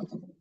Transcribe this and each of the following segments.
Assalamu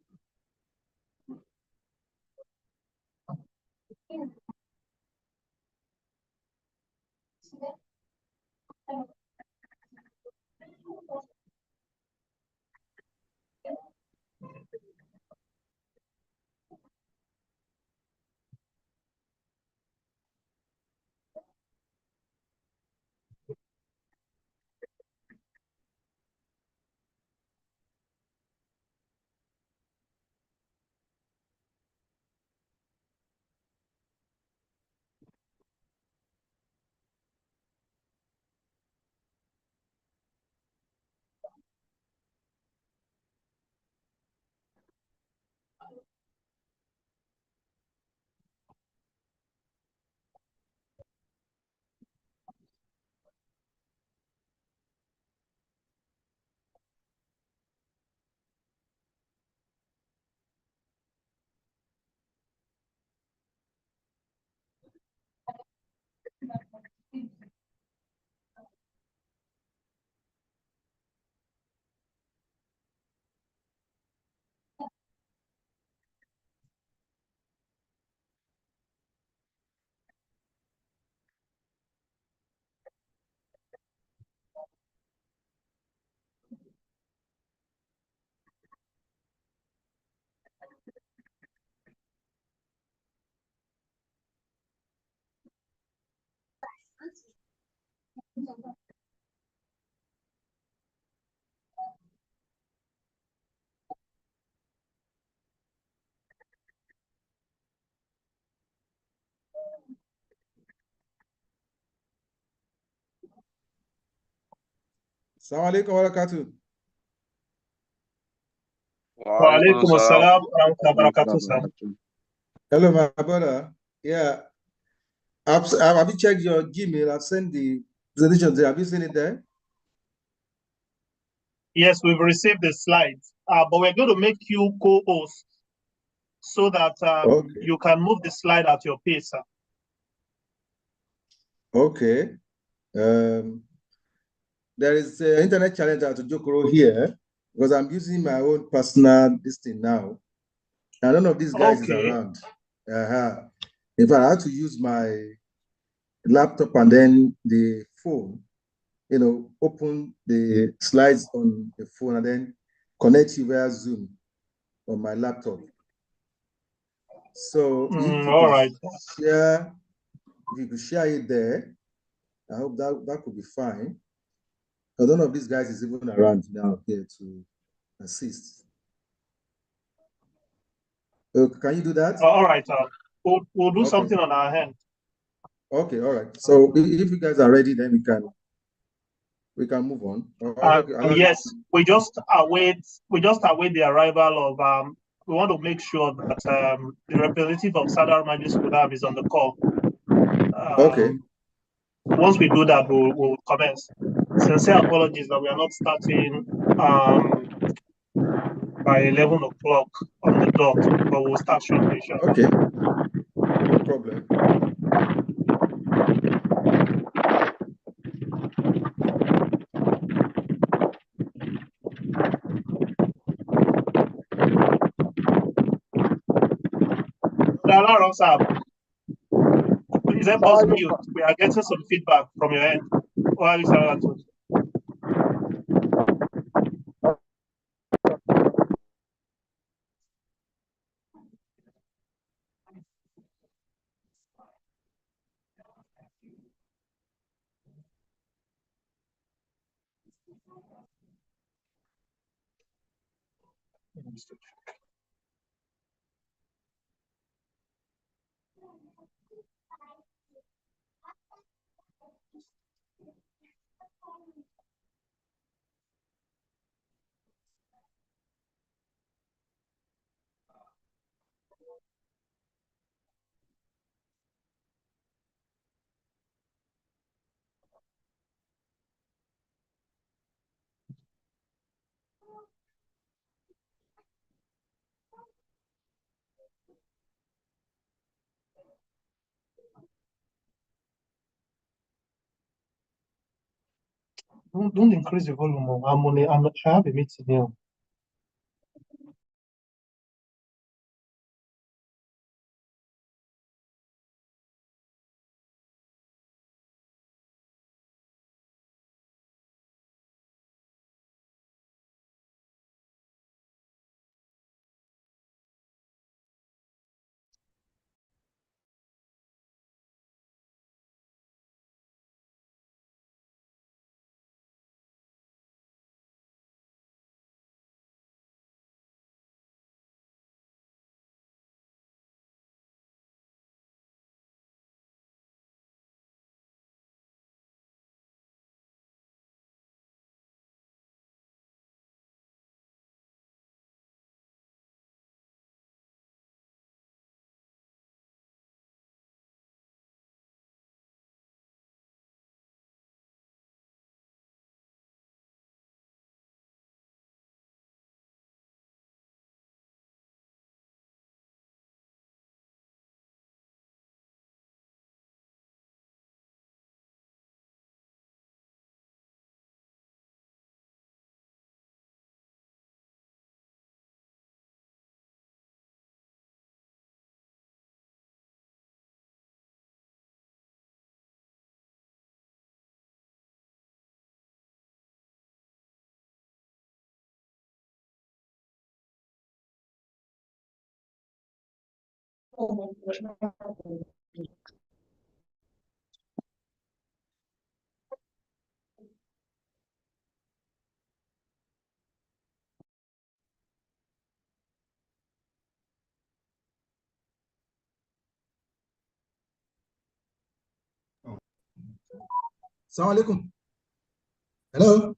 alaikum wa barakatuh. Walaikum Waalaikum assalam assalam wa rahmatullahi wa warahmatullahi barakatuh, sir. wabarakatuh. Hello, my brother. Yeah, have you checked your Gmail? I've sent the presentation there. Have you seen it there? Yes, we've received the slides, but we're going to make you co-host so that Okay. you can move the slide at your pace, sir. Okay. There is an internet challenge at Jokoro here because I'm using my own personal this thing now. And none of these guys is Okay. around. In fact, I had to use my laptop and then the phone, open the slides on the phone and then connect you via Zoom on my laptop. So All right. if you could share it there, I hope that could be fine. Because none of these guys is even around now here to assist. Can you do that? All right. We'll do Okay. something on our hand. Okay, all right. So if you guys are ready, then we can move on. Yes, we just await the arrival of we want to make sure that the representative of Sadar Majlis Kudam is on the call. Okay. Once we do that, we'll commence. Sincere apologies that we are not starting by 11 o'clock on the dot, but we'll start shortly. Okay, no problem. Alarm, sir. Please help us mute. We are getting some feedback from your end. Don't increase the volume. I have a meeting here. Assalamu alaikum. Hello.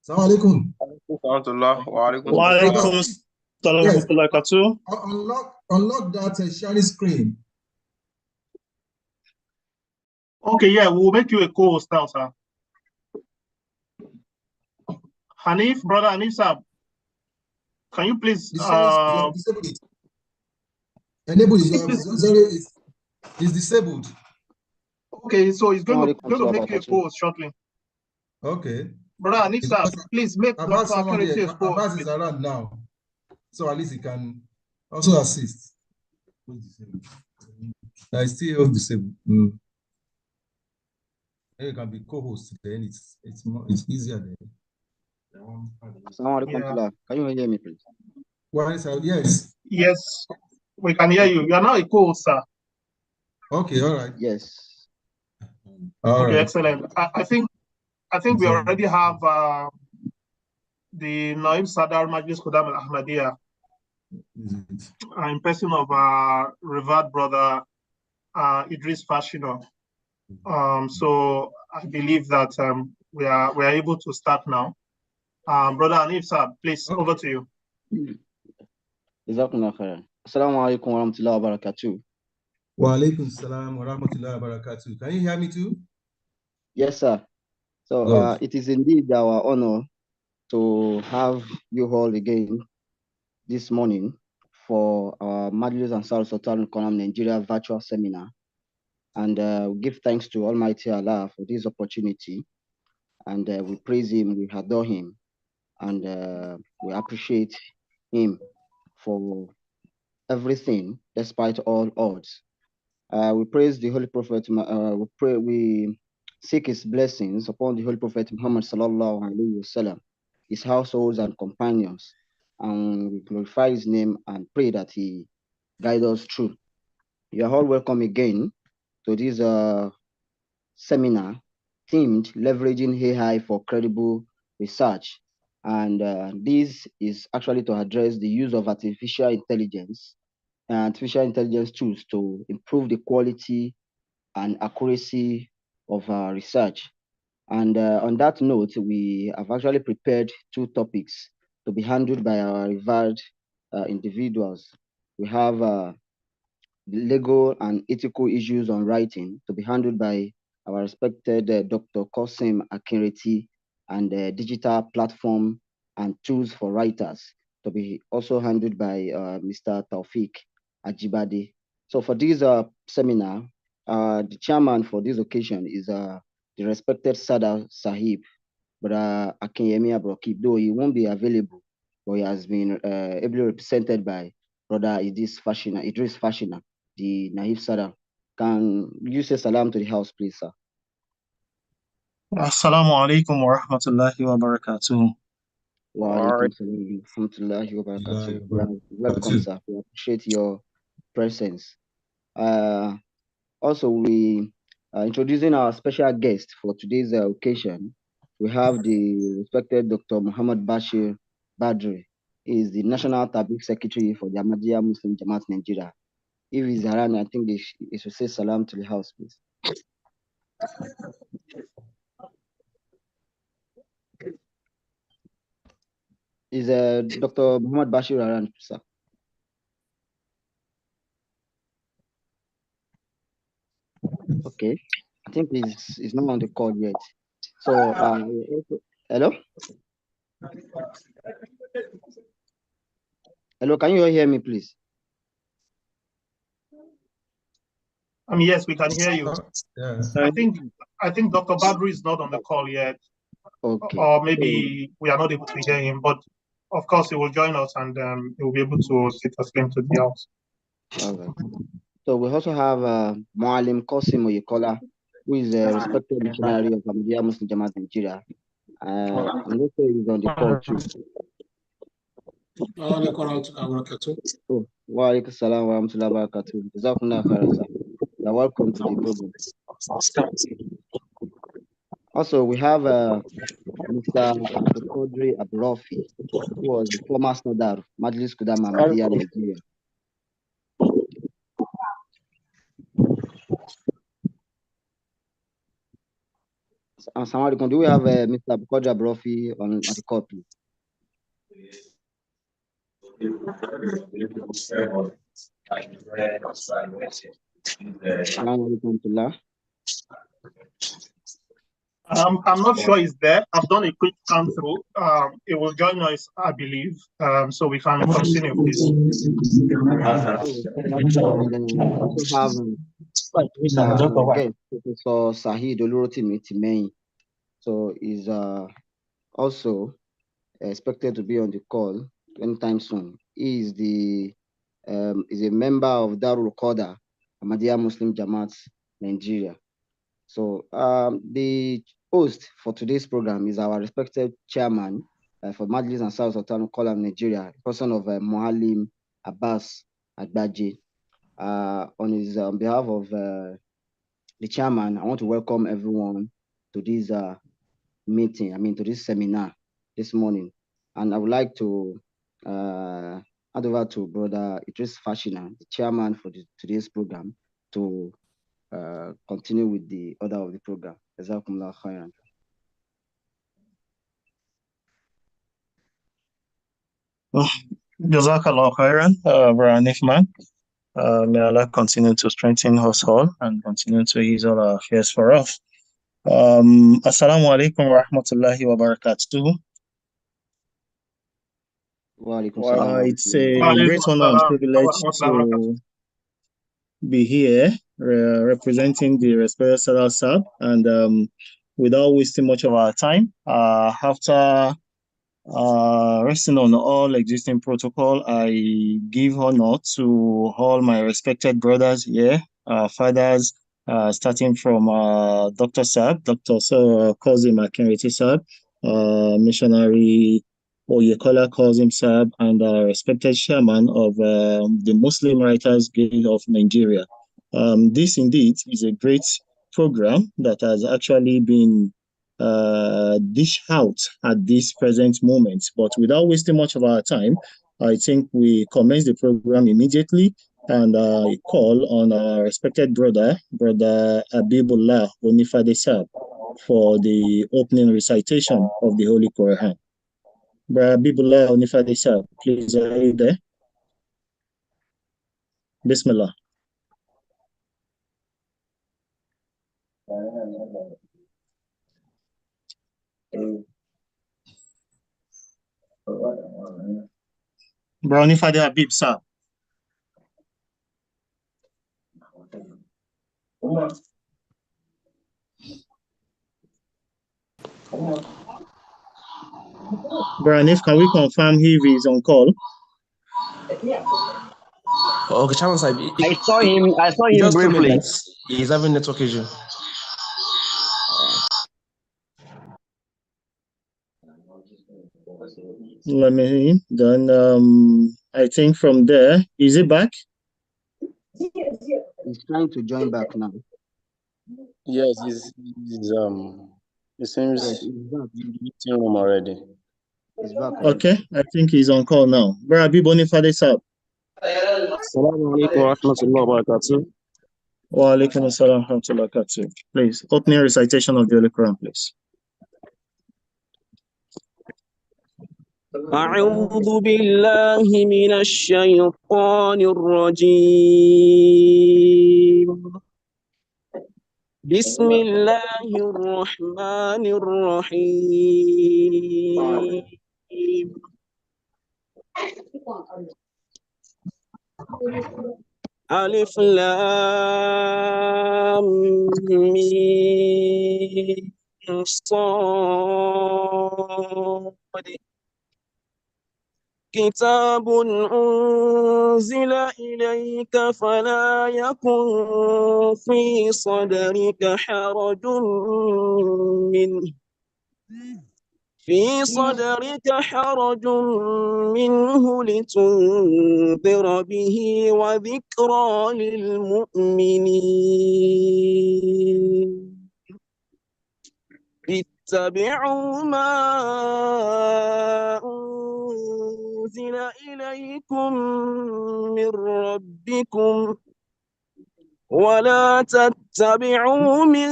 Assalamu alaikum. Wa alaikum salam. Yes. Yes. Unlock that sharing screen. Okay, yeah, we'll make you a co-host now, sir. Hanif, brother Hanif, sir, can you please disable it? Enable it. Sorry, it's disabled. Okay, so he's going to make you a co-host shortly. Okay. Brother Hanif, sir, please make Abbas co-host. is around now, so at least he can also assist. I still disabled. You can be co-host, then it's easier then. Yeah. Can you hear me, please? Yes. Yes, we can hear you. You are now a co-host, sir. Okay, all right. Yes. All right. Excellent. I think we already have the Naib Sadar Majlis Qudam Al Ahmadiyya in person of our revered brother Idris Fashino. So I believe that we are able to start now. Brother Hanif, sir, please, over to you. Assalamu alaikum wa rahmatullahi wa barakatuh. Wa alaikum salam wa rahmatullahi wa barakatuh. Can you hear me too? Yes, sir. So it is indeed our honor to have you all again this morning for our Majlis Ansar Sultan Conam Nigeria virtual seminar. And we give thanks to Almighty Allah for this opportunity. And we praise him, we adore him, and we appreciate him for everything despite all odds. We praise the Holy Prophet, we seek his blessings upon the Holy Prophet Muhammad sallallahu alaihi wasallam, his households and companions, and we glorify his name and pray that he guide us through. You are all welcome again to this seminar themed leveraging AI for credible research. And this is actually to address the use of artificial intelligence tools to improve the quality and accuracy of our research. And on that note, we have actually prepared two topics to be handled by our revered individuals. We have legal and ethical issues on writing to be handled by our respected Dr. Kosim Akinreti, and digital platform and tools for writers to be also handled by Mr. Taufik Ajibade. So for this seminar, the chairman for this occasion is the respected Sada Sahib, but Akinyemi Abrokib, though he won't be available, but he has been ably represented by Brother Idris Fashina, the Naif Sada. Can you say salam to the house, please, sir? Assalamu alaikum wa rahmatullahi wa barakatuh. Wa alaikum salam wa rahmatullahi wa barakatuh. Welcome, sir. We appreciate your presence. Also, we are introducing our special guest for today's occasion. We have the respected Dr. Muhammad Bashir Badri. He is the National Tabligh Secretary for the Ahmadiyya Muslim Jamaat Nigeria. If he's around, I think he should say salam to the house, please. Is Dr. Muhammad Bashir around, sir? Okay, I think he's not on the call yet. So, hello? Hello, can you hear me, please? Yes, we can hear you. Yeah. I think Dr. Badru is not on the call yet. Okay. Or maybe we are not able to hear him, but of course he will join us and he will be able to take us into the house. All right. So we also have Mualim Kosim Oyekola, who is a respected missionary of Ahmadiyya Muslim Jamaat Nigeria. I'm not sure he's on the call too. Oh, wa alaikum salam wa rahmatullahi wa barakatuh. Jazakumullah khairan, sir. You're welcome to the program. Also, we have Mr. Abdulkadir Abdurafi, who was the former Snodar, Majlis Kudama, Ahmadiyya, Nigeria. Assalamu alaikum. Do we have Mr. Abdulkadir Abdurafi on the call, please? Assalamu alaikum to Allah. I'm not sure it's there. I've done a quick scan through. It will join us, I believe. So we can continue, please. And then we also have again, Professor Sahid Olurotimi Timei. So he's also expected to be on the call anytime soon. He is a member of Darul Qadha, Ahmadiyya Muslim Jamaat, Nigeria. So the host for today's program is our respected chairman for Majlis and South Sultan Column Nigeria, person of Muallim Abbas Agbaje. On behalf of the chairman, I want to welcome everyone to this to this seminar this morning. And I would like to hand over to Brother Idris Fashina, the chairman for today's program, to continue with the order of the program. Jazakumullah khairan. Jazakallah khairan, Brother Nifman. May Allah continue to strengthen us all and continue to ease all our affairs for us. Assalamu alaikum wa rahmatullahi wa barakatuh. It's a great honor and privilege to be here representing the respected Salah Sab, and without wasting much of our time, after resting on all existing protocol, I give honor to all my respected brothers here, fathers, starting from Dr. Sab, Dr. Kozim Akinreti Sab, missionary Oyekola Kozim Sab, and respected chairman of the Muslim Writers Guild of Nigeria. This indeed is a great program that has actually been dish out at this present moment. But without wasting much of our time, I think we commence the program immediately and call on our respected brother Abibullah Bonifade Sab, for the opening recitation of the Holy Quran. Brother Abibullah Bonifade Sab, please, are you there? Bismillah. Brownie Father Habib, sir. Brownie, can we confirm if he's on call? Okay, channel side. I saw him Just briefly. He's having network issue. Let me then I think from there, is he back? He's trying to join back now. Yes, it seems he's in room already. He's back. Okay, I think he's on call now. Brother Biboni Fade Sab. Assalamu alaikum wa rahmatullahi wa barakatuh. Wa alaikum assalam wa rahmatullahi wa barakatuh. Please, opening recitation of the Holy Quran, please. أعوذ بالله من الشيطان الرجيم. بسم الله الرحمن الرحيم. ألف لام ميم صاد. كتاب أنزل إليك فلا يكن في صدرك حرج منه في صدرك حرج منه لتنذر به وذكرى للمؤمنين اتبعوا ما أنزل إليكم من ربكم ولا تتبعوا من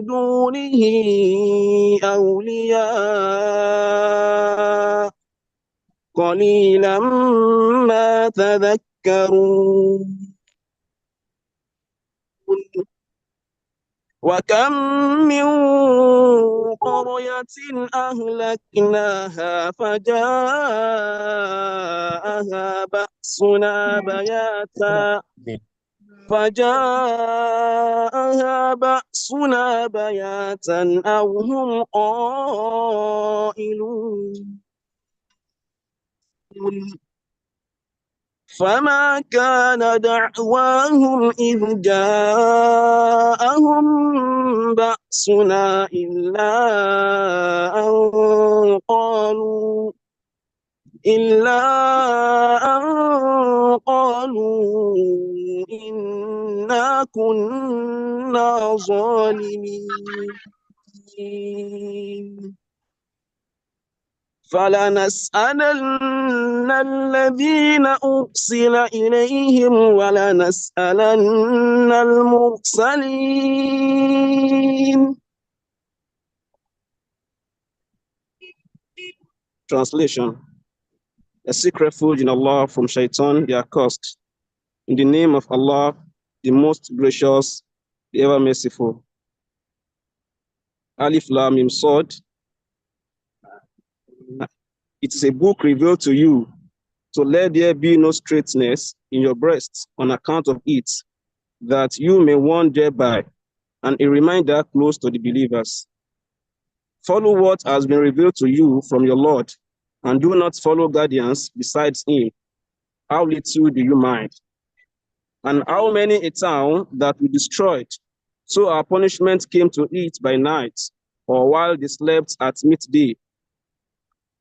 دونه أولياء قليلا ما تذكرون وكم من قرية أهلكناها فجاءها بأسنا بياتا أو هم قائلون فما كان دعواهم إذ جاءهم بأسنا إلا أن قالوا إنا كنا ظالمين فلنسألن الذين أرسل إليهم ولنسألن المرسلين. Translation: I seek refuge in Allah from Shaitan, the accursed. In the name of Allah, the most gracious, the ever merciful. Alif Lam Mim Sod. It's a book revealed to you, so let there be no straightness in your breasts on account of it, that you may warn thereby, and a reminder close to the believers. Follow what has been revealed to you from your Lord, and do not follow guardians besides him. How little do you mind? And how many a town that we destroyed, so our punishment came to it by night, or while they slept at midday.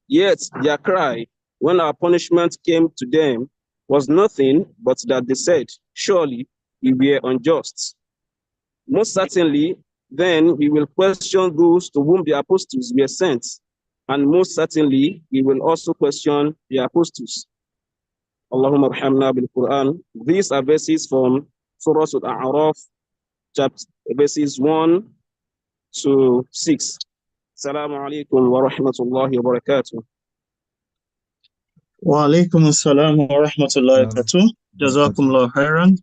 Yet their cry, when our punishment came to them, was nothing but that they said, surely we were unjust. Most certainly, then we will question those to whom the apostles were sent, and most certainly we will also question the apostles. Allahumma arhamna bil Quran. These are verses from Surah Al-A'raf, chapter verses 1 to 6. Assalamu alaikum wa rahmatullahi wa barakatuh. Wa alaikum assalam wa rahmatullahi wa barakatuh. Jazakumullah khairan.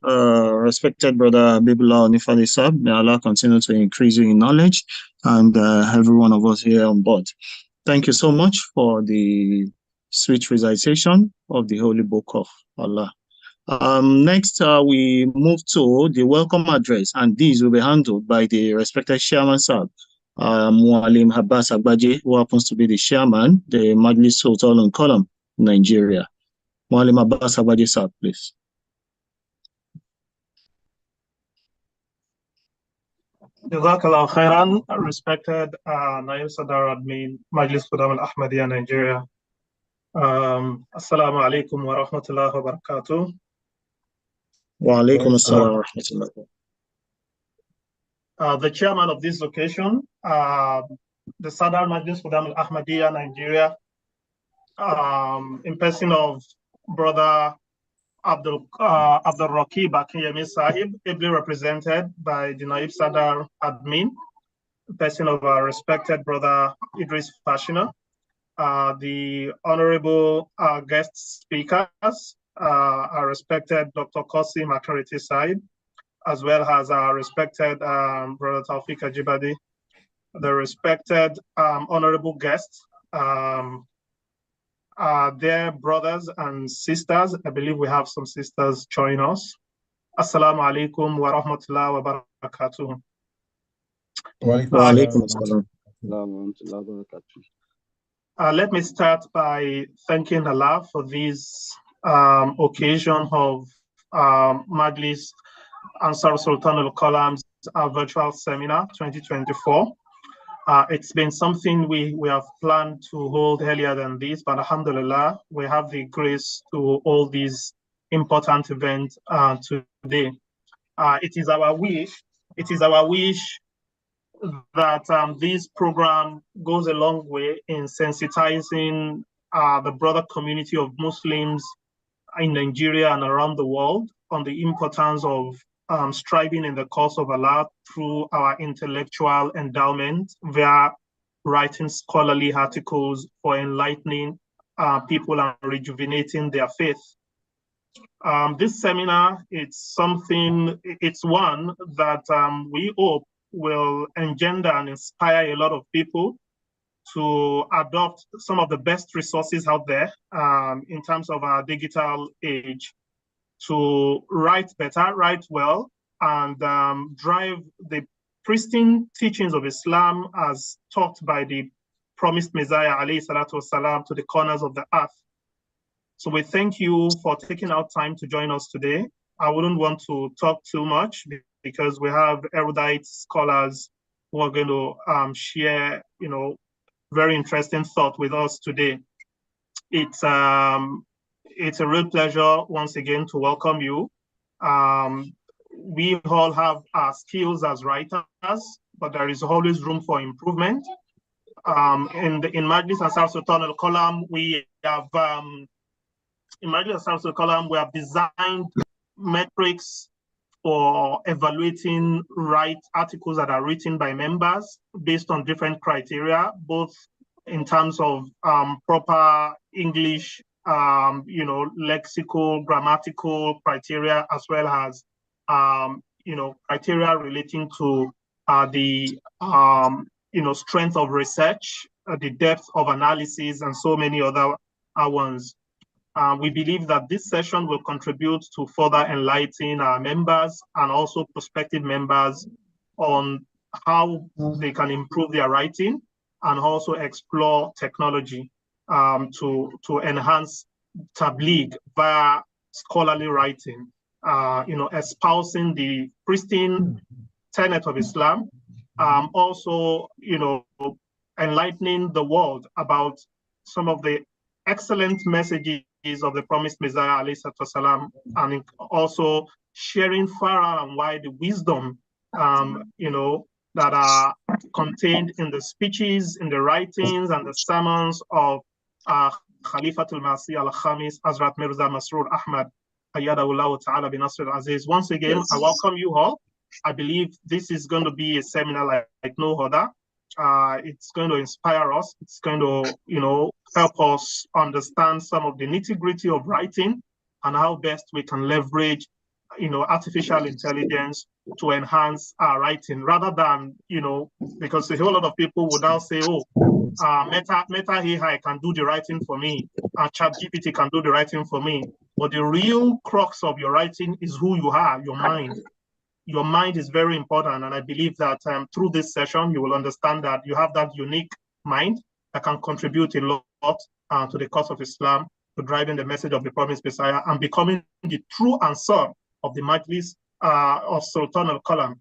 Respected brother Bibullah Onifali Sab, may Allah continue to increase you in knowledge, and every one of us here on board. Thank you so much for the sweet recitation of the Holy Book of Allah. Next, we move to the welcome address, and these will be handled by the respected Chairman Sab, Mualim Abbas Agbaje, who happens to be the Chairman, the Majlis Sultan and Column, Nigeria. Mualim Abbas Agbaje Sab, please. Jazakallah khairan, respected Naib Sadar Admin, Majlis Qudam al-Ahmadiyya, Nigeria. Assalamu alaikum wa rahmatullahi wa barakatuh. Wa alaikum assalam wa rahmatullahi. The chairman of this occasion, the Sadar Majlis Qudam al-Ahmadiyya, Nigeria, in person of Brother Abdul Raqib Akinyemi Sahib, ably represented by the Naib Sadar Admin, in person of our respected Brother Idris Fashina, the honorable guest speakers, our respected Dr. Qasim Akariti Saib, as well as our respected Brother Tawfiq Ajibadi, the respected honorable guests, dear brothers and sisters. I believe we have some sisters join us. Assalamu alaikum wa rahmatullahi wa barakatuh. Wa alaikum assalam. Let me start by thanking Allah for this occasion of Majlis Ansar Sultan al-Qalam's virtual seminar 2024. It's been something we have planned to hold earlier than this, but alhamdulillah, we have the grace to hold these important events today. It is our wish that this program goes a long way in sensitizing the broader community of Muslims in Nigeria and around the world on the importance of striving in the cause of Allah through our intellectual endowment via writing scholarly articles for enlightening people and rejuvenating their faith. This seminar, it's one that we hope will engender and inspire a lot of people to adopt some of the best resources out there in terms of our digital age, to write better, write well, and drive the pristine teachings of Islam as taught by the promised Messiah, alayhi salatu wasalam, to the corners of the earth. So we thank you for taking out time to join us today. I wouldn't want to talk too much because we have erudite scholars who are going to share, very interesting thought with us today. It's a real pleasure once again to welcome you. We all have our skills as writers, but there is always room for improvement. In Majlis Ansar Sultan al-Qalam, we have designed metrics for evaluating articles that are written by members based on different criteria, both in terms of proper English, lexical, grammatical criteria, as well as, criteria relating to the, strength of research, the depth of analysis, and so many other ones. We believe that this session will contribute to further enlightening our members and also prospective members on how they can improve their writing and also explore technology to enhance tabligh via scholarly writing, espousing the pristine tenet of Islam, also, enlightening the world about some of the excellent messages of the promised Messiah, alayhi salam, and also sharing far and wide the wisdom, that are contained in the speeches, in the writings, and the sermons of Khalifatul Masih al-Khamis, Hazrat Mirza Masroor Ahmad, Ayyadahullah Ta'ala bin Nasr al-Aziz. Once again, I welcome you all. I believe this is going to be a seminar like no other. It's going to inspire us. It's going to, help us understand some of the nitty-gritty of writing and how best we can leverage, artificial intelligence to enhance our writing, rather than, because a whole lot of people would now say, oh, Meta AI can do the writing for me, ChatGPT can do the writing for me. But the real crux of your writing is who you are, your mind. Your mind is very important, and I believe that through this session, you will understand that you have that unique mind that can contribute a lot to the cause of Islam, to driving the message of the promised Messiah, and becoming the true answer of the Majlis of Sultan al-Qalam,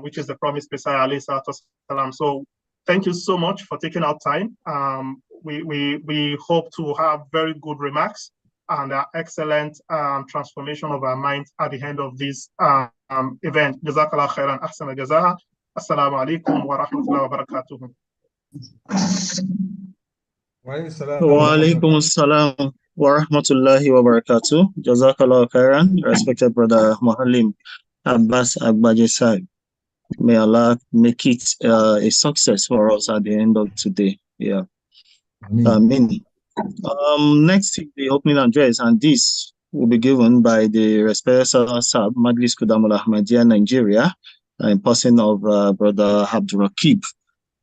which is the promised Messiah, alayhi salatu wasalam. So thank you so much for taking out time. We hope to have very good remarks and excellent transformation of our minds at the end of this event. Jazakallah khairan, ahsana jazaha. Assalamu alaikum wa rahmatullahi wa barakatuh. Wa alaikum assalam wa rahmatullahi wa barakatuh. Jazakallah khairan, respected brother Muhallim Abbas Agbaje. May Allah make it a success for us at the end of today. Yeah. Amen. Next, the opening address, and this will be given by the respected Sab Majlis Qudamul Ahmadiyya, Nigeria, in person of Brother Abdurraqib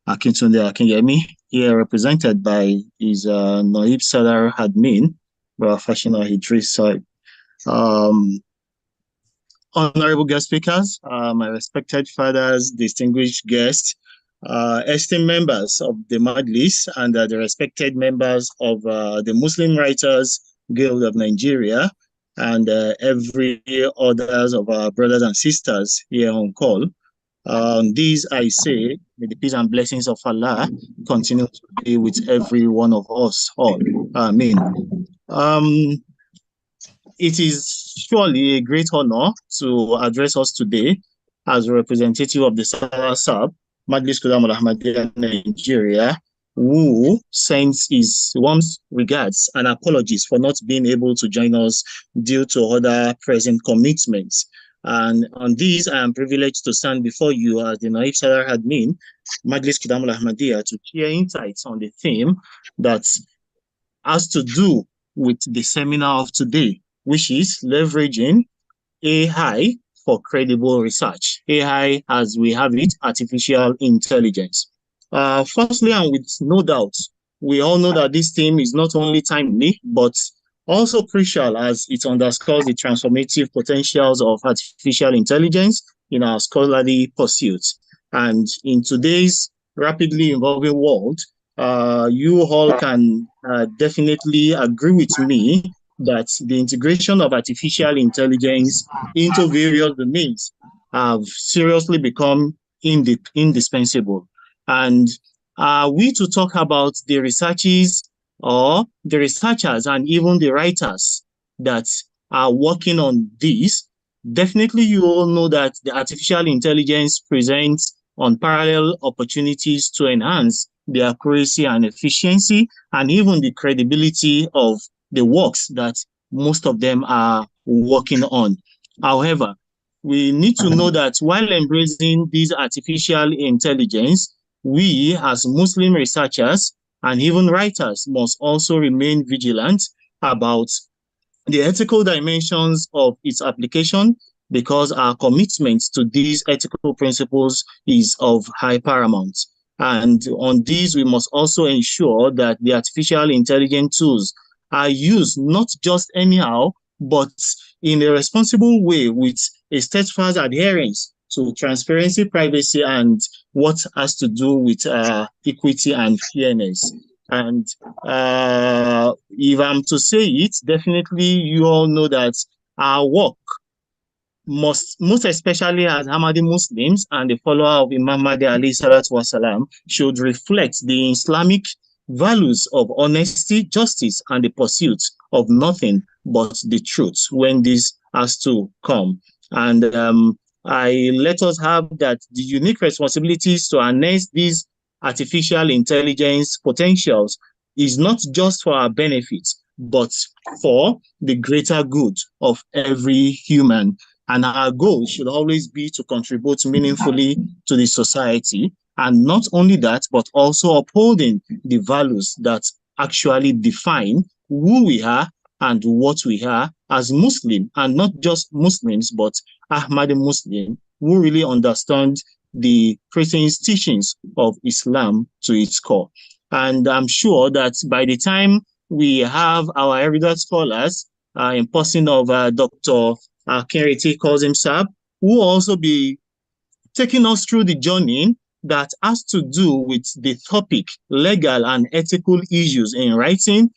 Akintunde Akinyemi, here represented by his Naib Sadar Admin, Brother Fashina Idris Saib. Honorable guest speakers, my respected fathers, distinguished guests, esteemed members of the Majlis, and the respected members of the Muslim Writers Guild of Nigeria, and every others of our brothers and sisters here on call. These I say May the peace and blessings of Allah continue to be with every one of us all. Amen. It is surely a great honor to address us today as a representative of the SAB, Majlis Qudam al-Ahmadiyya Nigeria, who sends his warmest regards and apologies for not being able to join us due to other present commitments. And on this, I am privileged to stand before you as the Naib Sadar Admin, Majlis Qudam al-Ahmadiyya, to share insights on the theme that has to do with the seminar of today, which is leveraging AI for credible research. AI, as we have it, artificial intelligence. Firstly, and with no doubt, we all know that this theme is not only timely, but also crucial as it underscores the transformative potentials of artificial intelligence in our scholarly pursuits. And in today's rapidly evolving world, you all can definitely agree with me that the integration of artificial intelligence into various domains have seriously become indispensable. And we to talk about the researchers and even the writers that are working on this. Definitely you all know that the artificial intelligence presents unparalleled opportunities to enhance the accuracy and efficiency and even the credibility of the works that most of them are working on. However, we need to know that while embracing this artificial intelligence, we as Muslim researchers and even writers must also remain vigilant about the ethical dimensions of its application, because our commitment to these ethical principles is of high paramount. And on these, we must also ensure that the artificial intelligence tools are used not just anyhow, but in a responsible way with a steadfast adherence to transparency, privacy, and what has to do with equity and fairness. And if I'm to say it, definitely you all know that our work most especially as Ahmadi Muslims and the follower of Imam Mahdi alayhi salatu wasalam, should reflect the Islamic values of honesty, justice, and the pursuit of nothing but the truth when this has to come. And I let us have that the unique responsibilities to harness these artificial intelligence potentials is not just for our benefit, but for the greater good of every human. And our goal should always be to contribute meaningfully to the society. And not only that, but also upholding the values that actually define who we are and what we are as Muslim, and not just Muslims, but Ahmadi Muslim, who really understand the preachings, teachings of Islam to its core. And I'm sure that by the time we have our erudite scholars in person of Dr. Keriti Kozim Sab, who will also be taking us through the journey that has to do with the topic legal and ethical issues in writing,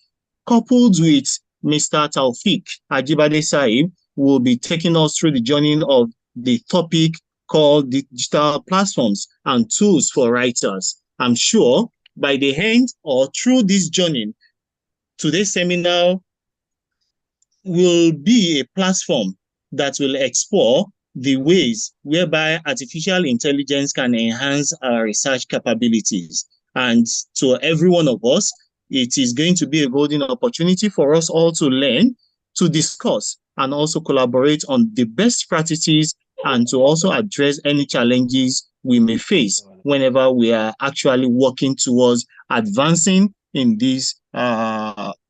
coupled with Mr. Taufik Ajibade Saib, who will be taking us through the journey of the topic called digital platforms and tools for writers. I'm sure by the end or through this journey, today's seminar will be a platform that will explore the ways whereby artificial intelligence can enhance our research capabilities. And to every one of us, it is going to be a golden opportunity for us all to learn, to discuss, and also collaborate on the best practices, and to also address any challenges we may face whenever we are actually working towards advancing in this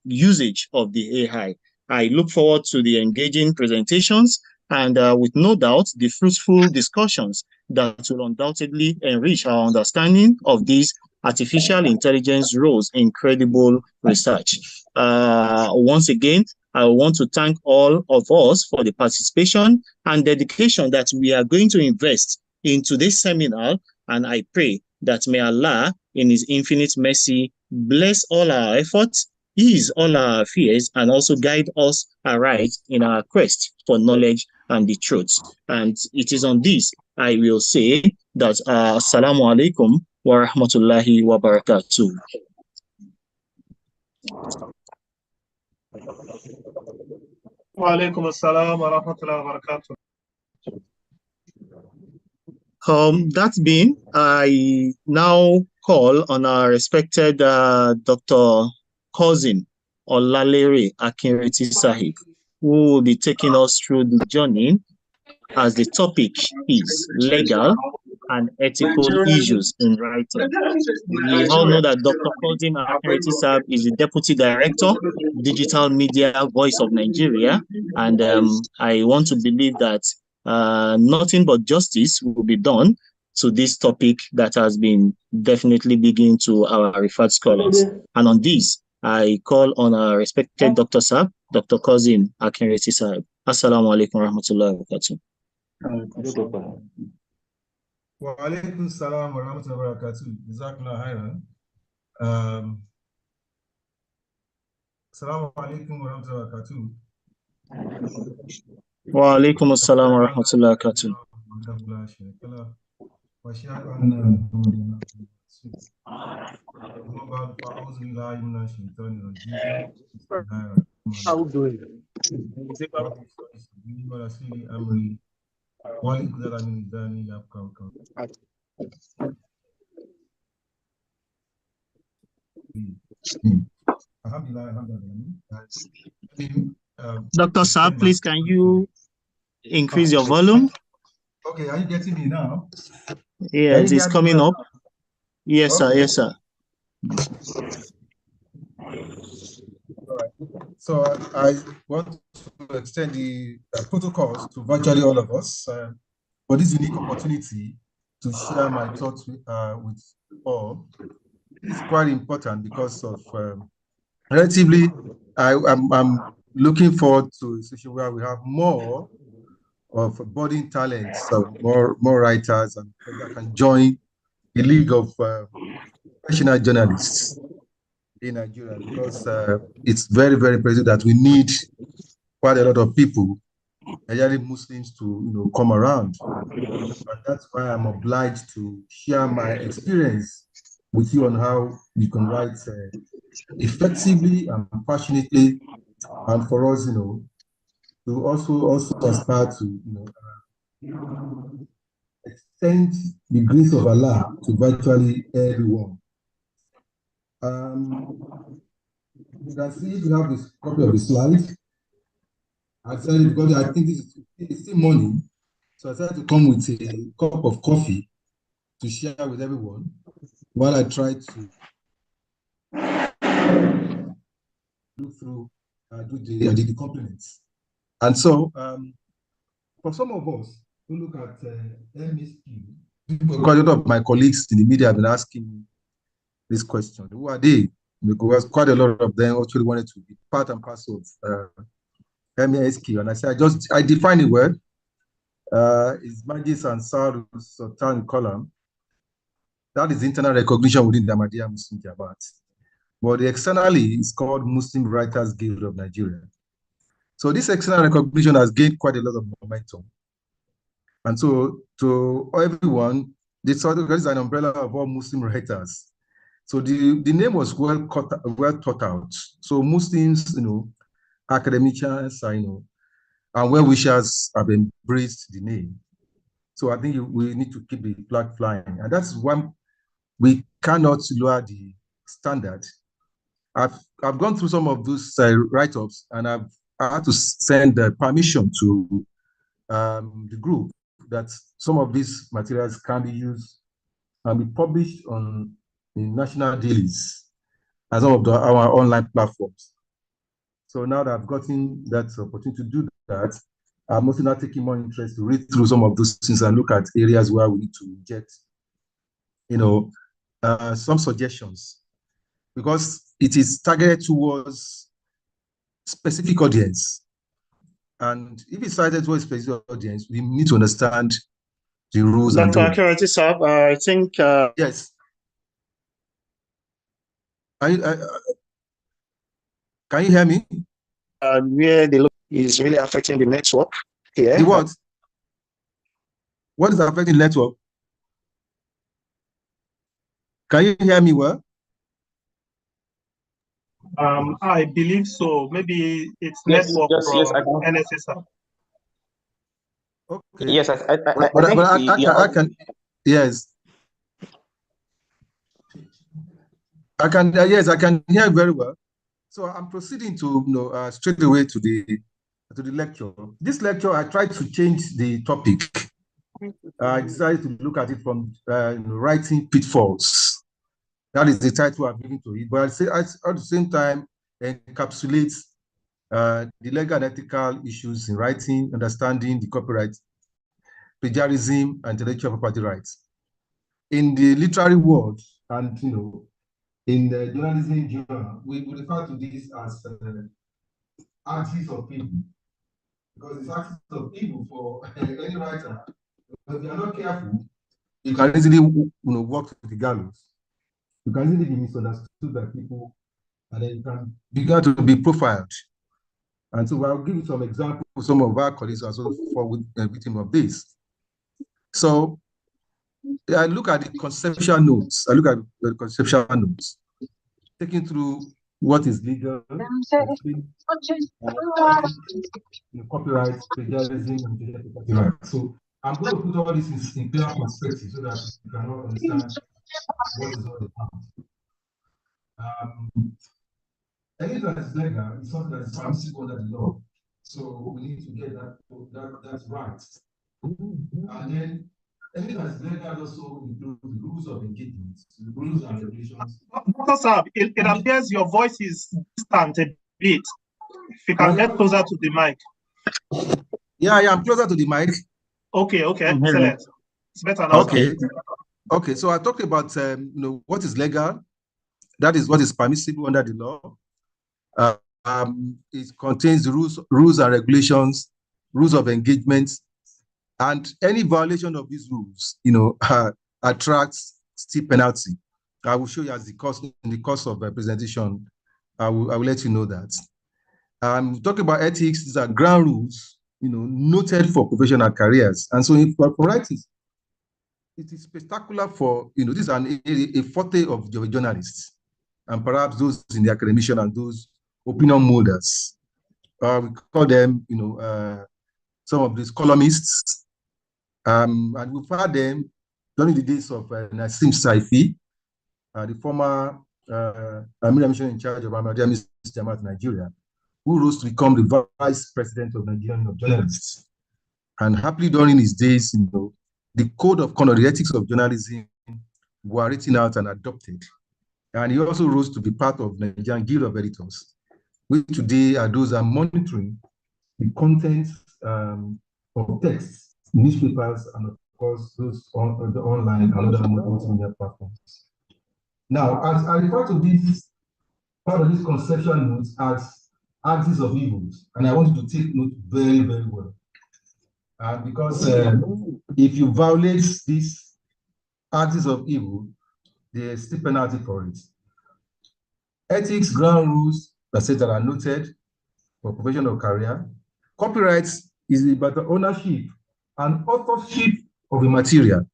usage of the AI. I look forward to the engaging presentations and with no doubt the fruitful discussions that will undoubtedly enrich our understanding of these artificial intelligence roles in credible research. Once again, I want to thank all of us for the participation and dedication that we are going to invest in today's seminar, and I pray that may Allah, in His infinite mercy, bless all our efforts, ease all our fears, and also guide us aright in our quest for knowledge and the truth. And it is on this I will say that Assalamu alaikum wa rahmatullahi wa barakatuh. Wa alaikum assalam wa rahmatullahi wa barakatuh. That being, I now call on our respected Dr. Cousin Olalere Akinreti Sahib, who will be taking us through the journey as the topic is legal and ethical issues in writing. We all know that Dr. Cousin Akinreti Sahib is the Deputy Director, Digital Media Voice of Nigeria, and I want to believe that nothing but justice will be done to this topic that has been definitely big to our referred scholars. And on this, I call on our respected Dr. Saab, Dr. Cousin Akinreti Saab. Assalamu alaikum warahmatullahi wabarakatuh. Wa alaikum salam wa rahmatullahi wa barakatuh. Jazakallah khairan. Assalamu alaikum wa rahmatullahi wa barakatuh. Wa alaikum assalam wa rahmatullahi wa barakatuh. How doing? Dr. Saab, please, can you increase your volume? Okay, are you getting me now? Yeah, it is coming up. Yes, sir. Yes, sir. All right. So I want to extend the protocols to virtually all of us for this unique opportunity to share my thoughts with all. It's quite important because of relatively, I'm looking forward to a situation where we have more of budding talents, so more writers, and that can join the League of Professional Journalists in Nigeria, because it's very, very important that we need quite a lot of people, especially Muslims, to come around. And that's why I'm obliged to share my experience with you on how you can write effectively and passionately, and for us, to also aspire to, extend the grace of Allah to virtually everyone. You can see if you have this copy of the slide. I said because I think it's still morning, so I decided to come with a cup of coffee to share with everyone while I try to look through, do the compliments. And so, for some of us who look at MASQ, quite a lot of my colleagues in the media have been asking me this question: who are they? Because quite a lot of them actually wanted to be part and parcel of MASQ, and I said I define it well. It's Majlis Ansar Sultan column. That is internal recognition within the Ahmadiyya Muslim Jamaat. But externally, it's called Muslim Writers Guild of Nigeria. So this external recognition has gained quite a lot of momentum. And so to everyone, this is an umbrella of all Muslim writers. So the name was well thought out. So Muslims, academicians, and well-wishers have embraced the name. So I think we need to keep the flag flying. And that's one, we cannot lower the standard. I've gone through some of those write-ups, and I had to send permission to the group that some of these materials can be used and be published in national dailies and some of our online platforms. So now that I've gotten that opportunity to do that, I'm also now taking more interest to read through some of those things and look at areas where we need to inject, some suggestions, because it is targeted towards specific audience. And if it's targeted towards specific audience, we need to understand the rules. Dr. Akinreti Saab, I think... Yes. Can you hear me? Where the look is really affecting the network. Yeah. The what? What is affecting the network? Can you hear me well? I believe so. Maybe it's Yes, network yes, I from can. NSSR. Okay. Yes, I I can. Yes. I can. Yes, I can hear very well. So I'm proceeding to straight away to the lecture. This lecture, I tried to change the topic. I decided to look at it from writing pitfalls. That is the title I'm giving to it. But at the same time, encapsulate the legal and ethical issues in writing, understanding the copyright, plagiarism, and intellectual property rights. In the literary world, and in the journalism genre, we refer to this as axis of evil, because it's axis of evil for any writer. But if you are not careful, you can easily walk to the gallows. You can easily be misunderstood by people, and then you can begin to be profiled. And so I'll give you some examples. Some of our colleagues also fall victim of this. So I look at the conceptual notes. I look at the conceptual notes, taking through what is legal, copyright, plagiarism, and intellectual property rights. So I'm going to put all this in clear perspective so that you can all understand what is all about. Anything that is legal is something that is permissible under the law. So we need to get that's right. And then anything that is legal also includes the rules of engagement, the rules and regulations. Dr. Saab, it appears your voice is distant a bit. If you can get closer to the mic. Yeah, I am closer to the mic. Okay, excellent. It's better now. Okay. So I talked about what is legal. That is what is permissible under the law. It contains rules and regulations, rules of engagement, and any violation of these rules, attracts steep penalty. I will show you as in the course of the presentation. I will let you know that. Talking about ethics, these are ground rules, noted for professional careers. And so for writers, it is spectacular for, this is a forte of journalists, and perhaps those in the academician and those opinion molders. We call them, some of these columnists, and we've had them during the days of Nassim Saifi, the former Amir Mission in charge of Ahmadiyya Jamaat Nigeria, who rose to become the vice president of Nigerian journalists. And happily during his days, the code of conduct, the ethics of journalism were written out and adopted. And he also rose to be part of Nigerian Guild of Editors, which today are those are monitoring the contents of texts, newspapers, and of course those on the online and other multimedia platforms. Now, as I refer to this part of this conceptual notes as axis of evils, and I want you to take note very, very well. Because if you violate this axis of evil, there's still penalty for it. Ethics, ground rules, that are noted for professional career. Copyrights is about the ownership and authorship of a material.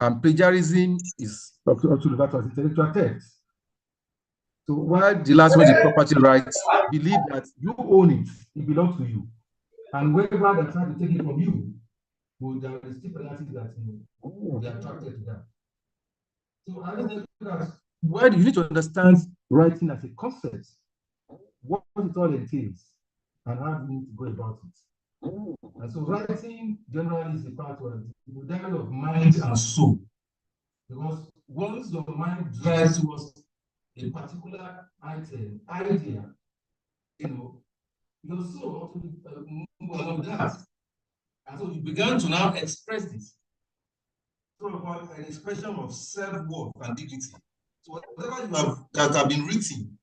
And plagiarism is also referred to as intellectual text. So while the last one is property rights, believe that you own it, it belongs to you. And whoever that tries to take it from you, there is still penalty that will be attracted to that. So I think that why you need to understand writing as a concept, what it all entails, and how you need to go about it. And so writing generally is a part of the dialogue of mind and soul. Because once your mind drives towards a particular item, idea, your soul also move along with that. And so you began to now express this. So about an expression of self-worth and dignity. So whatever you have been written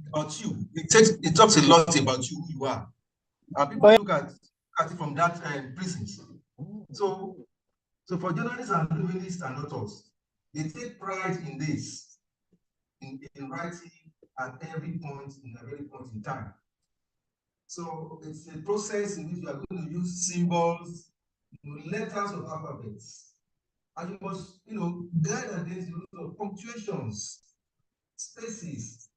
about you, it talks a lot about you, who you are. And people look at it from that prisons. So for journalists and journalists and authors, they take pride in this, in writing at every point in time. So it's a process in which you are going to use symbols, letters of alphabets. And you must, guide against the use of punctuations, spaces,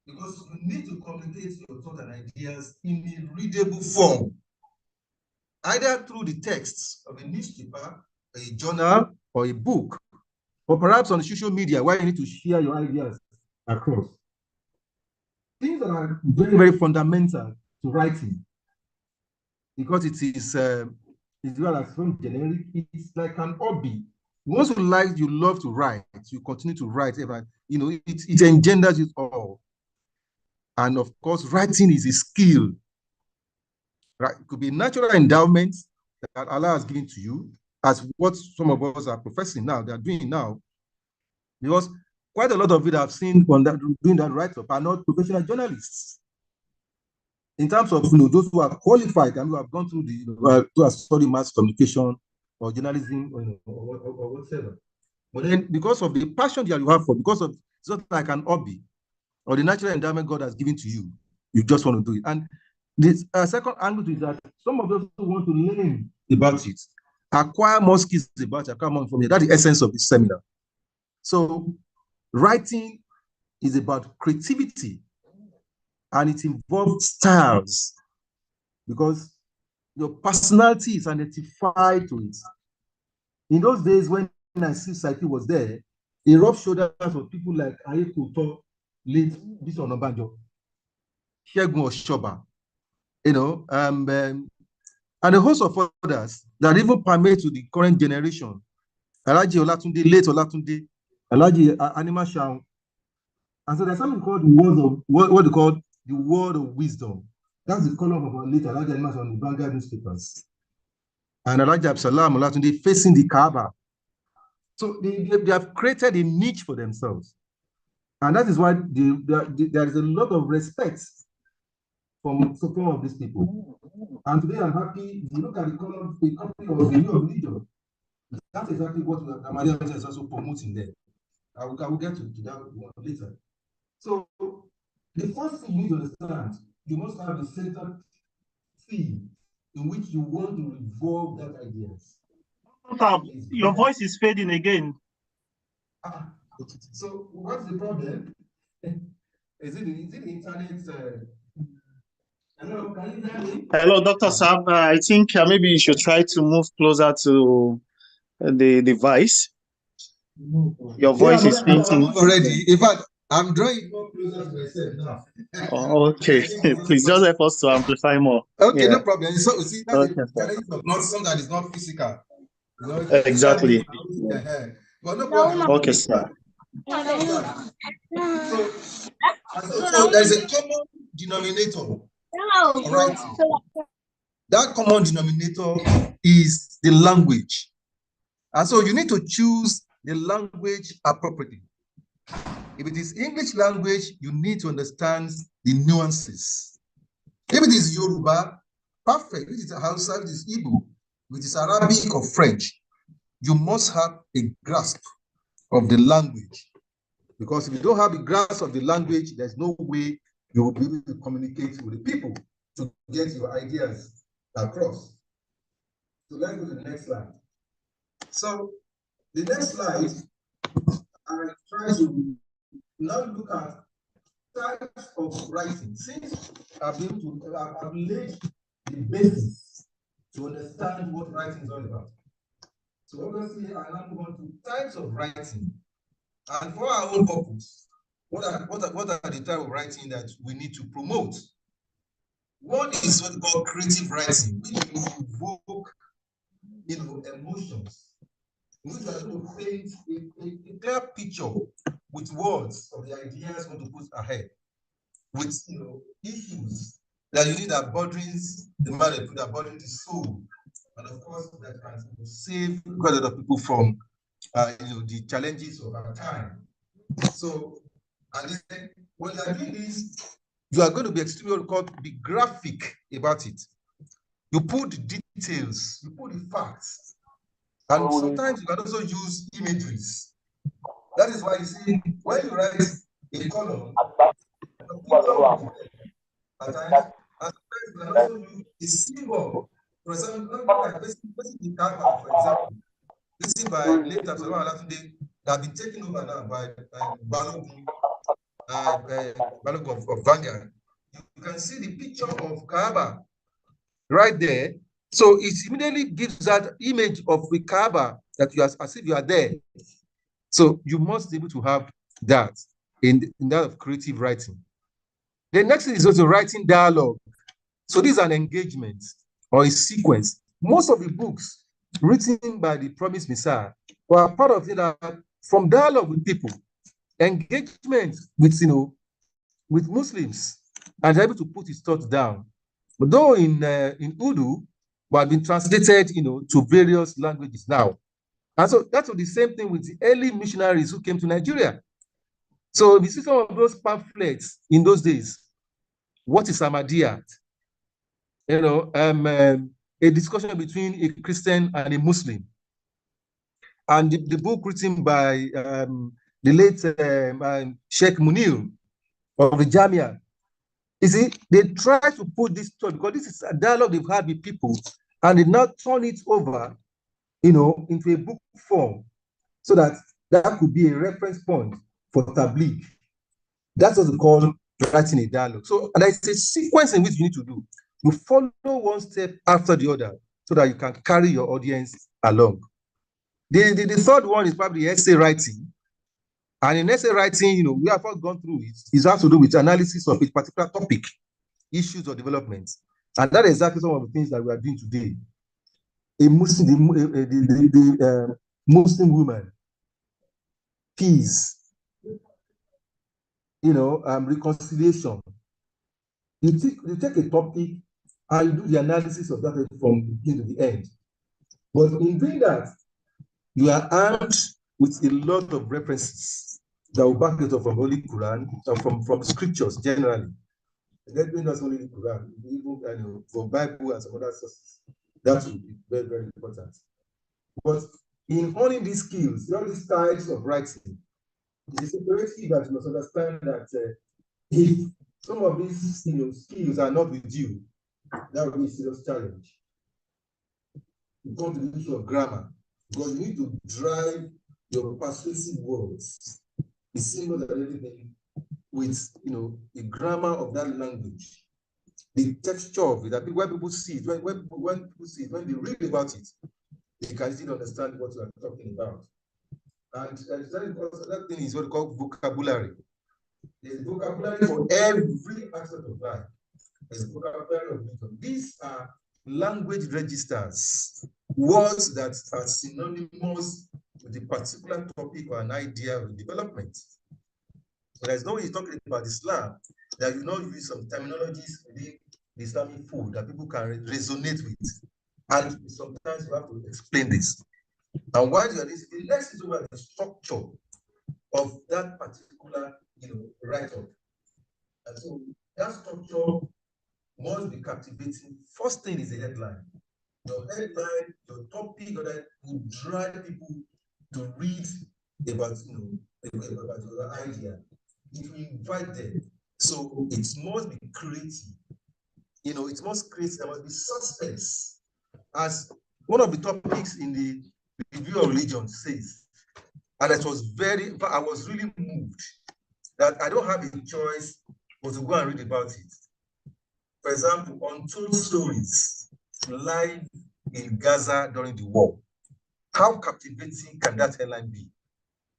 because you need to communicate your thoughts and ideas in a readable form, either through the texts of a newspaper, a journal, or a book, or perhaps on social media where you need to share your ideas across. Things that are very, very fundamental to writing, because it is, well as from generic, it's like an hobby. Once you love to write, you continue to write. It engenders it all. And of course, writing is a skill. Right? It could be natural endowment that Allah has given to you, as what some of us are professing now, they are doing now. Because quite a lot of it I've seen on that, doing that write-up are not professional journalists. In terms of those who are qualified and who have gone through to study mass communication or journalism or whatever. But then because of the passion that you have for, because of it's not like an hobby or the natural endowment God has given to you, you just want to do it. And this second angle is that some of those who want to learn about it, acquire more skills about it, acquire more information. That's the essence of this seminar. So writing is about creativity, and it involves styles, because your personality is identified to it. In those days when Nancy Psyche was there, he rubbed shoulders with people like Ayekuto, late Bishop Onabanjo, Shegun Oshoba, and a host of others that even permit to the current generation. Alaji Olatunde, late Olatunde, Alaji Anima Shaun. And so there's something called what they call the word of wisdom. That's the column of our late Alaji Anima Shaun on the Vanguard newspapers. And Alaji Absalam Olatunde facing the Kaaba. So they have created a niche for themselves. And that is why there is a lot of respect from some of these people. And today I'm happy, if you look at the column, the copy of the New Religion, that's exactly what Maria is also promoting there. I will get to that one later. So the first thing you need to understand, you must have a centered theme in which you want to revolve that ideas. Your voice is fading again. So what's the problem? Is it the internet? Hello, can you hear me? Hello, Dr. Saab. I think maybe you should try to move closer to the device. Your voice is fainting already. In fact, I'm drawing more closer to myself now. Oh, okay. Please just help us to amplify more. Okay, no problem. So see, that's okay, the challenge of not something that is not physical. Exactly. But no problem. Okay, sir. So there's a common denominator. Right. That common denominator is the language. And so you need to choose the language appropriately. If it is English language, you need to understand the nuances. If it is Yoruba, perfect. If it is Hausa, if it is Igbo, if it is Arabic or French, you must have a grasp of the language. Because if you don't have a grasp of the language, there's no way you will be able to communicate with the people to get your ideas across. So let's go to the next slide. So the next slide, I try to now look at types of writing. Since I've laid the basis to understand what writing is all about. So obviously, I now move on to types of writing. And for our own purpose, what are the type of writing that we need to promote? One is what we call creative writing, which invoke, emotions. We are going to paint a clear picture with words of the ideas we want to put ahead, with issues that you need that burdens the mind, that burdens the soul, and of course that can save quite a lot of people from the challenges of our time. So, and then when you are doing this, you are going to be extremely be graphic about it. You put the details, you put the facts, and sometimes you can also use imageries. That is why you see when you write a column, at times, can also use a symbol. For example, like basically Kaaba, for example, this is by late Absalom Alatunde that have been taken over now by Balogun of Vanguard. You can see the picture of Kaaba right there. So it immediately gives that image of the Kaaba that you are as if you are there. So you must be able to have that in that of creative writing. The next thing is also writing dialogue. So this is an engagement or a sequence. Most of the books written by the Promised Messiah were part of it from dialogue with people, engagement with with Muslims, and able to put his thoughts down. But though in Urdu, have been translated to various languages now. And so that was the same thing with the early missionaries who came to Nigeria. So we see some of those pamphlets in those days. What is Ahmadiyya? A discussion between a Christian and a Muslim. And the book written by the late Sheikh Munir of the Jamia. You see, they try to put this thought, because this is a dialogue they've had with people, and they now turn it over, into a book form, so that could be a reference point for tabligh. That's what we call writing a dialogue. So there's a sequence in which you need to do. You follow one step after the other, so that you can carry your audience along. The third one is probably essay writing. And in essay writing, we have all gone through it. It has to do with analysis of a particular topic, issues or developments. And that is exactly some of the things that we are doing today. A Muslim, Muslim woman, peace, reconciliation. You take a topic and you do the analysis of that from the beginning to the end. But in doing that, you are armed with a lot of references that will back it up from Holy Quran, from scriptures generally. Let me not only the Quran, even from Bible and some other sources. That will be very, very important. But in honing these skills, all these types of writing, it is imperative that you must understand that if some of these skills are not with you, that will be a serious challenge. You come to the issue of grammar, because you need to drive your persuasive words, the symbols and everything, with the grammar of that language, the texture of it. That when people see it, when people see it, when they read about it, they can still understand what you are talking about. And that thing is what we call vocabulary. There's vocabulary for every aspect of life. There's vocabulary of wisdom. These are language registers, words that are synonymous with a particular topic or an idea of development. So there's no way you're talking about Islam that you not use some terminologies within the Islamic food that people can resonate with. And sometimes you have to explain this. And while you're this, let's talk about the structure of that particular write-up. And so that structure must be captivating. First thing is the headline. Your headline, your topic, that will drive people to read about your idea. It will invite them. So it must be creative. It must create, there must be suspense. As one of the topics in the Review of Religion says, and it was I was really moved that I don't have a choice but to go and read about it. For example, untold stories live in Gaza during the war. How captivating can that headline be?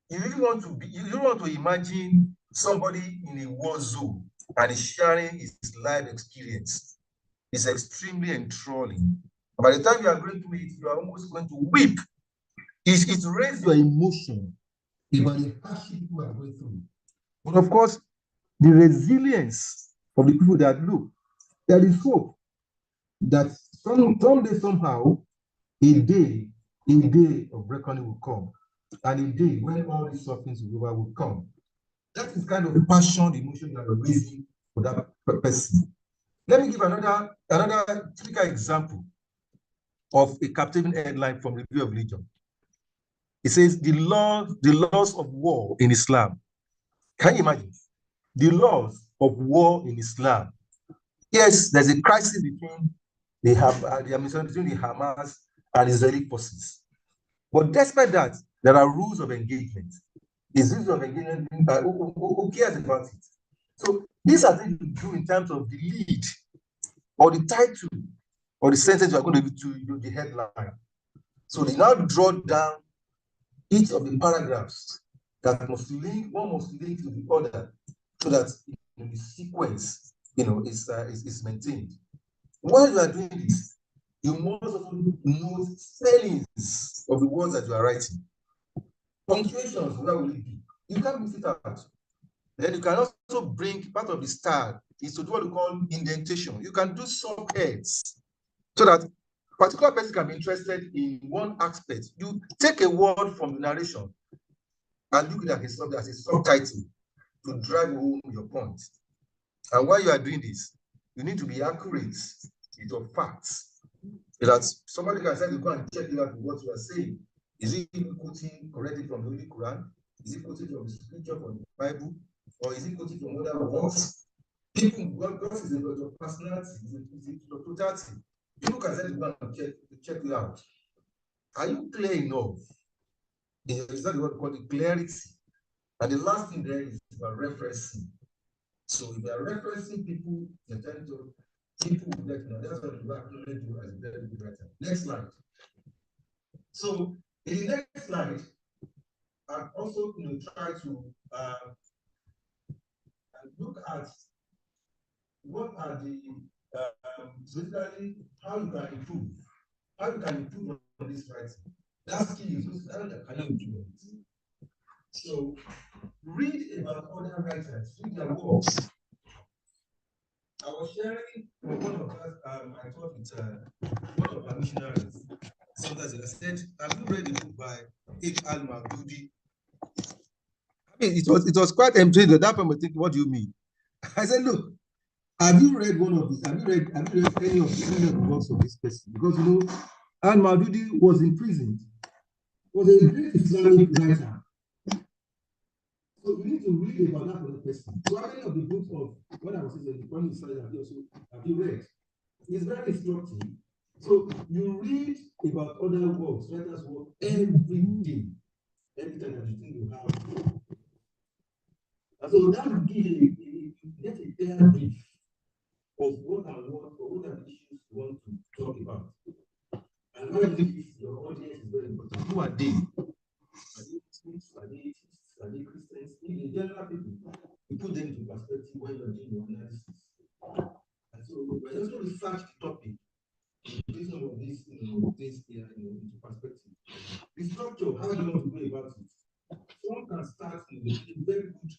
You don't want to imagine somebody in a war zone and is sharing his life experience. It's extremely enthralling. By the time you are going through it, you are almost going to weep. It raises your emotion about the hardship people are going through. But of course, the resilience of the people that look, there is hope that someday, somehow, a day of reckoning will come, and a day when all these sufferings will come. That is kind of the passion, the emotion that are raising for that person. Let me give another typical example of a captivating headline from Review of Religion. It says the laws of war in Islam. Can you imagine? The laws of war in Islam. Yes, there's a crisis between the Hamas and Israeli forces. But despite that, there are rules of engagement. Is rules of engagement, who cares about it? So these are things you do in terms of the lead or the title or the sentence you are going to give to the headline. So they now draw down each of the paragraphs that must link to the other, so that the sequence, is maintained. While you are doing this, you must also note spellings of the words that you are writing. Punctuations, where will it be? You can't miss it out. Then you can also bring part of the style is to do what we call indentation. You can do subheads so that a particular person can be interested in one aspect. You take a word from the narration and look at it as a subtitle to drive home your point. And while you are doing this, you need to be accurate with your facts. That somebody can say to go and check it out what you are saying. Is it quoting correctly from the Holy Quran? Is it quoting from the scripture from the Bible? Or is it quoting from other works? People, God is about your personality, is your totality. People can say to go and check it out. Are you clear enough? Is that what we call the clarity? And the last thing there is about referencing. So if you are referencing people, you tend to people will get that's what you actually do as a very good writer. Next slide. So in the next slide, I'm also going to try to look at what are the basically how you can improve. How you can improve on this writing. That's key. I cannot improve on it. So read about other writers, read their works. I was sharing with one of us, I taught with one of our missionaries. Sometimes I said, have you read the book by H. Al-Mawdudi? I mean, it was quite empty. At that point, I think, what do you mean? I said, look, have you read one of these? Have you read any of the works of this person? Because Al-Mawdudi was imprisoned, was a great Islamic writer. So we need to read about that other person. So how many of the books of what I was saying, the one Israel have you read? It's very instructive. So you read about other works, writers' work every day, every time that you think you have. And so that will give you get a clear brief of what are the issues you want to talk about. And why your audience is very important. Who are they? Are they Muslims? Are they atheists? Are they Christians? In the general people, you put them into perspective when you're doing your analysis. And so we're just going to research the topic, put some of these things here into perspective. The structure, how do you want to go about it? Someone can start with a very good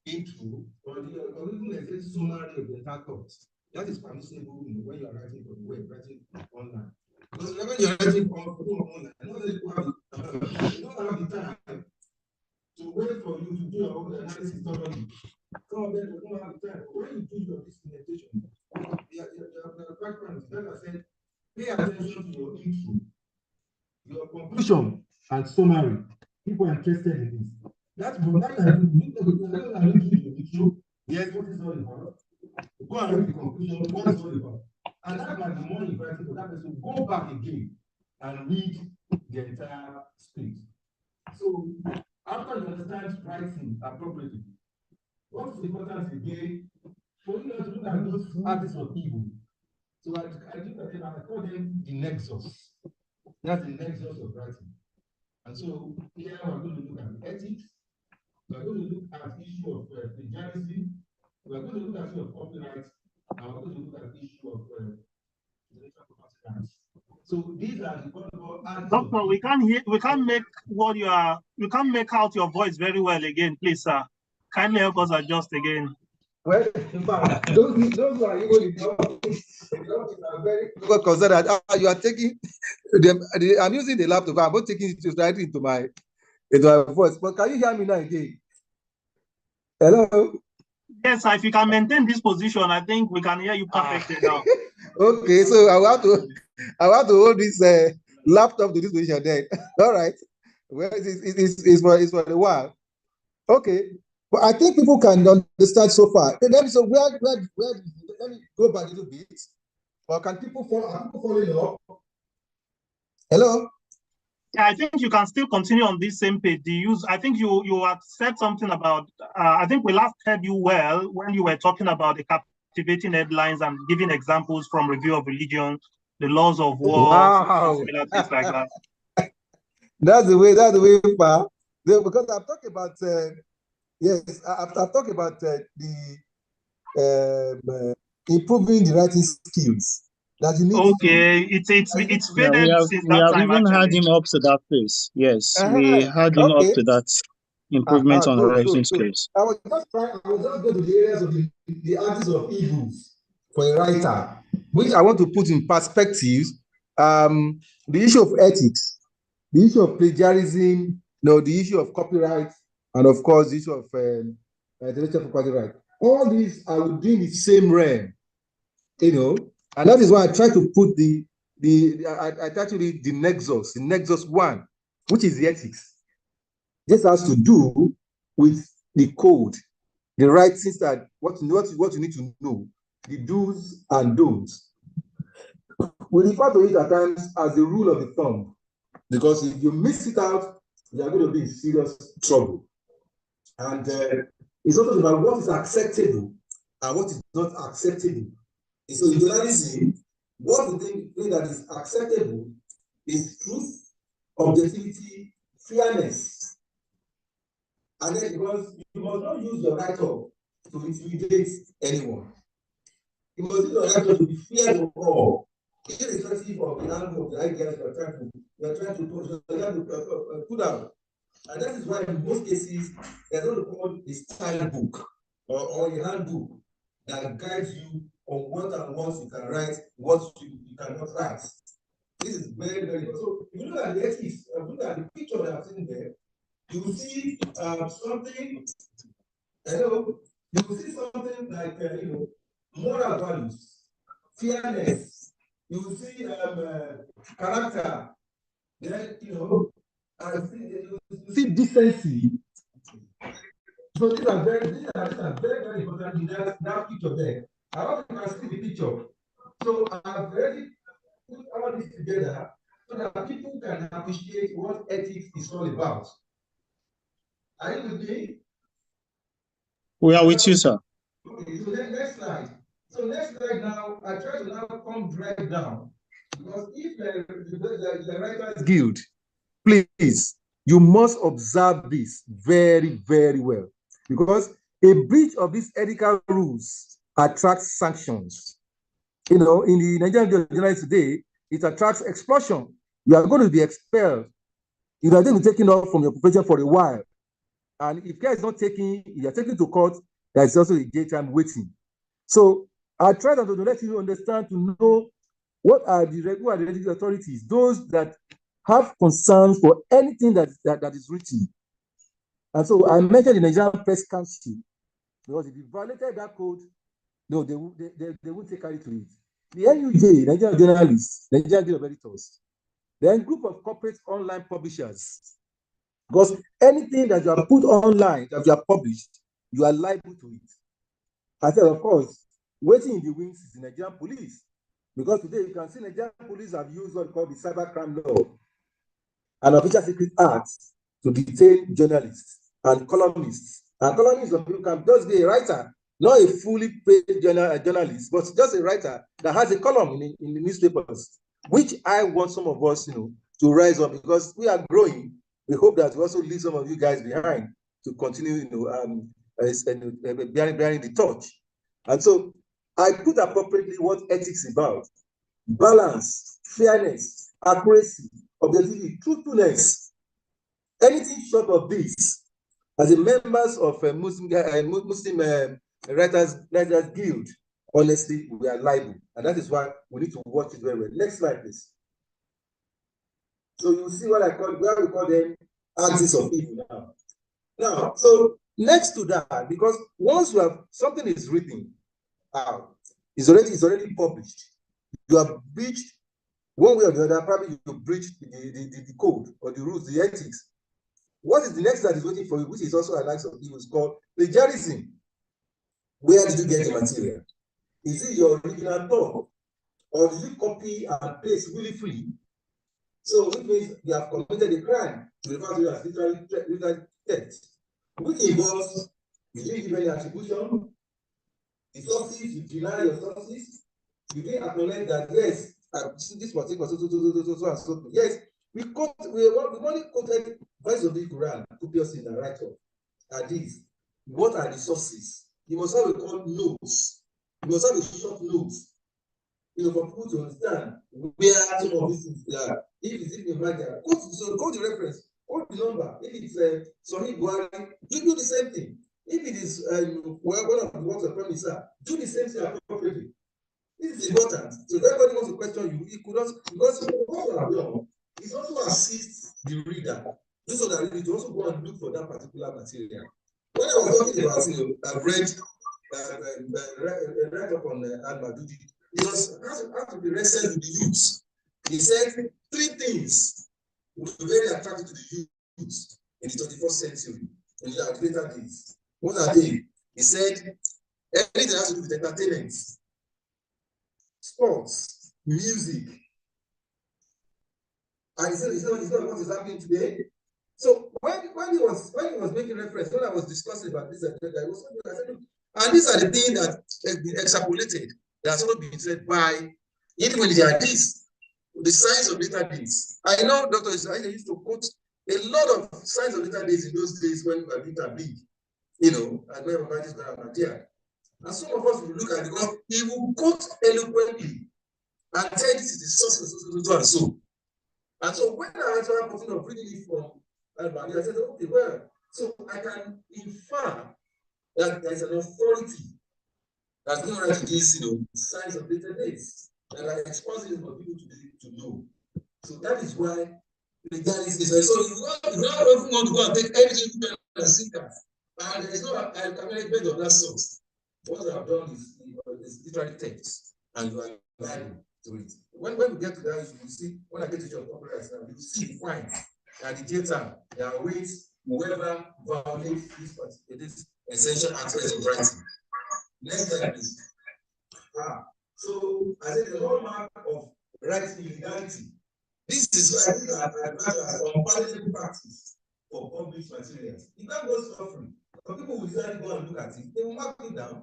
intro or even a very summary of the entire thought. That is permissible when you are writing for the web, writing online. Because when you're writing online, you don't have the time to wait for you to do your own analysis thoroughly. Some of them don't have the time. When you do your presentation, your background, like I said, pay attention to your intro, your conclusion, and summary. People are interested in this. That's what I do. The intro. Yes, what is all about? Go and read the conclusion, what is all about. And that might be more inviting for that person to go back again and read the entire script. So after you understand writing appropriately, what is important again for you to look at those artists of evil. So I call them the nexus. That's the nexus of writing. And so here we're going to look at ethics, we're going to look at the issue of plagiarism, we're going to look at the issue of copyright, and we're going to look at the issue of intellectual property rights. So these are the Doctor, we can't make out your voice very well again, please, sir. Kindly help us adjust again. Well, in fact, those who are even are very concerned that you are taking I'm using the laptop, I'm not taking it directly into my voice. But can you hear me now again? Hello? Yes, sir, if you can maintain this position, I think we can hear you perfectly now. Okay, so I want to hold this laptop to this position then. All right. Well, it's for a while. Okay. But I think people can understand so far. So where let me go back a little bit. Or can people follow? Are people following up? Hello? I think you can still continue on this same page. I think you had said something about, I think we last heard you well when you were talking about the captivating headlines and giving examples from Review of Religion, the laws of war, wow. similar things like that. That's the way, Pa. Because I'm talking about, yes, I'm talking about the improving the writing skills that you need. Okay, it's faded since that time. We have even had him up to that place. Yes, we had him up to that improvement on writing skills. I was just going to the areas of the artists of evils for a writer, which I want to put in perspective. The issue of ethics, the issue of plagiarism, the issue of copyright, and of course the issue of intellectual property right. All these are within the same realm, and that is why I try to put the nexus one, which is the ethics. This has to do with the code, the right things that what you need to know, the do's and don'ts. We refer to it at times as the rule of the thumb, because if you miss it out, you are going to be in serious trouble. And it's also about what is acceptable and what is not acceptable. And so in journalism, what we think that is acceptable is truth, objectivity, fairness. And then because you must not use your write-up to intimidate anyone. You must use your write-up to be fair to all, irrespective of the angle of the ideas you are trying to put out. And that is why in most cases, there's what we call a style book or a handbook that guides you on what and what you can write, what you cannot write. This is very, very important. So if you look at the ethics, look at the picture that I've seen there, you will see something, you will see something like, moral values, fairness, you will see character, then, you see decency. So these are very, very important in that picture there. I hope you can see the picture. So I've already put all this together so that people can appreciate what ethics is all about. Are you with me? We are with you, sir. Okay, so next slide. So next slide now, I try to now come right down. Because if the Writers Guild, please, you must observe this very, very well. Because a breach of these ethical rules attracts sanctions. In the Nigerian journalists today, it attracts expulsion. You are going to be expelled. You are going to be taken off from your profession for a while. And if care is not taken, you are taken to court, there is also a jail time waiting. So I try to let you understand, to know what are the regulatory authorities, those that have concerns for anything that is written. And so I mentioned the Nigerian Press Council, because if you violated that code, no, they won't take carry to it. The NUJ, Nigerian Journalists, Nigerian Guild of Editors, then group of corporate online publishers, because anything that you have put online, that you have published, you are liable to it. I said, of course, waiting in the wings is the Nigerian police, because today you can see Nigerian police have used what called the Cybercrime Law, an Official Secret Act, to detain journalists and columnists. And columnists of people can just be a writer, not a fully paid journalist, but just a writer that has a column in the newspapers, which I want some of us, to rise up, because we are growing. We hope that we also leave some of you guys behind to continue, bearing the torch. And so I put appropriately what ethics is about: balance, fairness, accuracy, objectivity, truthfulness. Anything short of this, as a members of a Muslim Writers Guild, honestly, we are liable. And that is why we need to watch it very well. Next slide, please. So you see where we call them axis of evil now. Now, so next to that, because once you have something is written out, it's already published, you have breached one way or the other, probably you breached the code or the rules, the ethics. What is the next that is waiting for you, which is also an act of evil, is called plagiarism. Where did you get the material? Is it your original thought? Or did you copy and paste willfully? So it means you have committed a crime to refer to it as literary text, which involves you didn't give any attribution, the sources, you deny your sources, you didn't acknowledge that yes, this particular so and so. Yes, we only quoted verse of the Quran, copious in the write-up. Hadith. What are the sources? You must have a called notes. You must have a short notes. You know, for people to understand where some of these things are. If it's in Nigeria, go to the reference, go to the number. If it's Sahih Buhari, you do the same thing. If it is one of the works of Prime Minister, do the same thing appropriately. This is important. So if everybody wants to question you, it could not, because what you have done is also assist the reader. Those of that read it also go and look for that particular material. When I was talking about, I've read right up on Al-Madudi. It has to be wrestled with the youth. He said 3 things would be very attractive to the youth in the 21st century, in the later days. What are they? He said everything has to do with entertainment, sports, music. And he said it's not what is happening today. So when he was making reference, when I was discussing about this, I was saying, and these are the things that have been extrapolated, that has not been said by, even when they are this, the signs of later days. I know Dr. Israel used to quote a lot of signs of later days in those days when we were big, you know, and when we this material. And some of us will look at it because he will quote eloquently and tell this is the source, so and so. And so when I actually put of reading it from Al-Bani, I said, okay, well, so I can infer that there is an authority that's going to write these, you know, signs of later days that are exposing for people to know. So that is why legalism is. So you don't want to go and take everything and see that. And there is no acknowledgement of that source. What I have done is literally text, and you are liable to it. When we get to that, you will see, when I get to your copyright now, you will see the fine and the data that awaits whoever violates this essential aspect of writing. Next slide, please. So I said the hallmark of writing illegality. This is why I think that as unpalatable practice for published materials. You can't go suffering. But people will usually go and look at it, they will mark it down.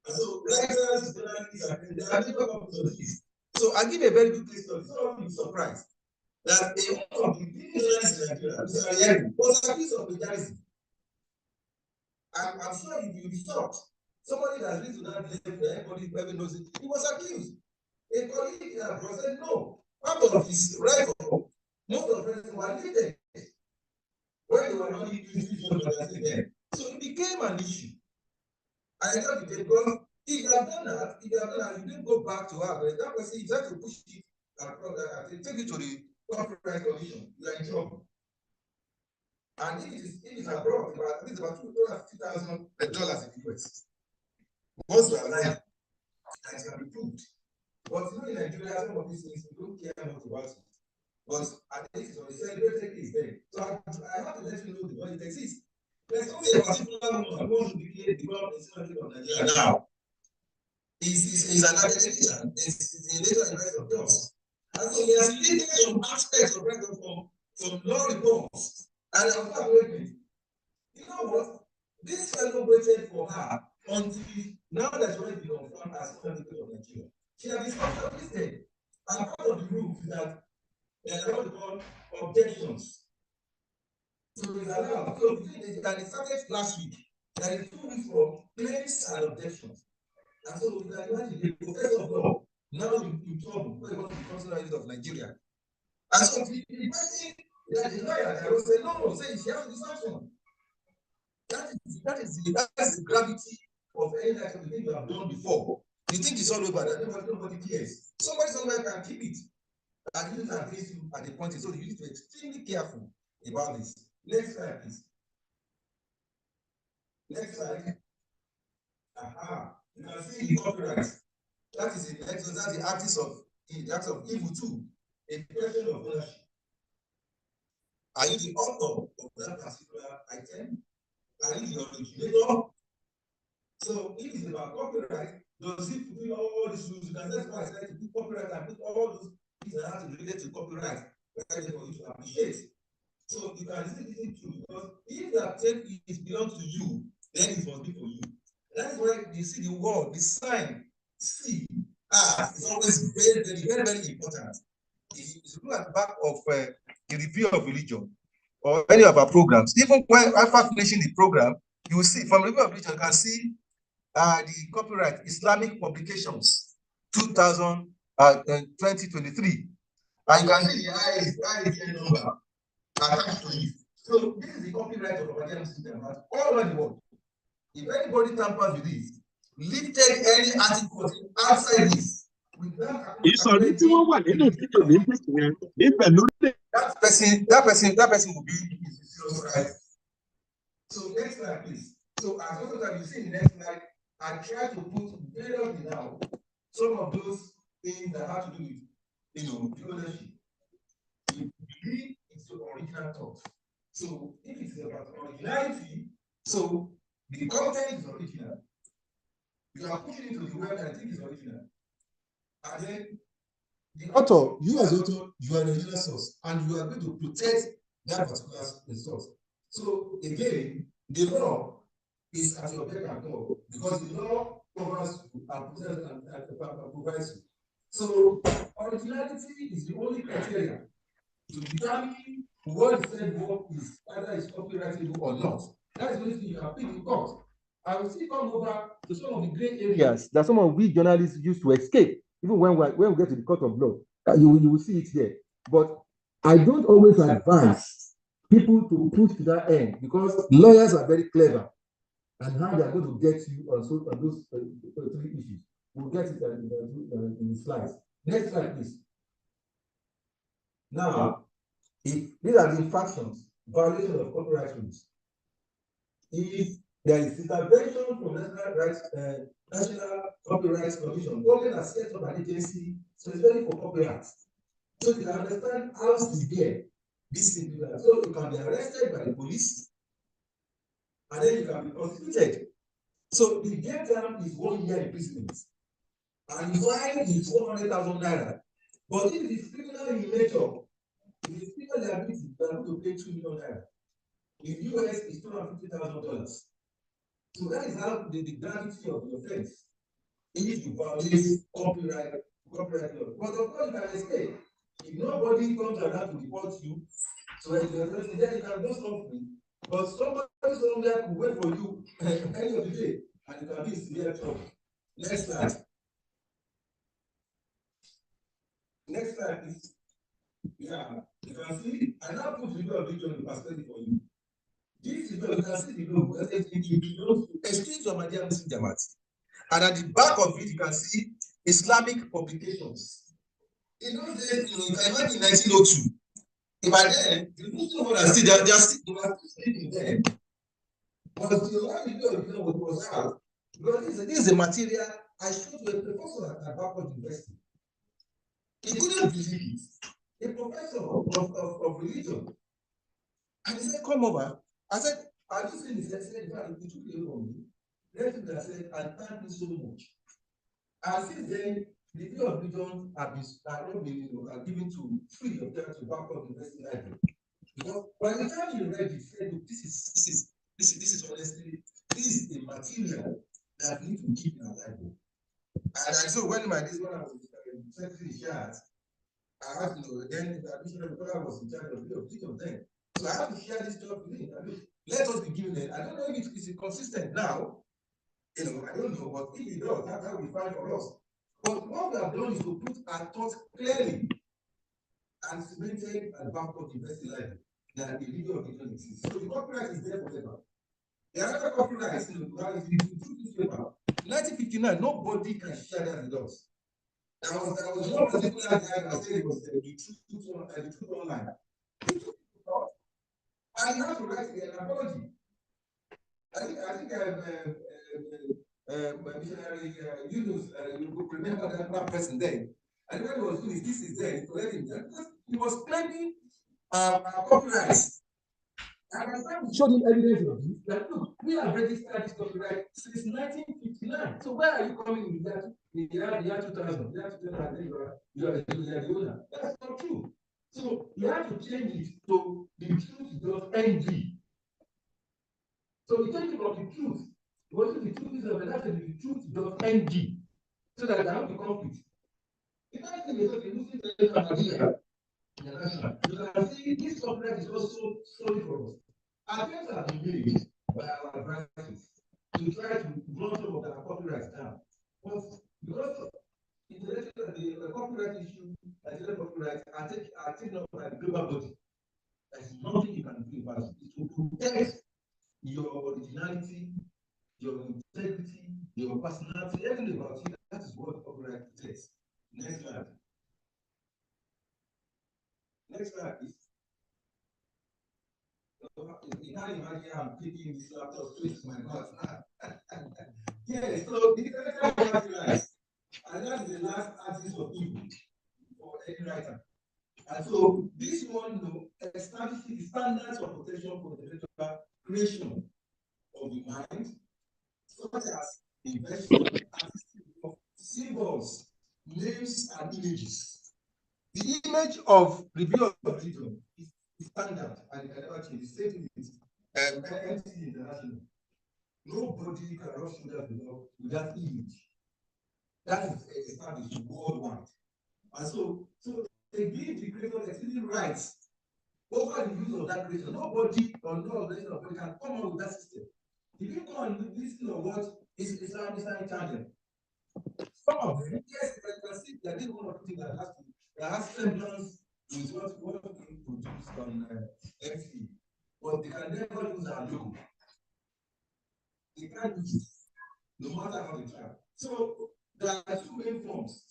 And so writers, journalists, they are never up to this. So I give a very good case study. Some of you will be surprised that a lot of the journalists in Nigeria was accused of plagiarism. I'm sure you'll be shocked. Somebody that lives to that level, everybody knows it, he was accused. A colleague said no. Part of his record, most of them were limited when they were not using again. So it became an issue. I thought because if you have done that, you didn't go back to her, but that person, you have to push it and take it to the copyright commission, you are in trouble. And if it is abroad, it's about $250,000 in the US. Once you are lying, and it can be proved. But you know, in Nigeria, some of these things, we don't care much about it. But at least on the celebrated case there. So I have to let you know the one it exists. There's only a particular woman who wants to become a senator of Nigeria now. He's an academician, he's a later investor of jobs. And so he has taken some aspects of record from law reforms and appointment. You know what? This fellow waited for her until now that she has been confirmed as senator of Nigeria. She has been shortlisted. And part of the rules is that there are what we call objections. So it's allowed. So it started last week. There is 2 weeks for claims and objections. And so you can imagine the professor of law now in trouble when he wants to be constitutional of Nigeria. And so the person, the lawyer that will say, no, say she has to be sanctioned. That is the gravity of any type of thing you have done before. You think it's all over, that nobody cares. Somebody somewhere can keep it. And use it against you at the point. So you need to be extremely careful about this. Next slide, please. Next slide. You can see the copyright. That is the act of evil too. A question of ownership. Are you the author of that particular item? Are you the originator? So if it's about copyright, Does it fulfill all these rules? You can just go and to put copyright and put all those things that have to relate to copyright for you to appreciate. So you can listen to because if you have taken it belongs to you, then it must be for you. That's why you see the word, the sign, see, it's always very, very, very, very important. If you look at the back of the review of religion or any of our programs, even when after finishing the program, you will see from review of religion, you can see the copyright Islamic publications 2023. And you can see the ISBN number attached to it. So this is the copyright of our system all over the world. If anybody tampers with this, lifted any article outside this, that person will be in serious right. So next slide, please. So as also that you see in the next slide, I try to put very down some of those things that have to do with the ownership. You believe it's the original thought. So if it is about originality, so the content is original. You are putting it into the web and I think it's original. And then the author, you as author, you are the original source, and you are going to protect that particular source. So again, the law is at your beck and call because the law covers you and provides you. So originality is the only criteria to determine what the said work is, whether it's copyrightable or not. That is the only thing you can pick in court. I will still come over to some of the gray areas that some of we journalists use to escape, even when we get to the court of law. You will see it there. But I don't always advise people to push to that end because lawyers are very clever and how they are going to get you on those three issues. We'll get it in the slides. Next slide, please. Now, if these are the infractions, violation of copyright rules. If there is intervention from National Copyright Commission, government has set up an agency specifically for copyright. So you can understand how severe this thing is. So you can be arrested by the police, and then you can be prosecuted. So the jail term is 1 year imprisonment, and the fine is 100,000 naira. But if it is criminal in nature, if it is criminal liability, you are going to pay 2 million naira. In the US, it's $250,000. So that is how the gravity of the offense. If you violate copyright law. But of course, you can escape. If nobody comes around to report you, so then you can do something. But somebody somewhere could wait for you any of the day, and you can be in severe trouble. Next slide. Next slide, please. Yeah, you can see, I now put the video in perspective for you. This is where you can see the logo. Excuse your my dear Mr. Jamat. And at the back of it, you can see Islamic publications. In those days, you can imagine 1902. By then, the Muslims are still they are still sleeping there. But the one video was out because this is a material I showed to a professor at Harvard University. He couldn't believe it. A professor of religion. And he said, come over. I said, are you seeing this? He said, he took it from me. Then I said, and thank you so much. And since then, the view of religion are given to free of charge to back up the University Library. Because by the time you read it, said, this is honestly, this is a material that we need to keep in our library. And so when I was secretary shares, I had to then the additional brother was in charge of religion then. So I have to share this stuff with him. Let us be given it. I don't know if it is consistent now. I don't know, but if it does, that's how we find for us. But what we have done is to put our thoughts clearly and cemented at back of the University Library that the video of religion exists. So the copyright is there forever. The other copyright is in the newspaper. 1959, nobody can share that with us. There was one particular guy that said it was the truth online. I have to write an apology. I think missionary Yunus, you remember that person there. And when he was doing this is there, because he was claiming copyright. And by the time we showed him evidence of this, that look, we have registered this copyright since 1950. 1969. So where are you coming in that? In the year 2000, you are the owner. That's not true. So you have to change it to the truth.ng. So you change it from the truth. What is the truth is available the truth.ng. So that there will be conflict. The next thing is that you're losing the idea. You can see this complex is also solid for us. Attempts have been made by our advisors to try to run some of our copyrights down. But because the copyright issue, intellectual copyright are taken up by the global body. There's nothing you can do about it. It will protect your originality, your integrity, your personality, everything about you. That is what copyright protects. Next slide. Next slide, please. You can't imagine I'm taking this laptop straight to my mouth now. Yeah, so the intellectual property rights, and that's the last axis of evil for any writer. And so this one establishes the standards of protection for the intellectual creation of the mind, such as invention, artistic symbols, names, and images. The image of review of religion is standard, and actually the same with MKA International. Nobody can rush with that image. That is established worldwide. And so they give the creator exclusive rights over the use of that creation. Nobody or no organization can come up with that system. If you go and listen to what is Islamic channel, some of them, yes, you can see that this one of the things that has semblance with what we produce on MC, but they can never use our logo. They can't use it, no matter how they try. So there are two main forms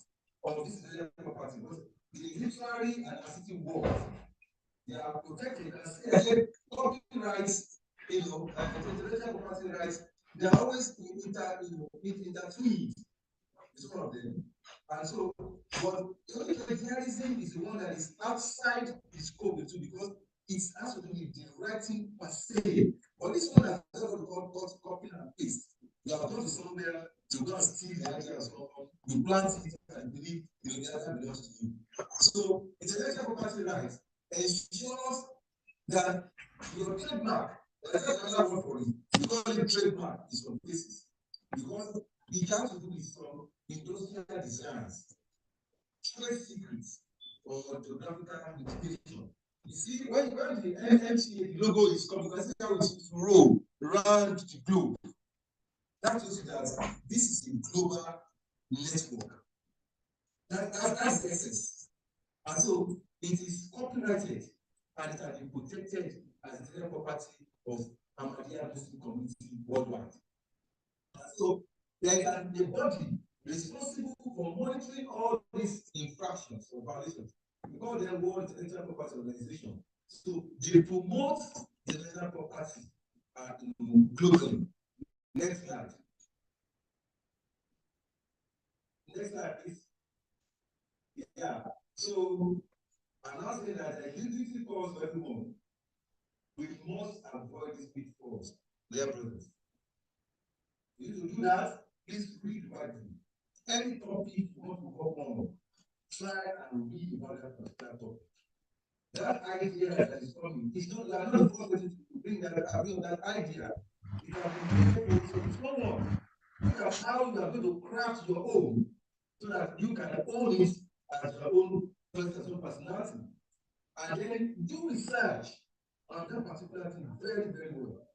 of this intellectual property. The literary and artistic works, they are protected. As I said, copyrights, intellectual property rights, they are always intertwined. It's one of them. And so, but the only plagiarism is the one that is outside the scope of the two, because it has to do with the writing per se. But this one has what we call copy and paste. You have gone to somewhere to go and steal the idea of someone, you plant it and believe the idea belongs to you. So intellectual property rights ensures that your trademark, that's another word for it. We call it trademark in some cases, because it has to do with some industrial designs, trade secrets, or geographical indication. You see, when the MCA, the logo is coming, you can see how it's roll around the globe. That shows you that this is a global network. That's the essence. And so it is copyrighted and it has been protected as intellectual property of Ahmadiyya Muslim community worldwide. And so there is a body responsible for monitoring all these infractions or violations. We call them World Intellectual Property Organization. So they promote the intellectual property globally. Next slide. Next slide, please. Yeah. So I'm not saying that a duty calls for everyone. We must avoid these pitfalls, dear brothers. If you do that, please read widely. Any topic you want to work on, try and read about that particular topic. That idea that is coming, it's not the first person to bring that idea. It has been created for someone. Look at how you are going to craft your own so that you can own it as your own personality. And then do research on that particular thing very, very well.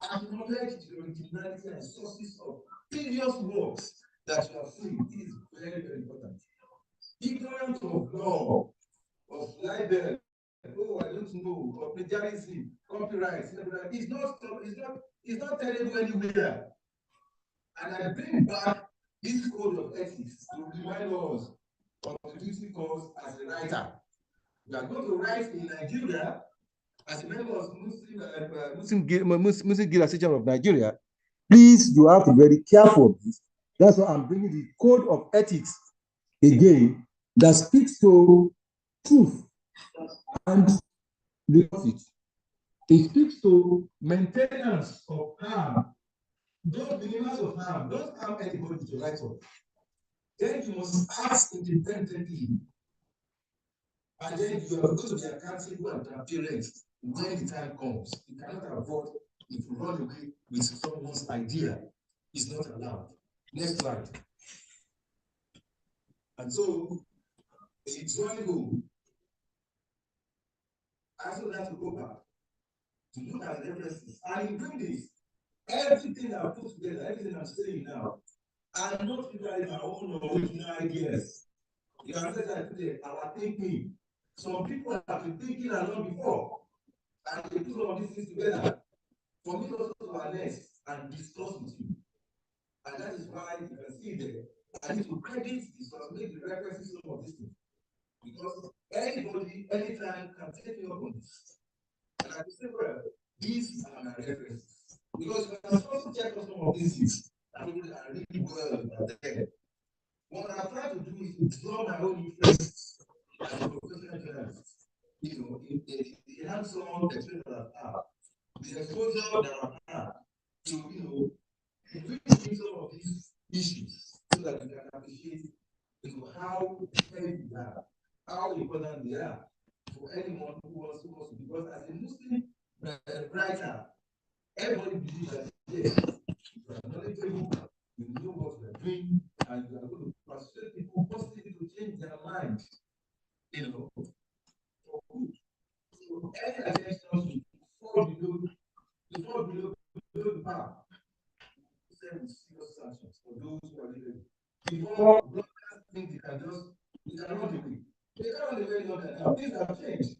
Acknowledge the originality and sources of previous works that you have seen. It is very, very important. Ignorance of law, of libel, I don't know, of plagiarism, copyright, it's not terrible anywhere. And I bring back this code of ethics to remind us of the duty calls as a writer. We are going to write in Nigeria as a member of Muslim Guild Association of Nigeria. Please, you have to be very careful of this. That's why I'm bringing the code of ethics again that speaks to truth and the profit. It speaks to maintenance of harm don't minimize of harm. Don't harm anybody to write up. Then you must ask independently. And then you are going to be accountable and transparent when the time comes. You cannot avoid if you run away with someone's idea. It's not allowed. Next slide. And so it's running home. I also have to go back to look at the references. And in doing this, everything I put together, everything I'm saying now, I'm not utilizing my own original ideas. You can say that today, our thinking. Some people have been thinking along before, and they put all these things together for me also to harness and discuss with you. And that is why you can see there, I need to credit this or make the references to some of these things. Because anybody, anytime can take me up on this. And I can say, well, these are my references. Because you can also check on some of these things. I really well about them. What I try to do is to draw my own interests as a professional journalist. You know, the hands-on experience that I have, the exposure that I have to, you know, really give some of these issues so that you can appreciate, you know, how heavy they are, how important they are for anyone who wants to, because as a Muslim writer, everybody believes that yes, you are knowledgeable, you know what you are doing, and you are going to persuade people positively to change their mind, you know, for good. So any attention to fall below the path, with serious sanctions for those who are living. Before bloggers think they can run away. They can't run away longer now. Things have changed.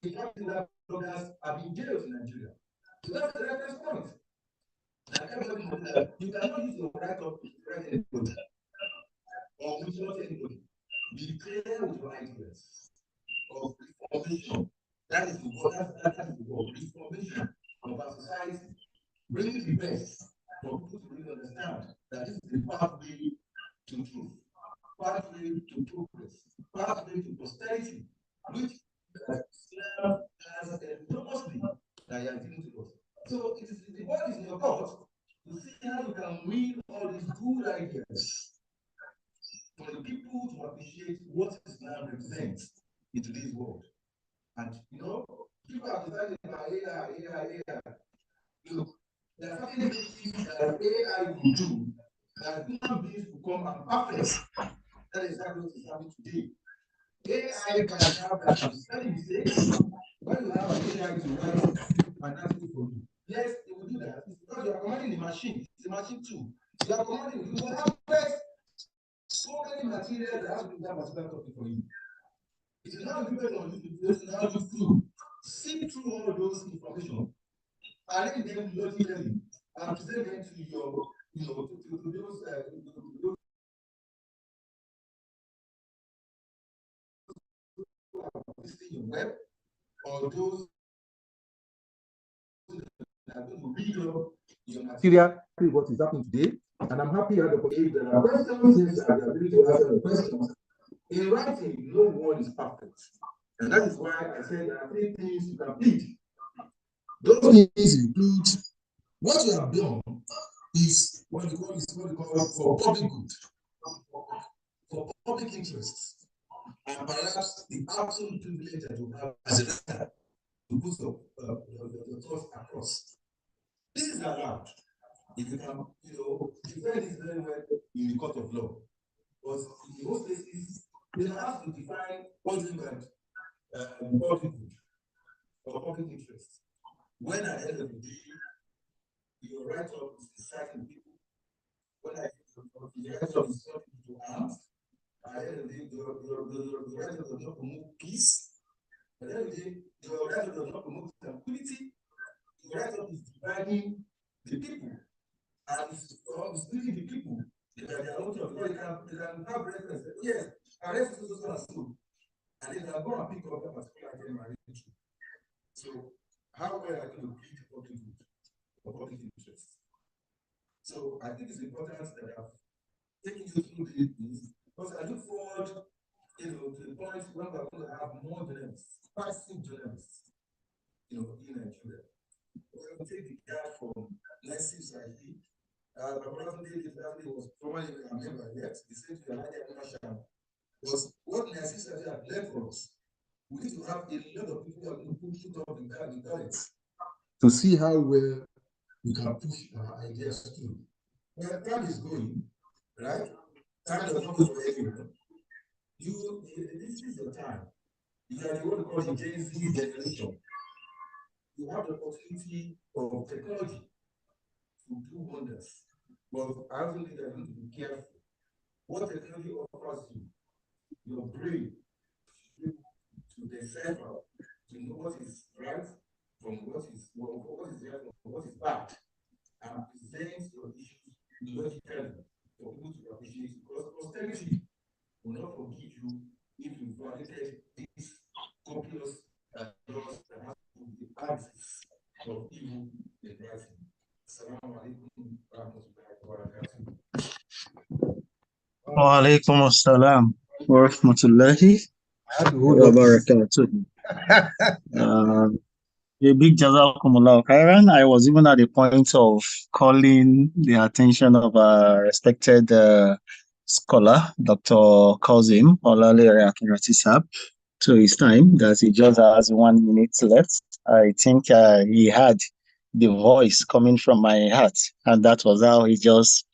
The fact is that bloggers have been jailed in Nigeria. So that's the reference point. Like everybody knows that you cannot use your right of write anybody or insult anybody. Be clear with your ideas of reformation. That is the word. That is the word. Reformation of our society. Bringing the best for people to really understand that this is the pathway to truth, pathway to progress, pathway to prosperity, which Islam has enormously that you are giving to us. So it is the ball is in your court to see how you can win all these good ideas for the people to appreciate what Islam represents in today's world. And you know, people are deciding about AI. Look, there are certain things that AI will do that human beings will come and perfect. That is exactly what is happening today. AI can have that spelling mistakes. When you have an AI to write an article for you, yes, it will do that. It's because you are commanding the machine. It's a machine too. You are commanding, you will have so many materials that has to be that particular topic for you. It is now dependent on you to how you sift through all those information, arrange them logically, and present them to your, you know, to those visiting your web, or those that are going to read up your material, what is happening today. And I'm happy that if there are questions, yes, I have the ability to answer the questions. In writing, no one is perfect. And that is why I said there are 3 things you can plead. Those things include what you have done is what you call for public good, for public interest, and perhaps the absolute privilege that you have as a writer to put your thoughts across. This is allowed if you can, you know, defend this very well in the court of law. But in most cases, they have to define what you mean public good or public interest. When at the end of the day, your right of inciting people, when the right of inciting people to arms, at the end of the day, the right of does not promote peace. At the end of the day, your right of does not promote tranquility. Your right of is dividing the people and is splitting the people. They are not of they can have reference. Yes, arrest is so and so. And then they'll go and pick up that particular item and read it. So, how well are you going to plead public good or public interest? So, I think it's important that I've taken you through these because I look forward, you know, to the point when we're going to have more journalists, passive journalists, you know, in Nigeria. We're going to take the guy from Nancy Sahi my brother was formerly a member, yes, he said to the was what my sister had left for us. We need to have a lot of people who put up in carrots to see how well we can push our ideas through. Well, time is going, right? Time does not go for everyone. This is your time. You are what we call the Gen Z generation. You have the opportunity of technology to do wonders. But I also think that you need to be careful. What technology offers you, your brain, to decipher, to know what is right from what is right from what is bad, and present your issues logically for people to appreciate it. Because posterity will not forgive you if you violated these copious laws that have to do with the axis of evil in writing. Assalamu alaikum wa rahmatullahi wa barakatuh. Wa alaikum assalam wa rahmatullahi wa barakatuh. A big jazakumullah khairan. I was even at the point of calling the attention of a respected scholar, Dr. Kazim Olalere Akiratisab, to his time, that he just has 1 minute left. I think he had the voice coming from my heart, and that was how he just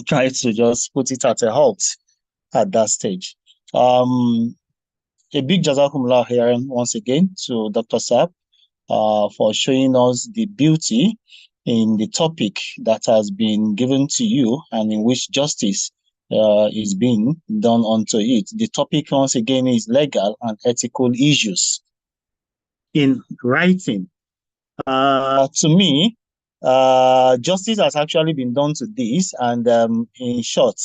tried to just put it at a halt at that stage. A big jazakumullah khairan once again to Dr. Saab for showing us the beauty in the topic that has been given to you and in which justice is being done onto it. The topic once again is legal and ethical issues in writing. To me, justice has actually been done to this, and in short,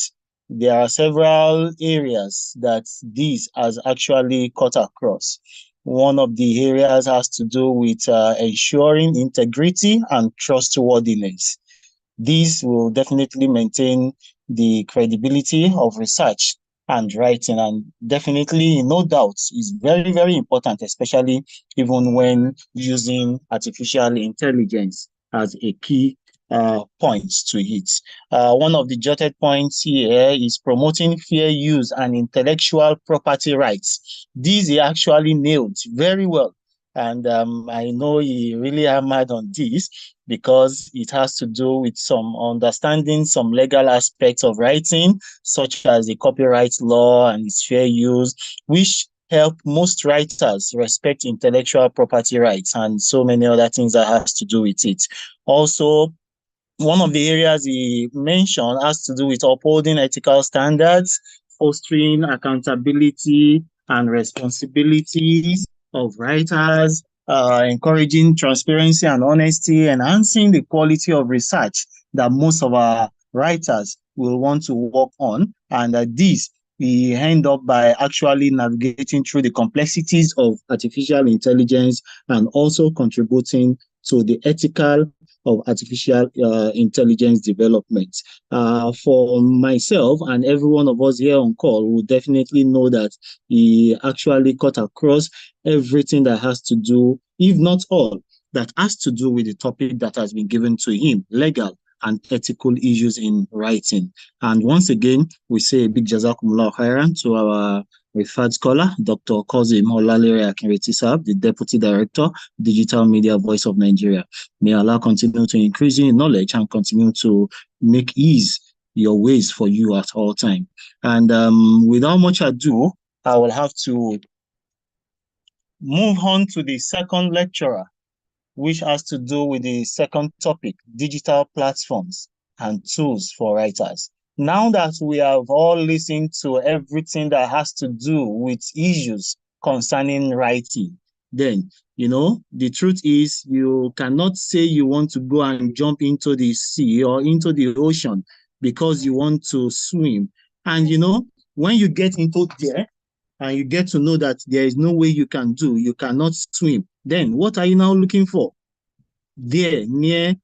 there are several areas that this has actually cut across. One of the areas has to do with ensuring integrity and trustworthiness. This will definitely maintain the credibility of research and writing, and definitely, no doubt, is very, very important, especially even when using artificial intelligence as a key point to it. One of the jotted points here is promoting fair use and intellectual property rights. These he actually nailed very well. And I know he really hammered on this because it has to do with some understanding some legal aspects of writing, such as the copyright law and its fair use, which help most writers respect intellectual property rights and so many other things that has to do with it. Also, one of the areas he mentioned has to do with upholding ethical standards, fostering accountability and responsibilities of writers, encouraging transparency and honesty, enhancing the quality of research that most of our writers will want to work on. And this we end up by actually navigating through the complexities of artificial intelligence and also contributing to the ethical of artificial intelligence development. For myself and every one of us here on call will definitely know that he actually cut across everything that has to do, if not all, that has to do with the topic that has been given to him, legal and ethical issues in writing. And once again, we say a big jazakumullah khairan to our referred scholar, Dr. Kazim Olalere Akiratisab, the Deputy Director, Digital Media Voice of Nigeria. May Allah continue to increase in knowledge and continue to make ease your ways for you at all time. And without much ado, I will have to move on to the second lecturer, which has to do with the second topic, digital platforms and tools for writers. Now that we have all listened to everything that has to do with issues concerning writing, then, you know, the truth is you cannot say you want to go and jump into the sea or into the ocean because you want to swim. And, you know, when you get into there and you get to know that there is no way you cannot swim, then what are you now looking for? There, near.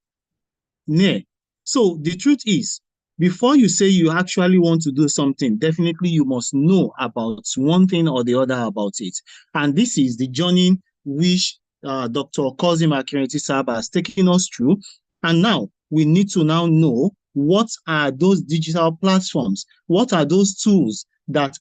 So the truth is, before you say you actually want to do something, definitely you must know about one thing or the other about it. And this is the journey which Dr. Kazim Akiratisab has taken us through. And now we need to now know what are those digital platforms? What are those tools that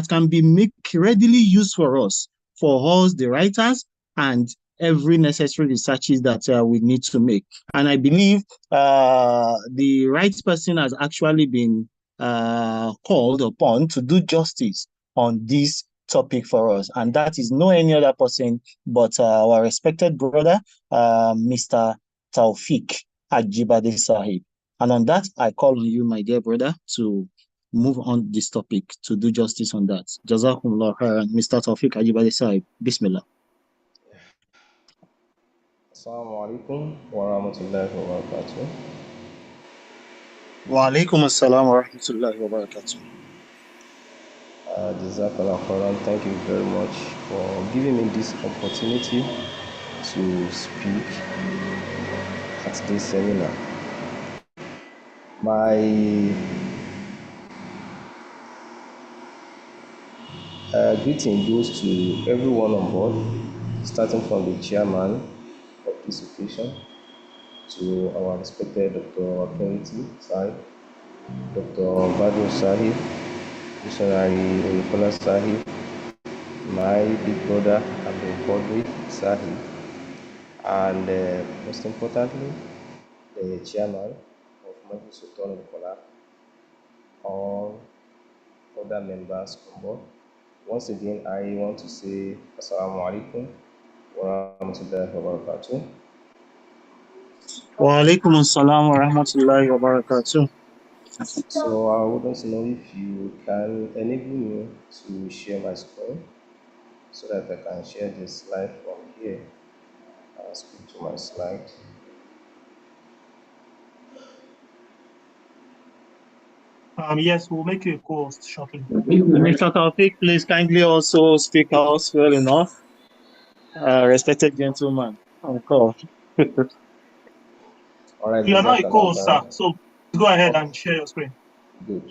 can be readily used for us, the writers, and every necessary researches that we need to make. And I believe the right person has actually been called upon to do justice on this topic for us. And that is no any other person but our respected brother, Mr. Taufik Ajibade Sahib. And on that, I call on you, my dear brother, to move on this topic, to do justice on that. Jazakumullah khairan, Mr. Taufik Ajibade Sahib. Bismillah. Assalamu alaikum wa rahmatullahi wa barakatuh. Wa alaikum assalam wa rahmatullahi wa barakatuh. Jazakallah khairan. Thank you very much for giving me this opportunity to speak at this seminar. My greeting goes to everyone on board, starting from the chairman of this occasion, to our respected Dr. Authority Sahib, Dr. Badru Sahib, Missionary Oyikola Sahib, my big brother Abdul Qadri Sahib, and most importantly, the chairman of Majlis Sultan Oyikola, all other members on board. Once again, I want to say Assalamu alaikum wa rahmatullahi wa barakatuh. Wa alaikum assalam wa rahmatullahi wa barakatuh. So I would like to know if you can enable me to share my screen so that I can share this slide from here and speak to my slide. Yes, we'll make you a co-host shortly. Mr. Taufik, please kindly also speak out well enough. Respected gentleman on call. All right, You are not a co-host, sir, so go ahead and share your screen. Good.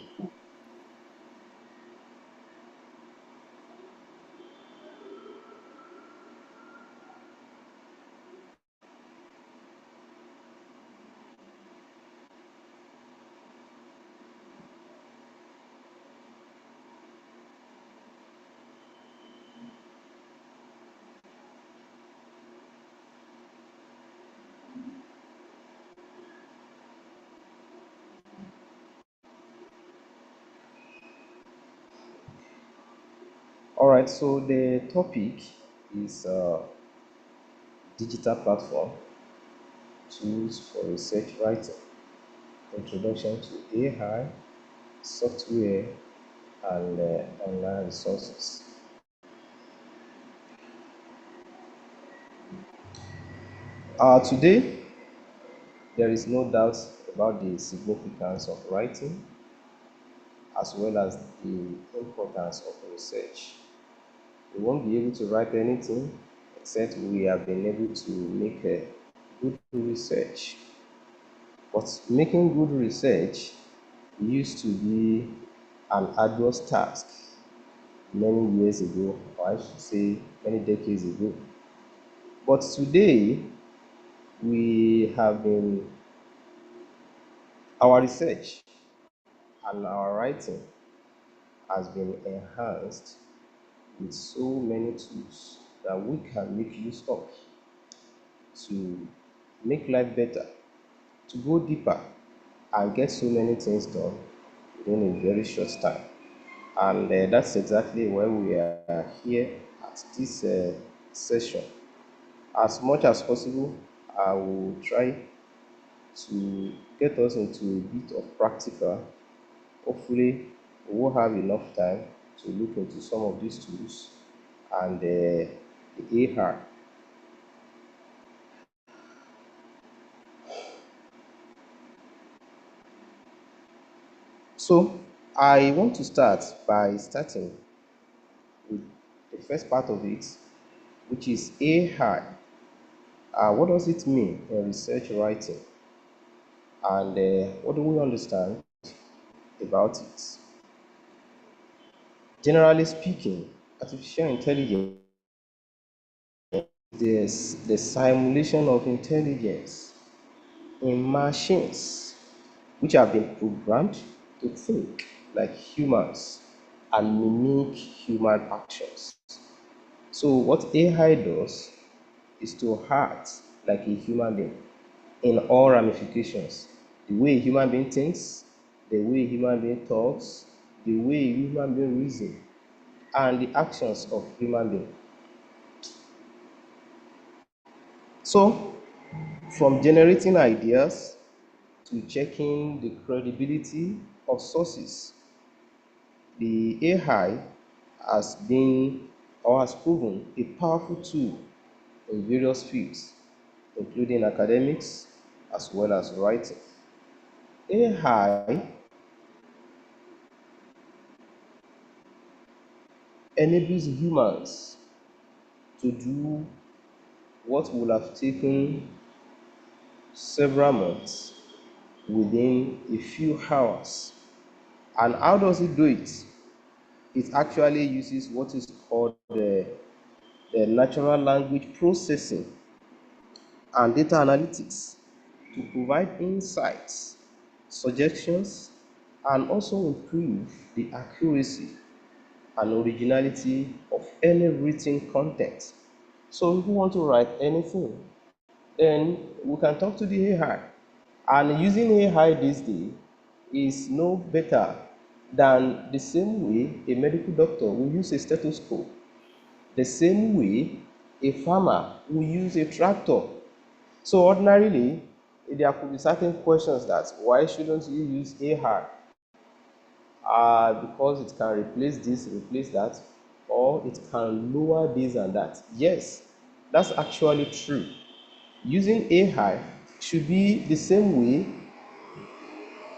All right, so the topic is digital platform, tools for research writing, introduction to AI, software, and online resources. Today, there is no doubt about the significance of writing as well as the importance of research. We won't be able to write anything except we have been able to make a good research. But making good research used to be an arduous task many years ago, or I should say many decades ago. But today, our research and our writing has been enhanced with so many tools that we can make use of to make life better, to go deeper, and get so many things done within a very short time. And that's exactly why we are here at this session. As much as possible, I will try to get us into a bit of practical. Hopefully, we will have enough time to look into some of these tools and the AR. So, I want to start by starting with the first part of it, which is AI. What does it mean in research writing? And what do we understand about it? Generally speaking, artificial intelligence is the simulation of intelligence. in machines which have been programmed to think like humans and mimic human actions. So what AI does is to act like a human being in all ramifications. The way a human being thinks, the way a human being talks, the way a human being reasons, and the actions of human being. So, from generating ideas to checking the credibility of sources, the AI has been or has proven a powerful tool in various fields, including academics as well as writing. AI enables humans to do what would have taken several months within a few hours. And how does it do it? It actually uses what is called the natural language processing and data analytics to provide insights, suggestions, and also improve the accuracy and originality of any written content. So if you want to write anything, then we can talk to the AI. And using AI these days is no better than the same way a medical doctor will use a stethoscope, the same way a farmer will use a tractor. So ordinarily, there could be certain questions that why shouldn't you use AI? Because it can replace this, replace that, or it can lower this and that. Yes, that's actually true. Using AI should be the same way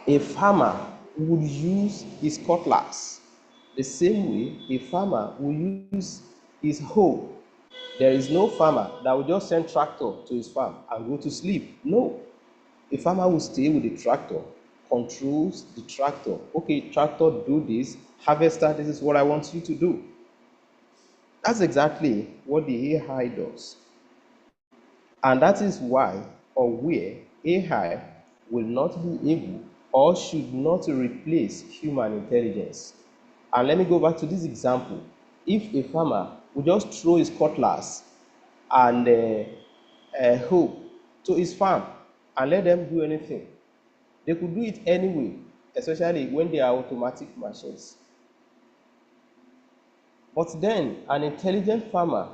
a farmer would use his cutlass, the same way a farmer will use his hoe. There is no farmer that will just send tractor to his farm and go to sleep. No, a farmer will stay with the tractor, controls the tractor. Okay, tractor, do this. Harvester, this is what I want you to do. That's exactly what the AI does. And that is why or where AI will not be able or should not replace human intelligence. And let me go back to this example. If a farmer would just throw his cutlass and a hoe to his farm and let them do anything, they could do it anyway, especially when they are automatic machines. But then an intelligent farmer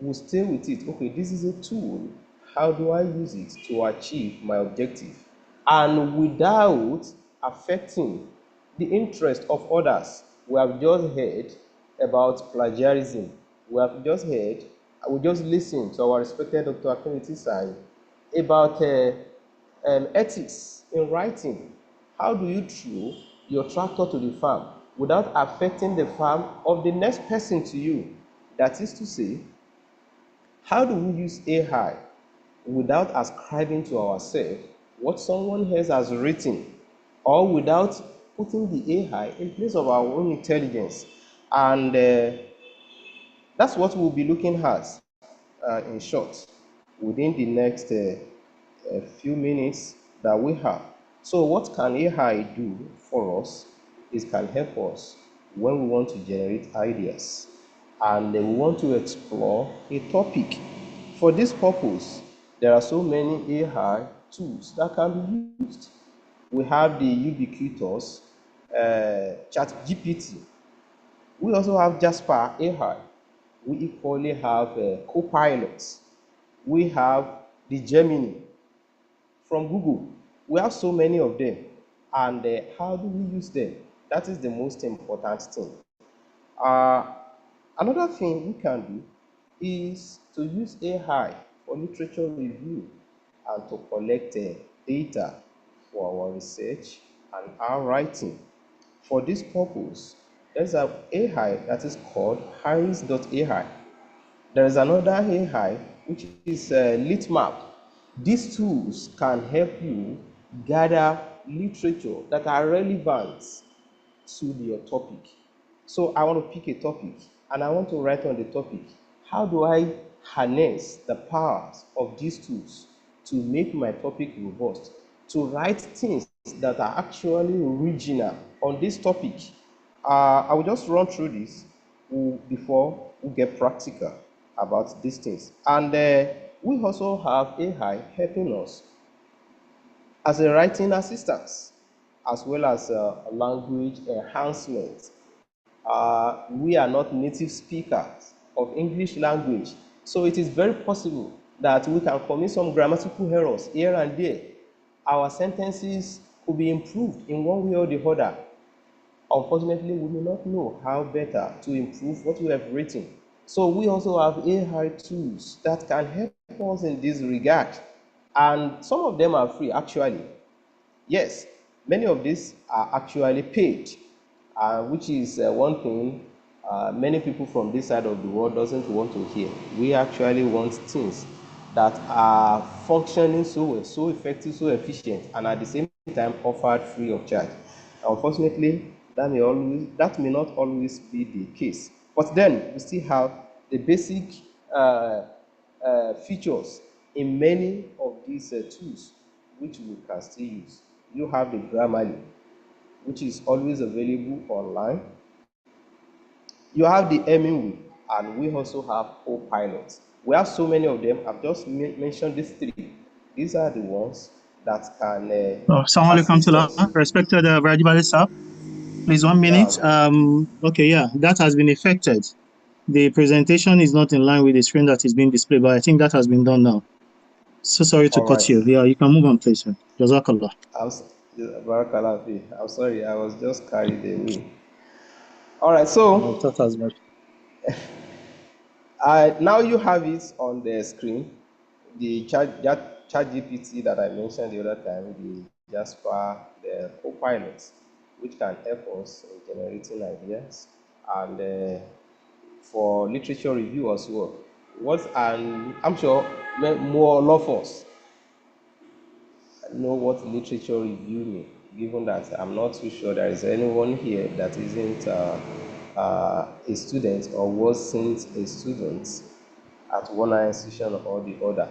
will stay with it. Okay, this is a tool. How do I use it to achieve my objective? And without affecting the interest of others. We have just heard about plagiarism. We just listened to our respected Dr. Akiniti Sai about ethics in writing. How do you throw your tractor to the farm without affecting the farm of the next person to you? That is to say, how do we use AI without ascribing to ourselves what someone else has written, or without putting the AI in place of our own intelligence? And that's what we'll be looking at in short within the next few minutes that we have. So what can AI do for us? It can help us when we want to generate ideas and we want to explore a topic. For this purpose, there are so many AI tools that can be used. We have the ubiquitous ChatGPT. We also have Jasper AI. We equally have Copilot. We have the Gemini from Google. We have so many of them. And how do we use them? That is the most important thing. Uh, Another thing we can do is to use AI for literature review and to collect data for our research and our writing. For this purpose, there's an AI that is called Harris.ai. There is another AI which is Litmap. These tools can help you gather literature that are relevant to your topic. So I want to pick a topic and I want to write on the topic. How do I harness the powers of these tools? to make my topic robust, to write things that are actually original on this topic. I will just run through this before we get practical about these things. And we also have AI helping us as a writing assistant, as well as language enhancement. We are not native speakers of English language, so it is very possible that we can commit some grammatical errors here and there. Our sentences could be improved in one way or the other. Unfortunately, we may not know how better to improve what we have written. So we also have AI tools that can help us in this regard. And some of them are free, actually. Yes, many of these are actually paid, which is one thing many people from this side of the world doesn't want to hear. We actually want things that are functioning so well, so effective, so efficient, and at the same time offered free of charge. Unfortunately, that may not always be the case. But then we still have the basic features in many of these tools which we can still use. You have the Grammarly, which is always available online. You have the Hemingway, and we also have Copilot. We have so many of them. I've just mentioned these three. These are the ones that can assist us. Respected Brajibale sir, please 1 minute. Okay, yeah, that has been effected. The presentation is not in line with the screen that is being displayed, but I think that has been done now. So sorry to cut you. Yeah, you can move on, please. Jazakallah. I'm sorry, I was just carried away. All right, so now you have it on the screen. The ChatGPT that I mentioned the other time, the Jasper, the Copilot, which can help us in generating ideas and for literature review as well. I'm sure more of us know what literature review means, given that I'm not too sure there is anyone here that isn't a student or wasn't a student at one institution or the other.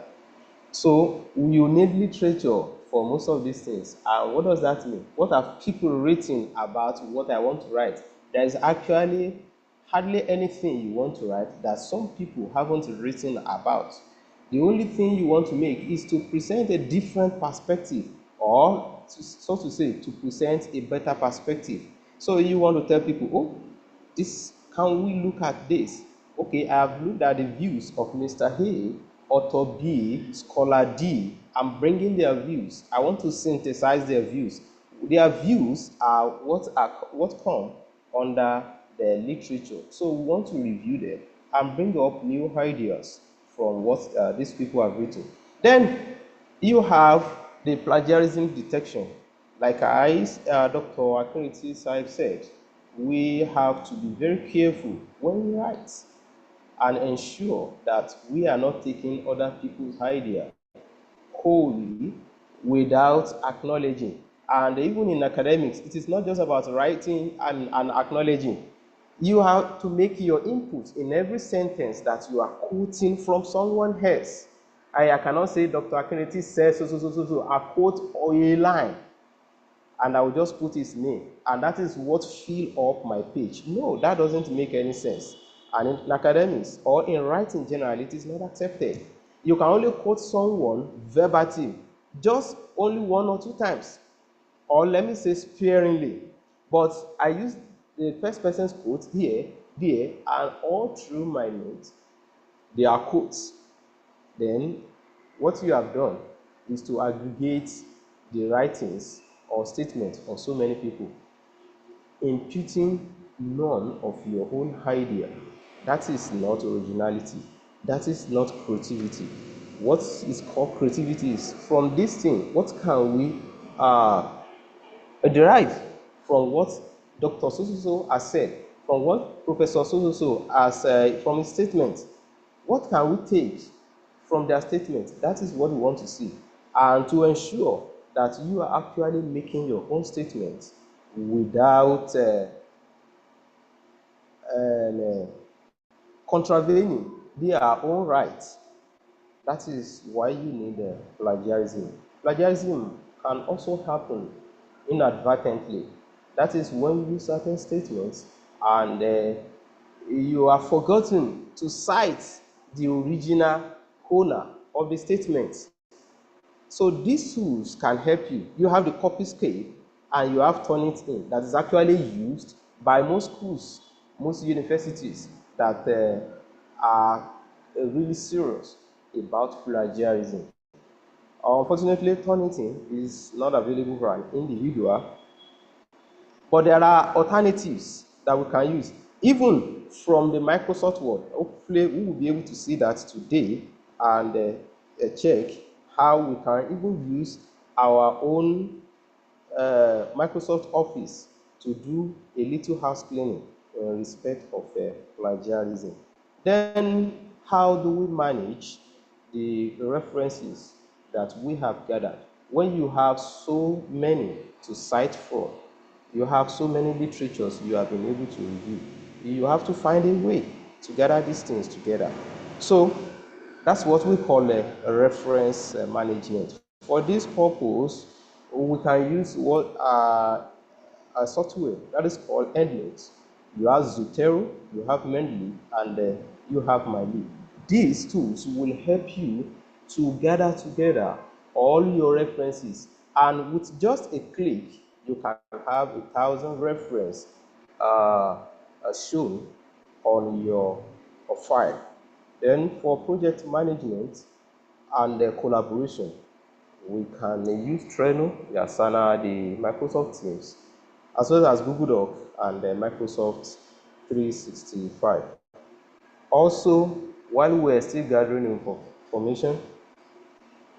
So you need literature for most of these things. And what does that mean? What have people written about what I want to write? There is actually hardly anything you want to write that some people haven't written about. The only thing you want to make is to present a different perspective, or so to say, to present a better perspective. So you want to tell people, oh, can we look at this? Okay, I have looked at the views of Mr. A, author B, scholar D. I'm bringing their views. I want to synthesize their views. Their views are what come under the literature. So we want to review them and bring up new ideas from what these people have written. Then you have the plagiarism detection. Like Dr. Akinriti Saib said, we have to be very careful when we write and ensure that we are not taking other people's idea wholly without acknowledging. And even in academics, it is not just about writing and acknowledging. You have to make your input in every sentence that you are quoting from someone else. I cannot say Dr. Akinriti says so. I quote a line and I will just put his name, and that is what fill up my page. No, that doesn't make any sense. And in academics or in writing generally, it is not accepted. You can only quote someone verbatim, just only 1 or 2 times, or let me say sparingly. But I use the first person's quote here, there, and all through my notes, they are quotes. Then what you have done is to aggregate the writings or statements of so many people, imputing none of your own idea. That is not originality. That is not creativity. What is called creativity is from this thing, what can we derive from what Dr. So has said, from what Professor So has from his statement. What can we take from their statement? That is what we want to see. And to ensure that you are actually making your own statement without contravening their own rights. That is why you need plagiarism. Plagiarism can also happen inadvertently. That is when you use certain statements and you have forgotten to cite the original owner of the statement. So these tools can help you. You have the copy scale and you have Turnitin that is actually used by most schools, most universities that are really serious about plagiarism. Unfortunately, Turnitin is not available for an individual, but there are alternatives that we can use, even from the Microsoft Word. Hopefully, we will be able to see that today and check how we can even use our own Microsoft Office to do a little house cleaning in respect of plagiarism. Then, how do we manage the references that we have gathered? When you have so many to cite from, you have so many literatures you have been able to review, you have to find a way to gather these things together. So that's what we call a reference management. For this purpose, we can use what a software that is called EndNote. You have Zotero, you have Mendeley, and you have MyLib. These tools will help you to gather together all your references, and with just a click, you can have 1,000 references shown on your file. Then for project management and collaboration, we can use Trello, the Asana, the Microsoft Teams, as well as Google Docs and Microsoft 365. Also, while we're still gathering information,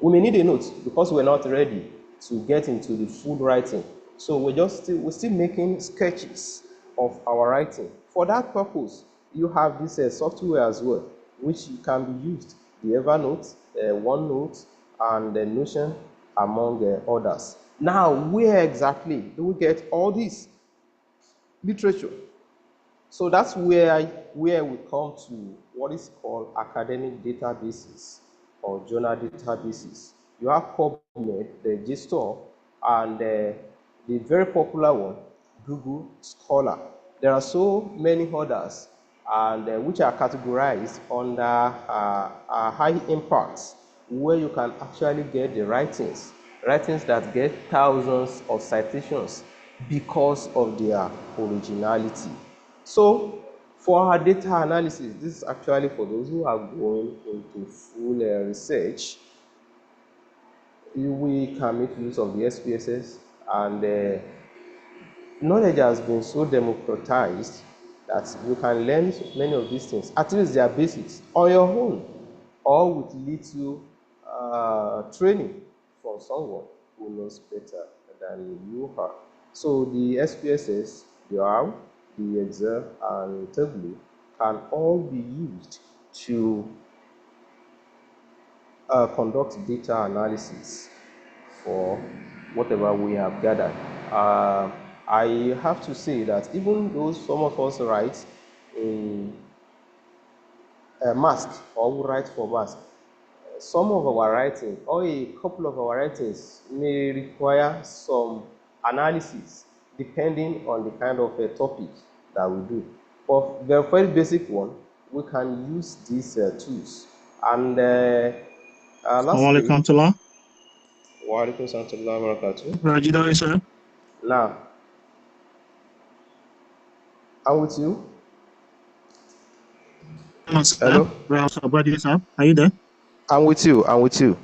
we may need a note because we're not ready to get into the full writing. So we're still making sketches of our writing. For that purpose, you have this software as well, which can be used, the Evernote, OneNote, and Notion, among others. Now, where exactly do we get all this literature? So that's where we come to what is called academic databases or journal databases. You have PubMed, the JSTOR, and the very popular one, Google Scholar. There are so many others, and which are categorized under high impacts, where you can actually get the writings that get thousands of citations because of their originality. So for our data analysis, this is actually for those who are going into full research. We can make use of the SPSS, and knowledge has been so democratized that you can learn many of these things, at least their basics, on your own, or with little training from someone who knows better than you are. So the SPSS, the R, the Excel, and Tableau can all be used to conduct data analysis for whatever we have gathered. I have to say that even though some of us write in MASQ or we write for MASQ, some of our writing or a couple of our writings may require some analysis depending on the kind of a topic that we do. But the very basic one, we can use these tools. And lastly, Wa alaikum salam wa barakatuh. Now, I'm with you. Hello? Are you there? I'm with you. I'm with you.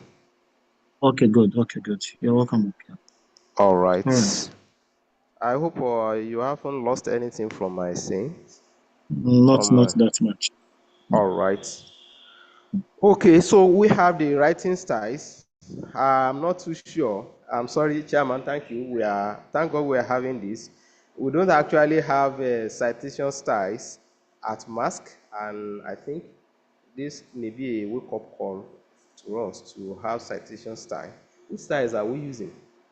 Okay, good. Okay, good. You're welcome. All right. I hope you haven't lost anything from my sayings. Not that much. All right. Okay, so we have the writing styles. I'm not too sure. I'm sorry, Chairman. Thank you. Thank God we are having this. We don't actually have citation styles at MASQ, and I think this may be a wake-up call to us to have citation style. Which styles are we using?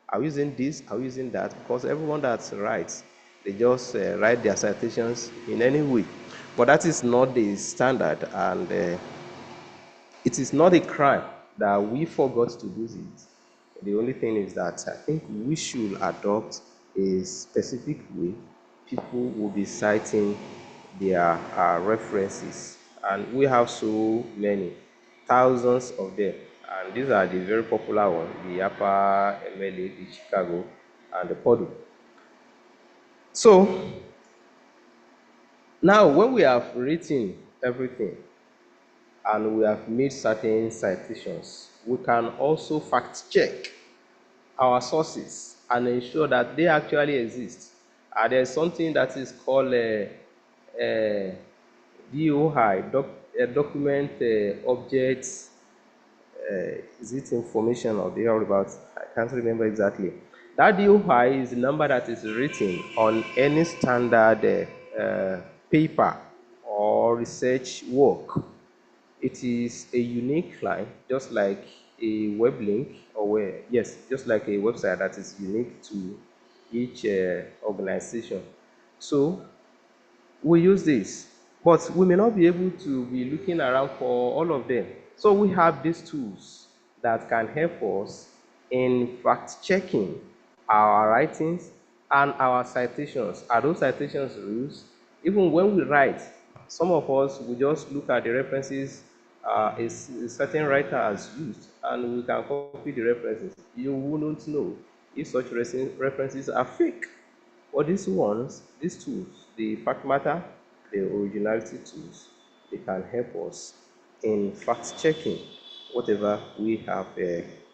Are we using this? Are we using that? Because everyone that writes, they just write their citations in any way. But that is not the standard, and it is not a crime that we forgot to use it. The only thing is that I think we should adopt a specific way people will be citing their references. And we have so many, thousands of them. And these are the very popular ones, the Upper MLA, the Chicago, and the Purdue. So now when we have written everything, and we have made certain citations, we can also fact check our sources and ensure that they actually exist. There's something that is called DOI, document objects, is it information or they are about, I can't remember exactly. That DOI is the number that is written on any standard paper or research work. It is a unique line, just like a web link, or where, yes, just like a website that is unique to each organization. So we use this, but we may not be able to be looking around for all of them. So we have these tools that can help us in fact checking our writings and our citations. Are those citations rules? Even when we write, some of us will just look at the references a certain writer has used, and we can copy the references. You wouldn't know if such references are fake. But these ones, these tools, the fact matter, the originality tools, they can help us in fact checking whatever we have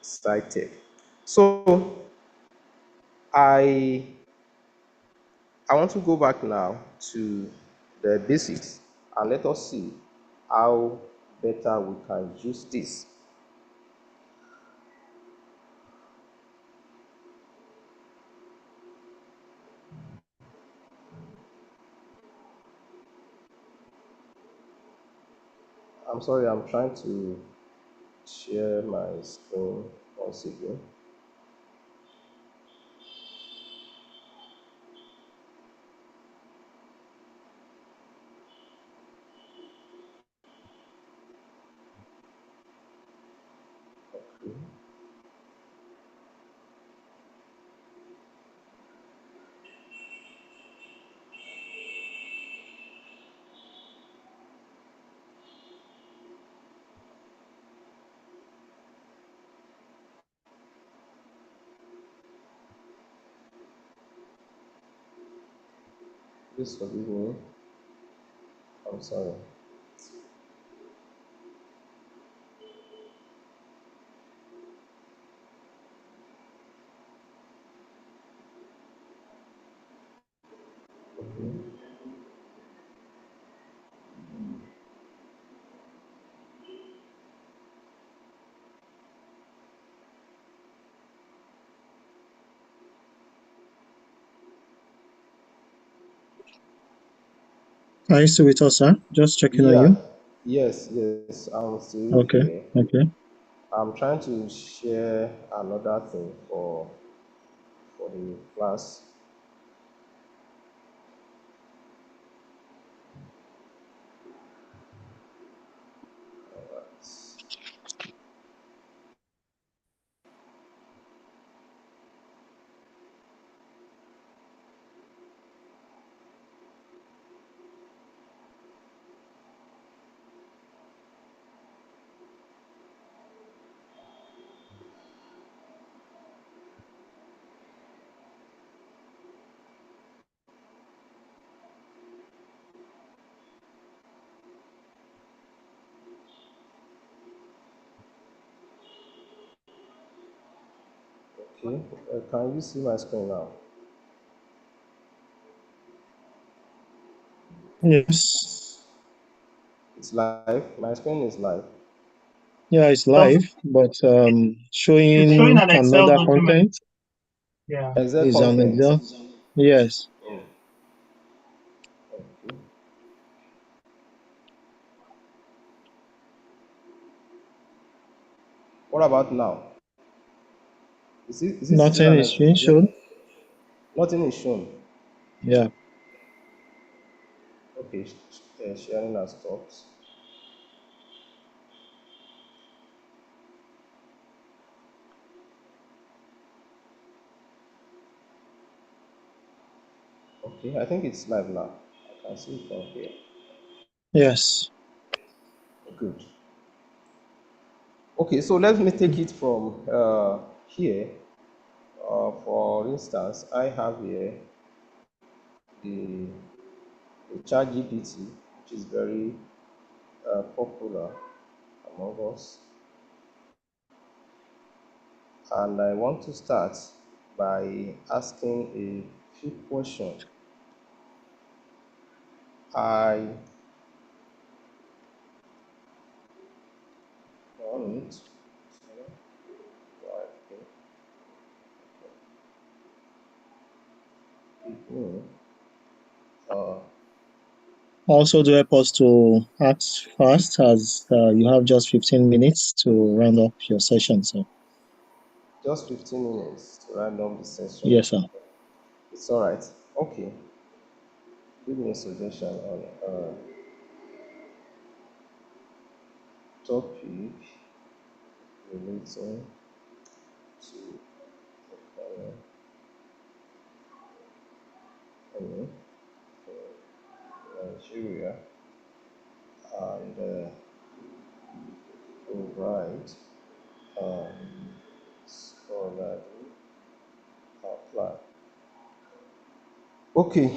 cited. So I want to go back now to the basics, and let us see how better we can use this. I'm sorry, I'm trying to share my screen once again. Okay. Please forgive me. I'm sorry. Okay. Are you still with us, sir? Just checking on Yeah. you. Yes, I'm still Okay, here. okay. I'm trying to share another thing for the class. Okay, can you see my screen now? Yes. It's live. My screen is live. Yeah, it's So live, but it's showing showing an Excel another document. content Yeah. Excel is on content. Excel. Yes. Oh, okay. What about now? Is it still Nothing an is being Excel? shown. Nothing is shown. Yeah. Okay, sharing has stopped. Okay, I think it's live now. I can see it from here. Yes. Good. Okay, so let me take it from here. For instance, I have here the, the ChatGPT, which is very popular among us. And I want to start by asking a few questions. I want people Also, do help us to act fast as you have just 15 minutes to round up your session. So, just 15 minutes to round up the session. yes, sir. It's all right. Okay. Give me a suggestion on topic relating to Nigeria and provide scholarly outline. Okay.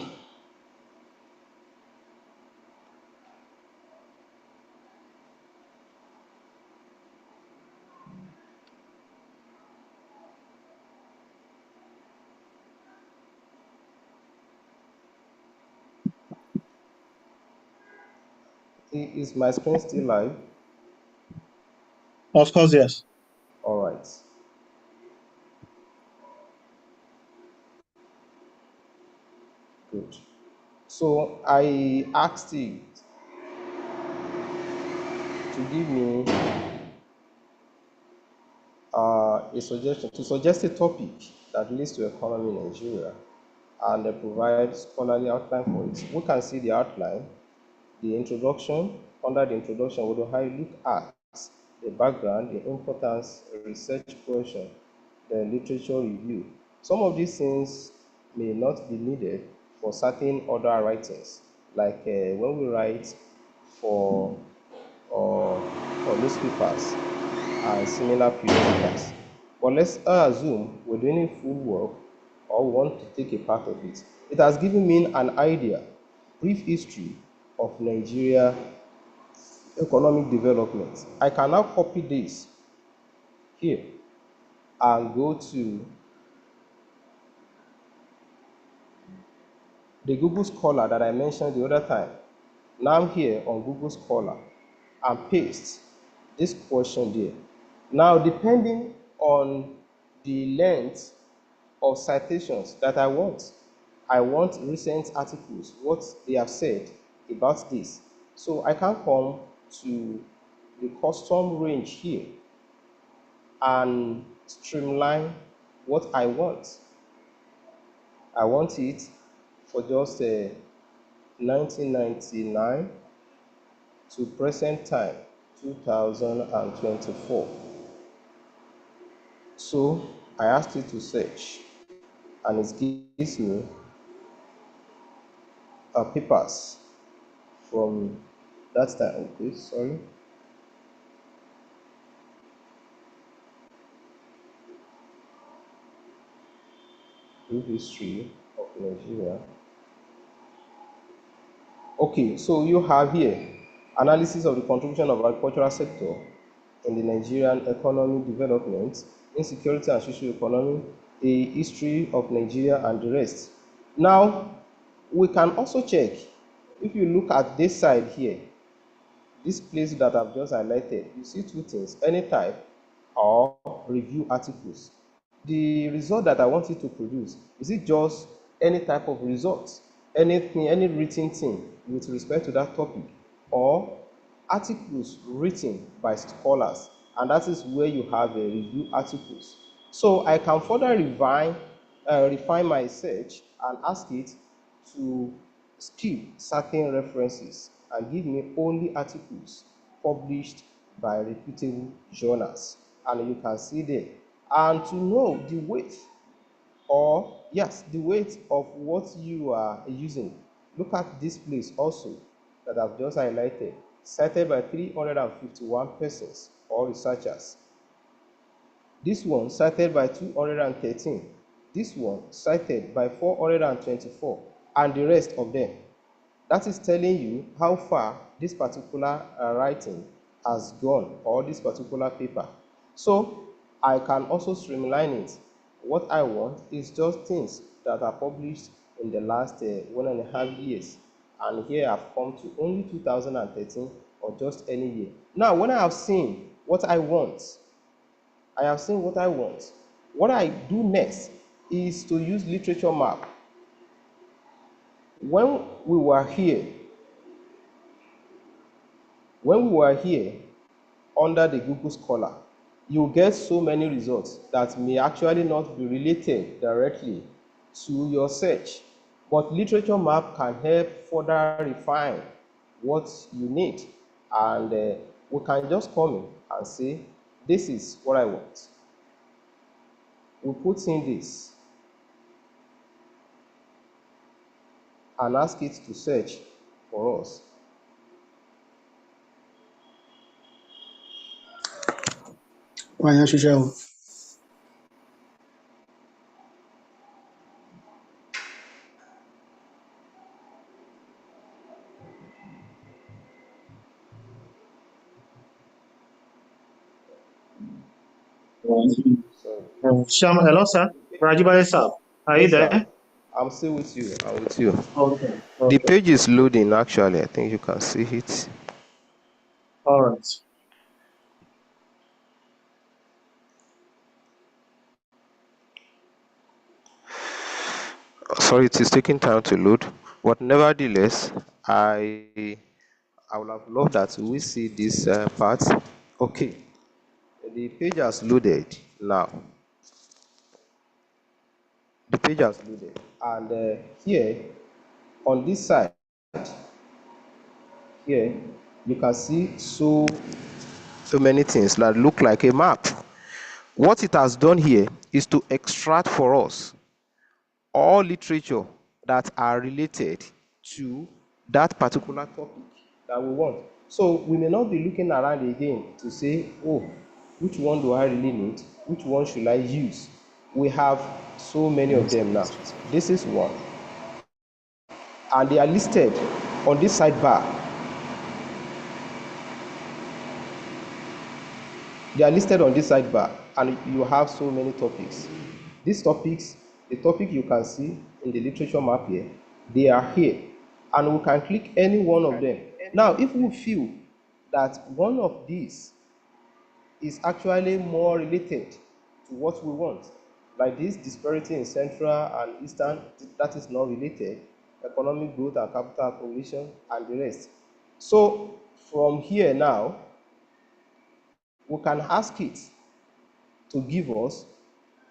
Is my screen still live? Of course, yes. All right. Good. So I asked it to give me a suggestion, to suggest a topic that relates to economy in Nigeria and provide scholarly outline for it. We can see the outline, the introduction. Under the introduction, we will look at the background, the importance, research question, the literature review. Some of these things may not be needed for certain other writings, like when we write for newspapers and similar periodicals. But let's assume we're doing full work or want to take a part of it. It has given me an idea, brief history of Nigeria economic development. I can now copy this here and go to the Google Scholar that I mentioned the other time. Now I'm here on Google Scholar and paste this question there. Now, depending on the length of citations that I want recent articles, what they have said about this. So I can come to the custom range here and streamline what I want. I want it for just 1999 to present time, 2024. So I asked it to search, and it gives me papers from that time. Okay, sorry. Brief history of Nigeria. Okay, so you have here analysis of the contribution of agricultural sector in the Nigerian economy development, insecurity and social economy, a history of Nigeria, and the rest. Now, we can also check, if you look at this side here, this place that I've just highlighted, you see two things, any type or review articles. The result that I want you to produce, is it just any type of results, anything, any written thing with respect to that topic, or articles written by scholars, and that is where you have a review articles. So I can further refine my search and ask it to skip certain references and give me only articles published by reputable journals. And you can see there. And to know the weight or yes, the weight of what you are using. Look at this place also that I've just highlighted, cited by 351 persons or researchers. This one cited by 213. This one cited by 424, and the rest of them. That is telling you how far this particular writing has gone, or this particular paper. So I can also streamline it. What I want is just things that are published in the last 1.5 years. And here I've come to only 2013, or just any year. Now, when I have seen what I want, what I do next is to use literature map. When we were here under the Google Scholar, you get so many results that may actually not be related directly to your search. But literature map can help further refine what you need. And we can just come in and say, this is what I want. We put in this and ask it to search for us. Sham, hello, sir. Rajibale, sir. Are you there? Sir. I'm still with you. I'm with you. Okay. The page is loading, actually. I think you can see it. All right. Sorry, it is taking time to load. But nevertheless, I would have loved that we see this part. Okay. The page has loaded now. The page has loaded. And here, on this side, here, you can see so many things that look like a map. What it has done here is to extract for us all literature that are related to that particular topic that we want. So we may not be looking around again to say, oh, which one do I really need? Which one should I use? We have so many of them now. This is one. And they are listed on this sidebar. They are listed on this sidebar, and you have so many topics. These topics, the topic you can see in the literature map here, they are here, and we can click any one of them. Now, if we feel that one of these is actually more related to what we want, like this disparity in Central and Eastern, that is not related, economic growth and capital accumulation, and the rest. So from here now, we can ask it to give us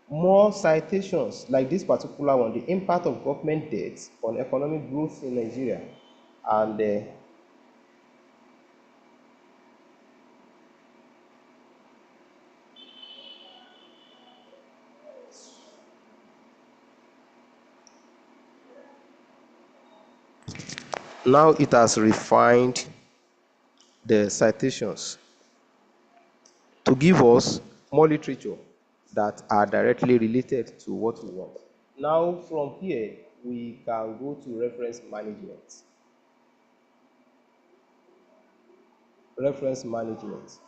more citations, like this particular one, the impact of government debt on economic growth in Nigeria. And now it has refined the citations to give us more literature that are directly related to what we want. Now, from here, we can go to reference management. Reference management.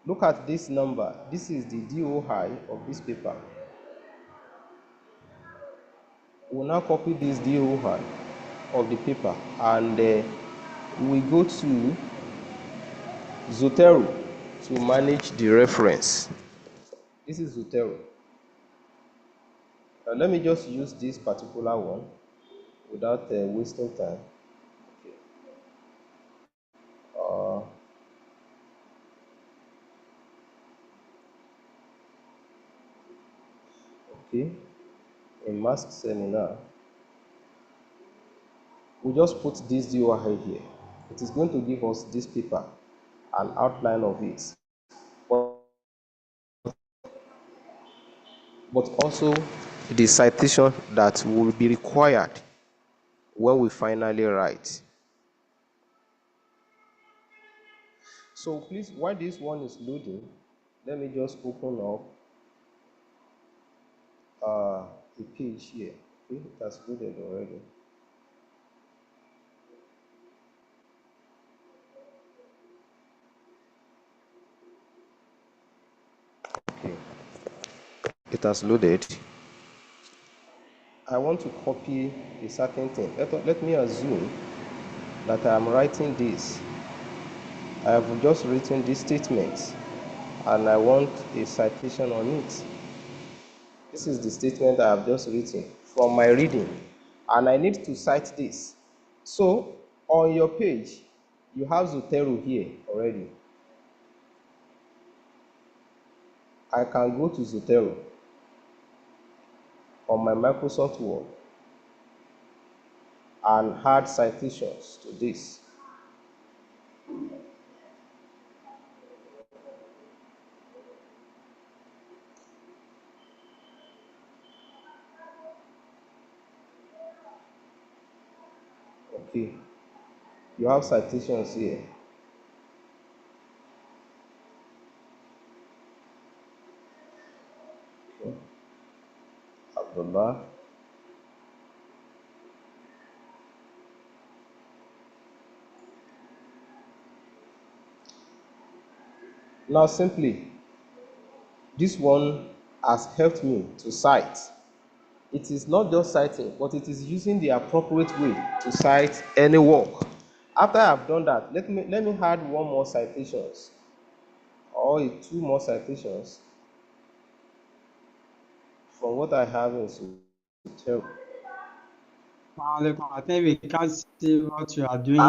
Look at this number. This is the DOI of this paper. We'll now copy this DOI of the paper, and we go to Zotero to manage the reference. This is Zotero. Let me just use this particular one without wasting time. Okay, in MASQ seminar, we just put this DOI here. It is going to give us this paper, an outline of it, but also the citation that will be required when we finally write. So please, while this one is loading, let me just open up a page here. Okay, it has loaded already. Okay, it has loaded. I want to copy a certain thing. Let me assume that I am writing this. I have just written this statement and I want a citation on it. This is the statement I have just written from my reading, and I need to cite this. So on your page, you have Zotero here already. I can go to Zotero on my Microsoft Word and add citations to this. Okay, you have citations here. Okay. Abdullah. Now simply, this one has helped me to cite. It is not just citing, but it is using the appropriate way to cite any work. After I've done that, let me add one more citations or two more citations from what I have in Zotero. I think we can't see what you are doing.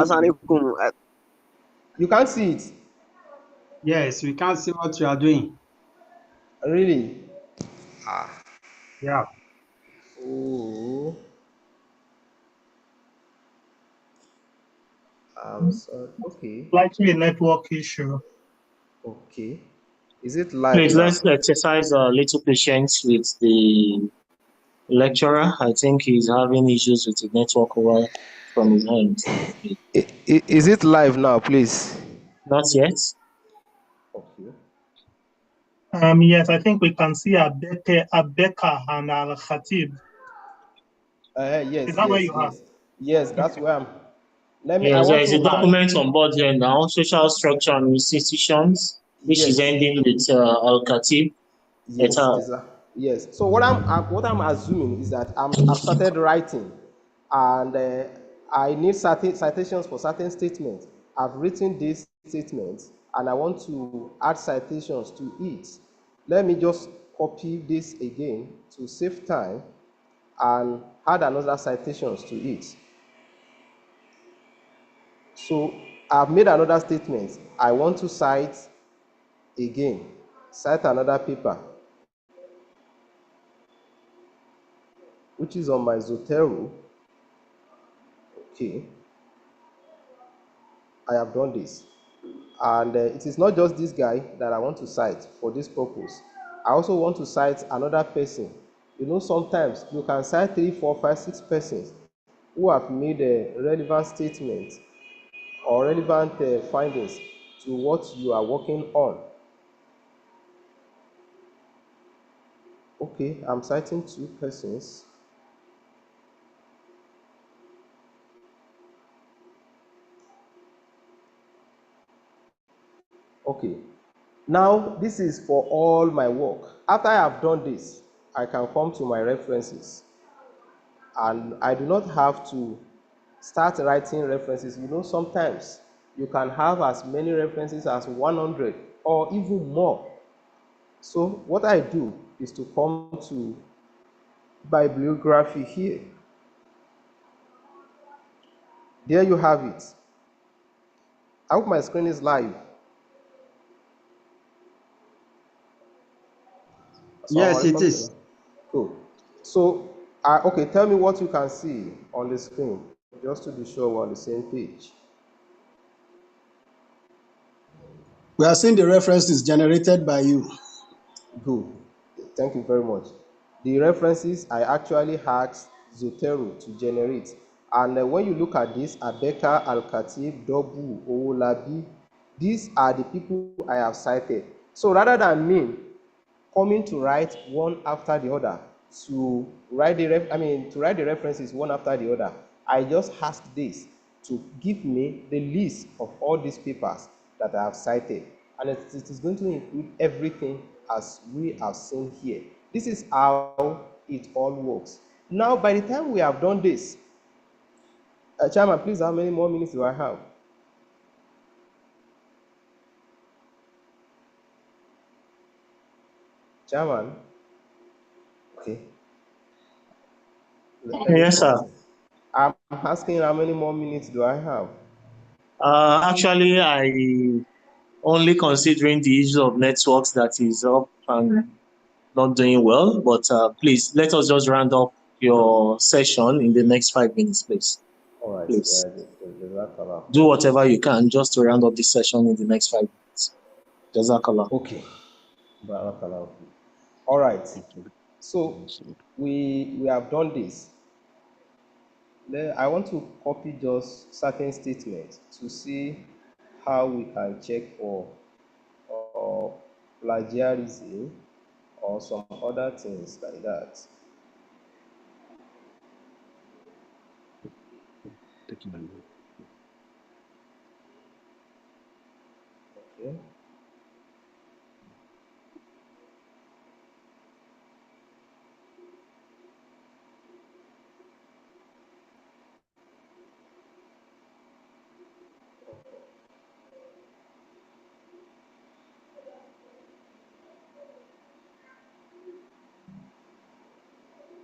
You can't see it? Yes, we can't see what you are doing. Really? Yeah. Oh. I'm sorry. Okay. Likely a network issue. Okay. Is it live Please, now? let's exercise a little patience with the lecturer. I think he's having issues with the network over from his end. Is it live now, please? Not yet. Okay. Yes, I think we can see Abeka and Al Khatib. Yes, Is that where you are? Yes, that's where I'm. Yes, there is a document on board here now, social structure and institutions, which is ending with Al-Khatib. Yes, yes. So what I'm assuming is that I've started writing, and I need certain citations for certain statements. I've written this statement, and I want to add citations to it. Let me just copy this again to save time, and add another citations to it. So I've made another statement. I want to cite again, cite another paper, which is on my Zotero. Okay, I have done this. And it is not just this guy that I want to cite for this purpose. I also want to cite another person. You know, sometimes you can cite 3, 4, 5, 6 persons who have made a relevant statement or relevant findings to what you are working on. Okay, I'm citing 2 persons. Okay, now this is for all my work. After I have done this, I can come to my references, and I do not have to start writing references. You know, sometimes you can have as many references as 100 or even more. So what I do is to come to bibliography here. There you have it. I hope my screen is live. Yes, it is. Cool. So, okay, tell me what you can see on the screen, just to be sure we're on the same page. We are seeing the references generated by you. Good. Thank you very much. The references I actually asked Zotero to generate. And when you look at this, Abeka, Al-Khatib, Dobu, Owolabi, these are the people I have cited. So rather than me coming to write one after the other, to write the references one after the other, I just asked this to give me the list of all these papers that I have cited. And it is going to include everything as we have seen here. This is how it all works. Now, by the time we have done this, Chairman, please, how many more minutes do I have? Chairman? Okay. Yes, sir. I'm asking how many more minutes do I have? Actually, I only considering the issue of networks that is up and not doing well, but please let us just round up your session in the next 5 minutes, please. All right. Please. Yeah, do whatever you can just to round up the session in the next 5 minutes. Jazakallah. Okay. All right. So we have done this. I want to copy just certain statements to see how we can check for plagiarism or some other things like that. Okay.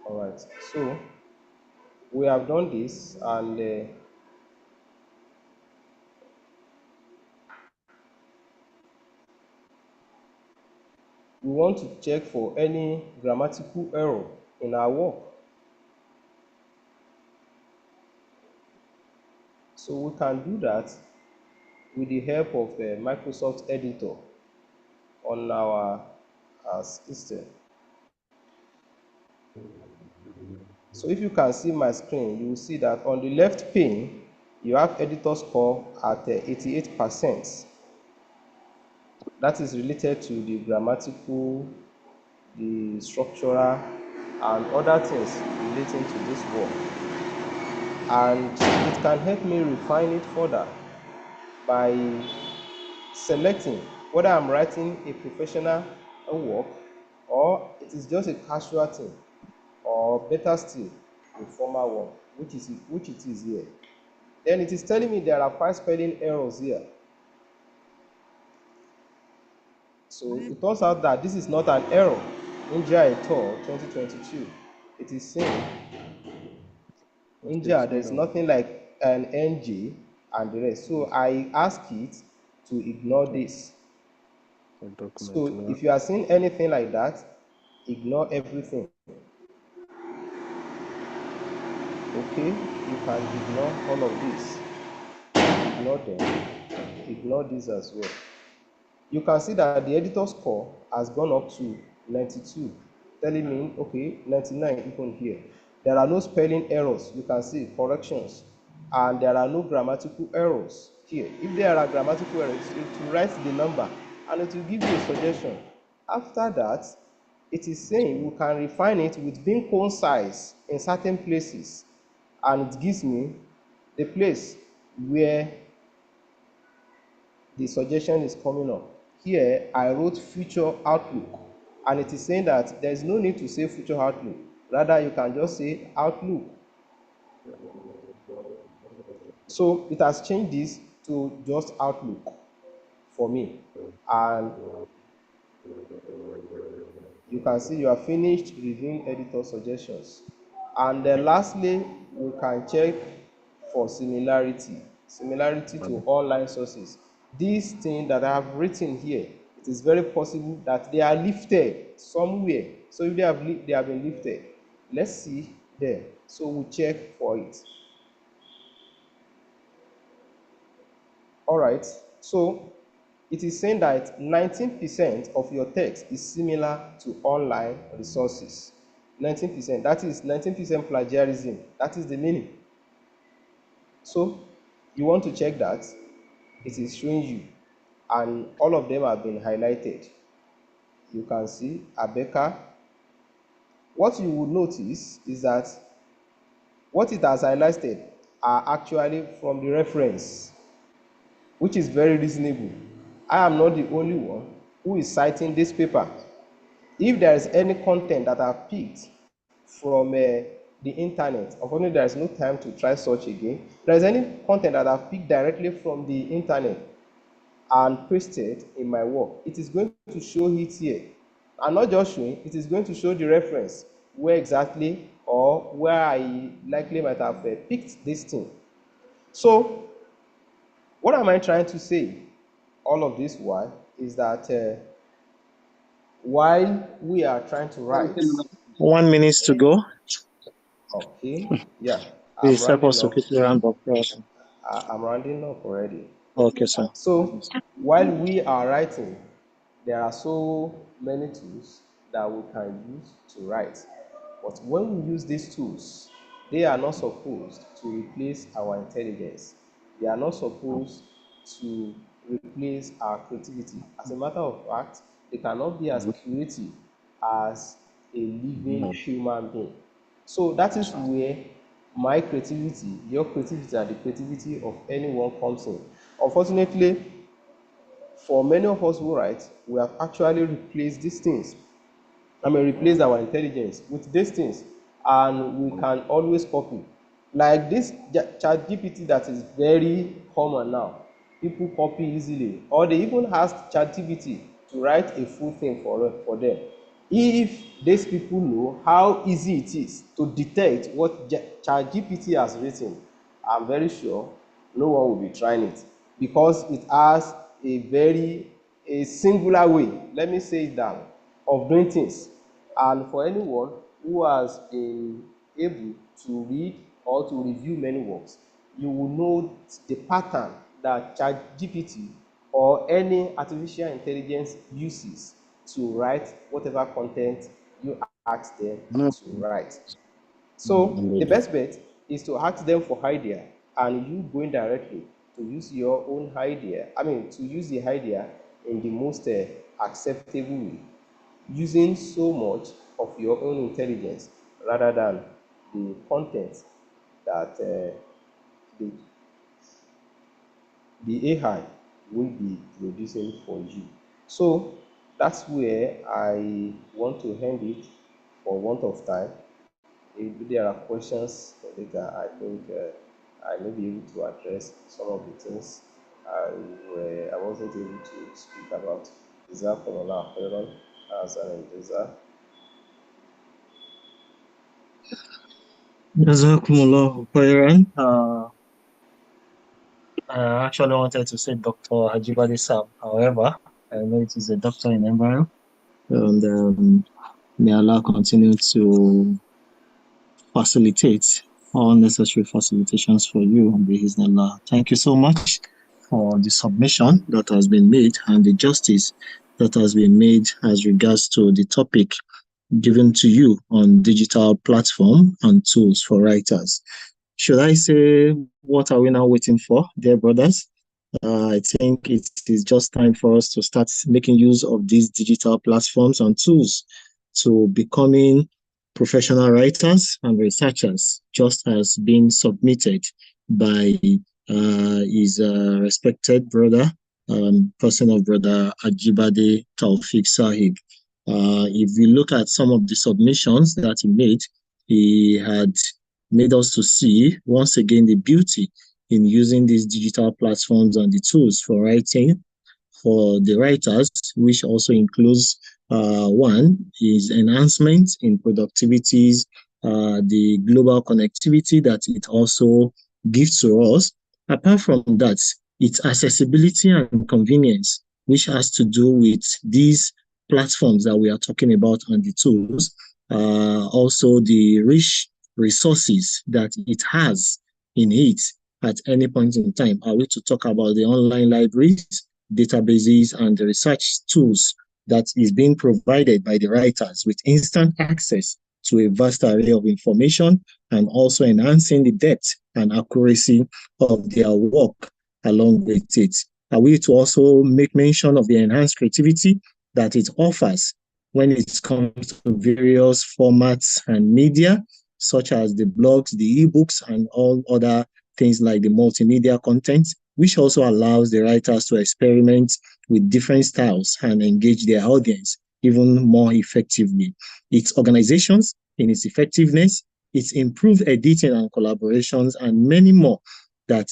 All right. So we have done this, and we want to check for any grammatical error in our work. So we can do that with the help of the Microsoft Editor on our system. So if you can see my screen, you will see that on the left pane, you have editor score at 88%. That is related to the grammatical, the structural, and other things relating to this work. And it can help me refine it further by selecting whether I'm writing a professional work or it is just a casual thing, or better still, a formal one, which it is here. Then it is telling me there are 5 spelling errors here. So it turns out that this is not an error. India et al. 2022. It is saying India, there's nothing like an NG and the rest. So I ask it to ignore this. So if you are seeing anything like that, ignore everything. Okay, you can ignore all of this. Ignore them. Ignore this as well. You can see that the editor score has gone up to 92, telling me, okay, 99 even here. There are no spelling errors. You can see corrections. And there are no grammatical errors here. If there are grammatical errors, it will write the number and it will give you a suggestion. After that, it is saying we can refine it with being concise in certain places. And it gives me the place where the suggestion is coming up. Here, I wrote future outlook, and it is saying that there is no need to say future outlook. Rather, you can just say outlook. So it has changed this to just outlook for me. And you can see you have finished reviewing editor suggestions. And then lastly, we can check for similarity to online sources. This thing that I have written here, it is very possible that they are lifted somewhere. So if they have been lifted, let's see there. So we check for it. All right. So it is saying that 19% of your text is similar to online resources. 19%. That is 19% plagiarism. That is the meaning. So you want to check that. It is showing you, and all of them have been highlighted. You can see Abeka. What you would notice is that what it has highlighted are actually from the reference, which is very reasonable. I am not the only one who is citing this paper. If there is any content that I picked from the internet, unfortunately there is no time to try search again. If there is any content that I picked directly from the internet and pasted in my work, it is going to show it here. And not just showing, it is going to show the reference, where exactly or where I likely might have picked this thing. So what am I trying to say? All of this while is that while we are trying to write. 1 minute to go. Okay, yeah. Please help us to quickly round up. I'm rounding up already. Okay, sir. So while we are writing, there are so many tools that we can use to write. But when we use these tools, they are not supposed to replace our intelligence. They are not supposed to replace our creativity. As a matter of fact, they cannot be as creative as a living human being. So that is where my creativity, your creativity, and the creativity of anyone comes in. Unfortunately, for many of us who write, we have actually replaced these things. Replace our intelligence with these things, and we can always copy. Like this chat GPT that is very common now. People copy easily, or they even ask chat GPT to write a full thing for them. If these people know how easy it is to detect what chat GPT has written, I'm very sure no one will be trying it, because it has a singular way, let me say it down, of doing things. And for anyone who has been able to read or to review many works, you will know the pattern that ChatGPT or any artificial intelligence uses to write whatever content you ask them to write. So the best bet is to ask them for idea, and you going directly to use your own idea. To use the idea in the most acceptable way, using so much of your own intelligence rather than the content that the AI will be producing for you. So that's where I want to end it for want of time. If there are questions later, I think I may be able to address some of the things I wasn't able to speak about. Jazakumullah khairan, Hasan Jaza. Jazakumullah khairan. I actually wanted to say Dr. Hajibadi Sam. However, I know it is a doctor in embryo. And may Allah continue to facilitate all necessary facilitations for you. Bismillah. Thank you so much for the submission that has been made and the justice that has been made as regards to the topic given to you on digital platform and tools for writers. Should I say, what are we now waiting for, dear brothers? I think it is just time for us to start making use of these digital platforms and tools to becoming professional writers and researchers, just as being submitted by his respected brother, person of brother Ajibade Taufik Sahib. If we look at some of the submissions that he had made us to see once again the beauty in using these digital platforms and the tools for writing for the writers, which also includes one is enhancement in productivities, the global connectivity that it also gives to us. Apart from that, its accessibility and convenience, which has to do with these platforms that we are talking about and the tools, also the rich resources that it has in it at any point in time. Are we to talk about the online libraries, databases, and the research tools that is being provided by the writers with instant access to a vast array of information and also enhancing the depth and accuracy of their work along with it. Are we to also make mention of the enhanced creativity that it offers when it comes to various formats and media, such as the blogs, the ebooks, and all other things like the multimedia content, which also allows the writers to experiment with different styles and engage their audience even more effectively. Its organizations, in its effectiveness, its improved editing and collaborations, and many more that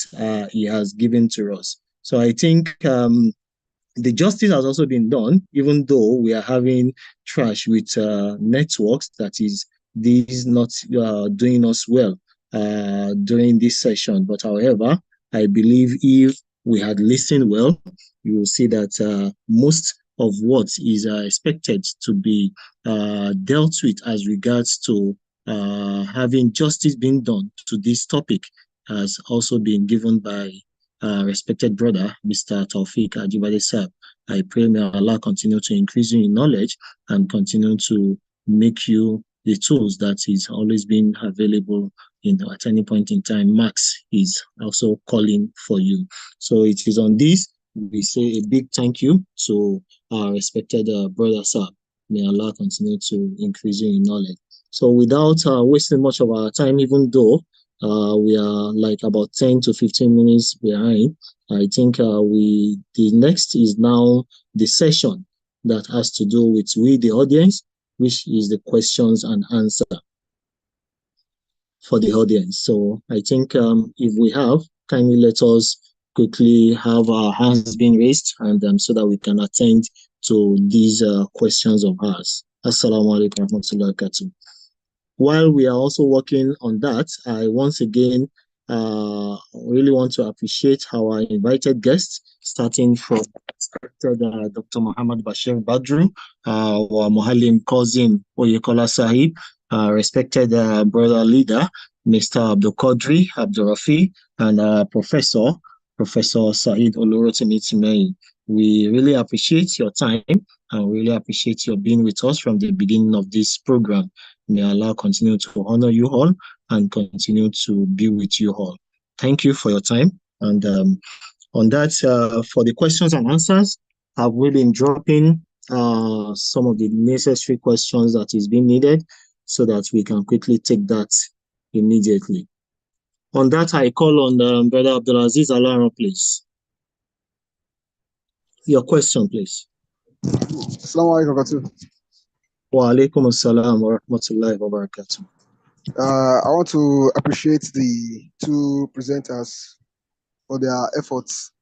he has given to us. So I think the justice has also been done, even though we are having trash with networks that is not doing us well during this session. But however, I believe if we had listened well, you will see that most of what is expected to be dealt with as regards to having justice being done to this topic has also been given by respected brother, Mr. Taufik Ajibade Sir. I pray may Allah continue to increase you in knowledge and continue to make you the tools that is always been available at any point in time. Max is also calling for you. So it is on this, we say a big thank you to our respected brother Sir. May Allah continue to increase you in knowledge. So without wasting much of our time, even though we are like about 10 to 15 minutes behind, I think the next is now the session that has to do with we, the audience, which is the questions and answer for the audience. So I think if we have, kindly let us quickly have our hands being raised and so that we can attend to these questions of ours. Assalamu alaikum warahmatullahi wabarakatuh. While we are also working on that, I once again really want to appreciate our invited guests, starting from Dr. Muhammad Bashir Badru, our Muhalim Kozim Oyekola Sahib, respected brother leader, Mr. Abdul Qadri Abdul Rafi, and Professor Said Olorotimi Timei. We really appreciate your time and really appreciate your being with us from the beginning of this program. May Allah continue to honor you all and continue to be with you all. Thank you for your time. And on that, for the questions and answers, I've really been dropping some of the necessary questions that is being needed so that we can quickly take that immediately. On that, I call on Brother Abdulaziz Alara, please. Your question, please. Assalamu alaikum. Wa alaikum assalam wa rahmatullahi wa barakatuh. I want to appreciate the two presenters for their efforts.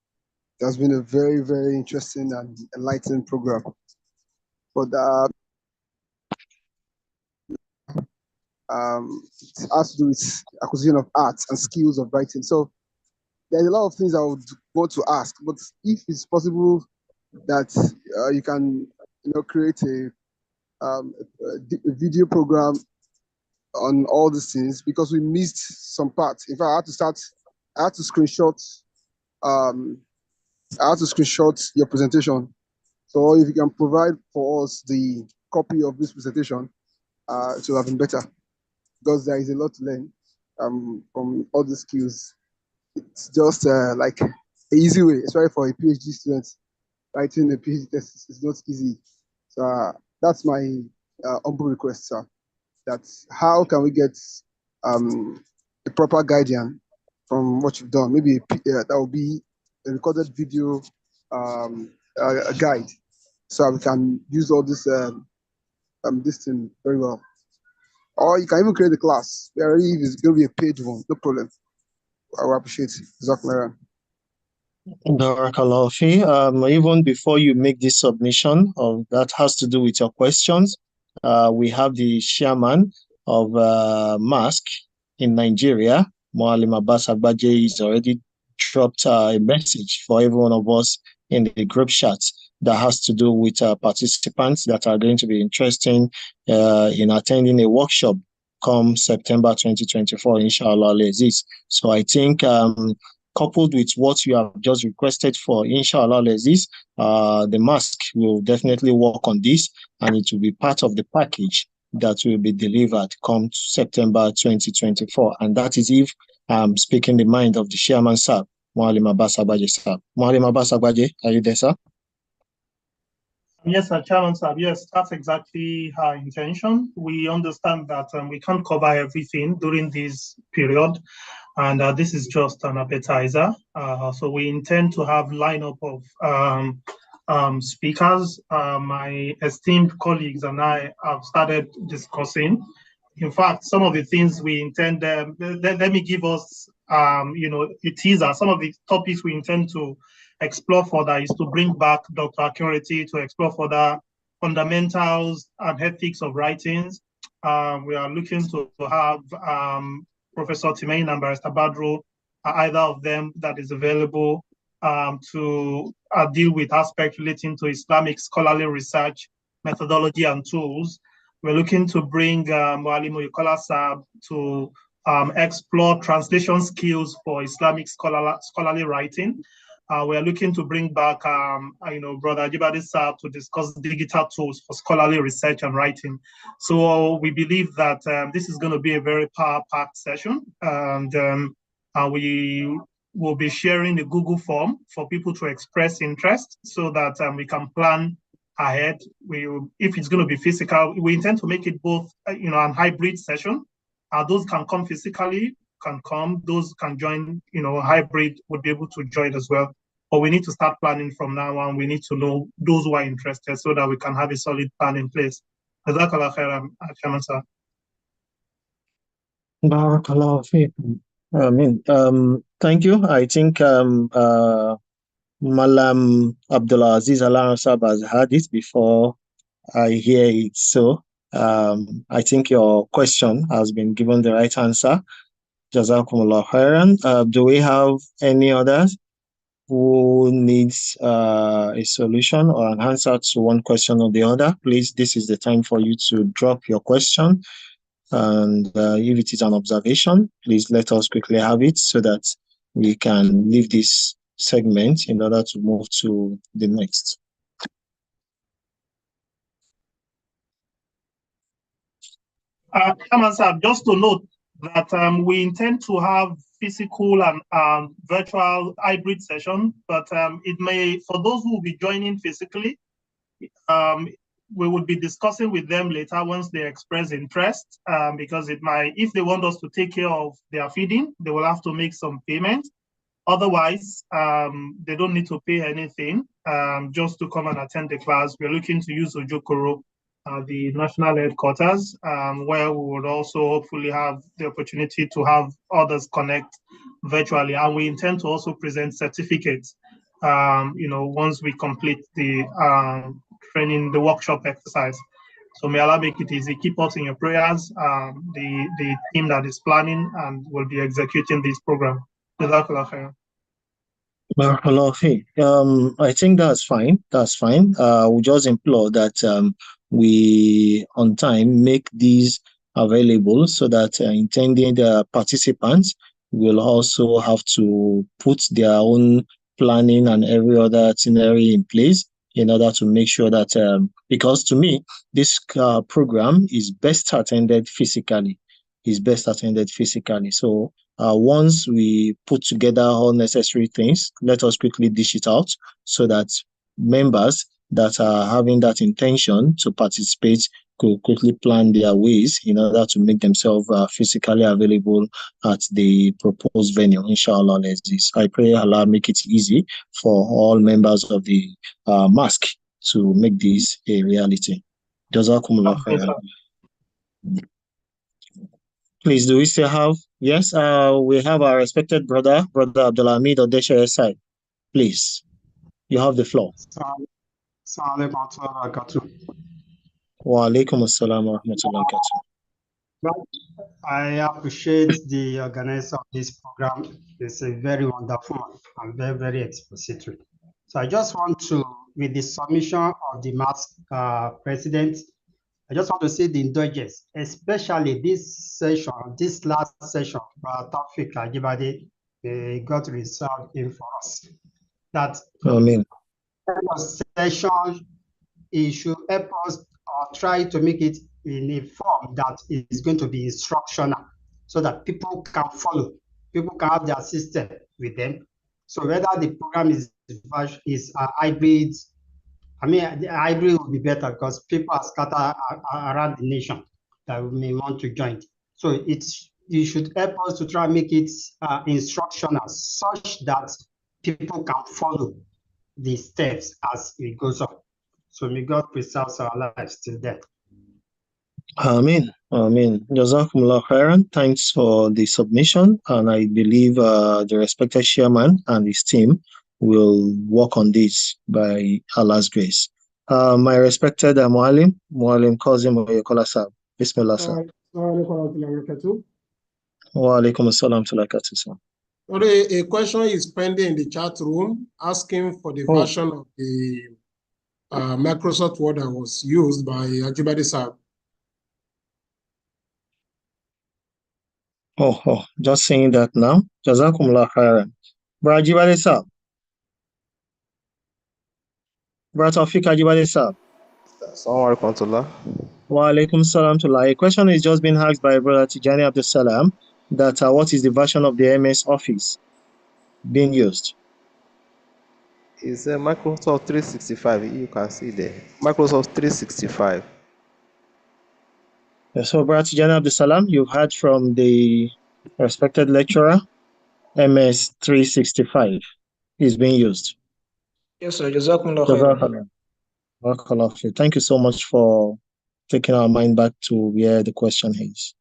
It has been a very, very interesting and enlightening program. But it has to do with acquisition of arts and skills of writing. So there's a lot of things I would want to ask, but if it's possible that you can, create a video program on all these things, because we missed some parts. In fact, I had to screenshot your presentation. So if you can provide for us the copy of this presentation, it will have been better, because there is a lot to learn from all the skills. It's just like an easy way, especially for a PhD student. Writing a PhD thesis is not easy. So that's my humble request, sir. That's how can we get a proper guidance from what you've done? Maybe that will be a recorded video a guide, so we can use all this this thing very well. Or you can even create a class. If it's going to be a paid one, no problem. I will appreciate it. Exactly. Barakallahu fi. Even before you make this submission that has to do with your questions, we have the chairman of MASQ in Nigeria, Mualim Abbas Agbaje, is already dropped a message for every one of us in the group chat that has to do with participants that are going to be interested in attending a workshop come September 2024, inshallah. So I think coupled with what you have just requested for, inshallah, the MASQ will definitely work on this, and it will be part of the package that will be delivered come September 2024. And that is if I'm speaking the mind of the chairman, sir, Mualim Abbas Agbaje, sir. Mualim Abbas Agbaje, are you there, sir? Yes, sir, Chairman, sir. Yes, that's exactly our intention. We understand that we can't cover everything during this period, and this is just an appetizer. So we intend to have lineup of speakers. My esteemed colleagues and I have started discussing. In fact, some of the things we intend, let me give us, a teaser. Some of the topics we intend to explore further is to bring back Dr. Akinreti to explore further fundamentals and ethics of writings. We are looking to have Professor Timain and Barrister Badro, either of them that is available, to deal with aspects relating to Islamic scholarly research, methodology, and tools. We're looking to bring Mualim Oyukola Sab to explore translation skills for Islamic scholarly writing. We're looking to bring back, Brother Ajibade Sab to discuss digital tools for scholarly research and writing. So we believe that this is going to be a very power-packed session, and we will be sharing a Google form for people to express interest so that we can plan ahead. If it's going to be physical, we intend to make it both, an hybrid session. Those can come physically, can come. Those can join, hybrid would be able to join as well. But we need to start planning from now on. We need to know those who are interested so that we can have a solid plan in place. Jazakallah khairan, Chairman, sir. Barakallahu feekum. Thank you. I think Malam Abdulaziz Al-Ansab has had it before I hear it. So I think your question has been given the right answer. Jazakumullah khairan. Do we have any others who needs a solution or an answer to one question or the other? Please, this is the time for you to drop your question. And if it is an observation, please let us quickly have it so that we can leave this segment in order to move to the next. Chairman, sir, just to note that we intend to have physical and virtual hybrid session, but it may, for those who will be joining physically, we will be discussing with them later once they express interest, because if they want us to take care of their feeding, they will have to make some payment. Otherwise, they don't need to pay anything, just to come and attend the class. We're looking to use Ojokoro, the national headquarters, where we would also hopefully have the opportunity to have others connect virtually. And we intend to also present certificates, once we complete the training, the workshop exercise. So may Allah make it easy. Keep us in your prayers. The team that is planning and will be executing this program. Jazakallah khair. I think that's fine. That's fine. We just implore that we on time make these available so that intended participants will also have to put their own planning and every other itinerary in place in order to make sure that, because to me, this program is best attended physically. So once we put together all necessary things, let us quickly dish it out so that members that are having that intention to participate could quickly plan their ways in order to make themselves physically available at the proposed venue. Inshallah, I pray Allah make it easy for all members of the MASQ to make this a reality. Jazakumullah khairan. Please, do we still have? Yes, we have our respected brother Abdulhamid Odesha Esai. Please, you have the floor. Wa alaikum assalam wa rahmatullahi wa barakatuh. I appreciate the organizer of this program. It's a very wonderful and very, very expository. So I just want to, with the submission of the MASQ president, I just want to say the indulgence, especially this session, this last session, Taufik Ajibade got reserved in for us. That session, it should help us try to make it in a form that is going to be instructional so that people can follow, people can have their system with them. So whether the program is hybrid, I mean, the hybrid will be better because people are scattered around the nation that may want to join. So you should help us to try and make it instructional such that people can follow the steps as it goes on. So may God preserve our lives till then. Amen. Amen. Jazakumullah khairan. Thanks for the submission. And I believe the respected chairman and his team will work on this by Allah's grace. My respected Mualim Kazim Oyekola Sahab. Bismillah, sir. Wa alaikum assalam to barakatuh, sir. A question is pending in the chat room asking for the version of the Microsoft Word that was used by Ajibade Sahab. Just saying that now. Jazakumullah khairan. Brother Ajibade Sahab. Brother Tawfiq Ajibade Sahab. Assalamu alaikum warahmatullah. Wa alaikum salam to Allah. A question is just being asked by Brother Tijani Abdul Salam that what is the version of the MS Office being used? It's a Microsoft 365. You can see there. Microsoft 365. So, Brother Tijani Abdul Salam, you've heard from the respected lecturer, MS 365 is being used. Yes, sir. Jazakumullah khairan. Thank you so much for taking our mind back to where the question is.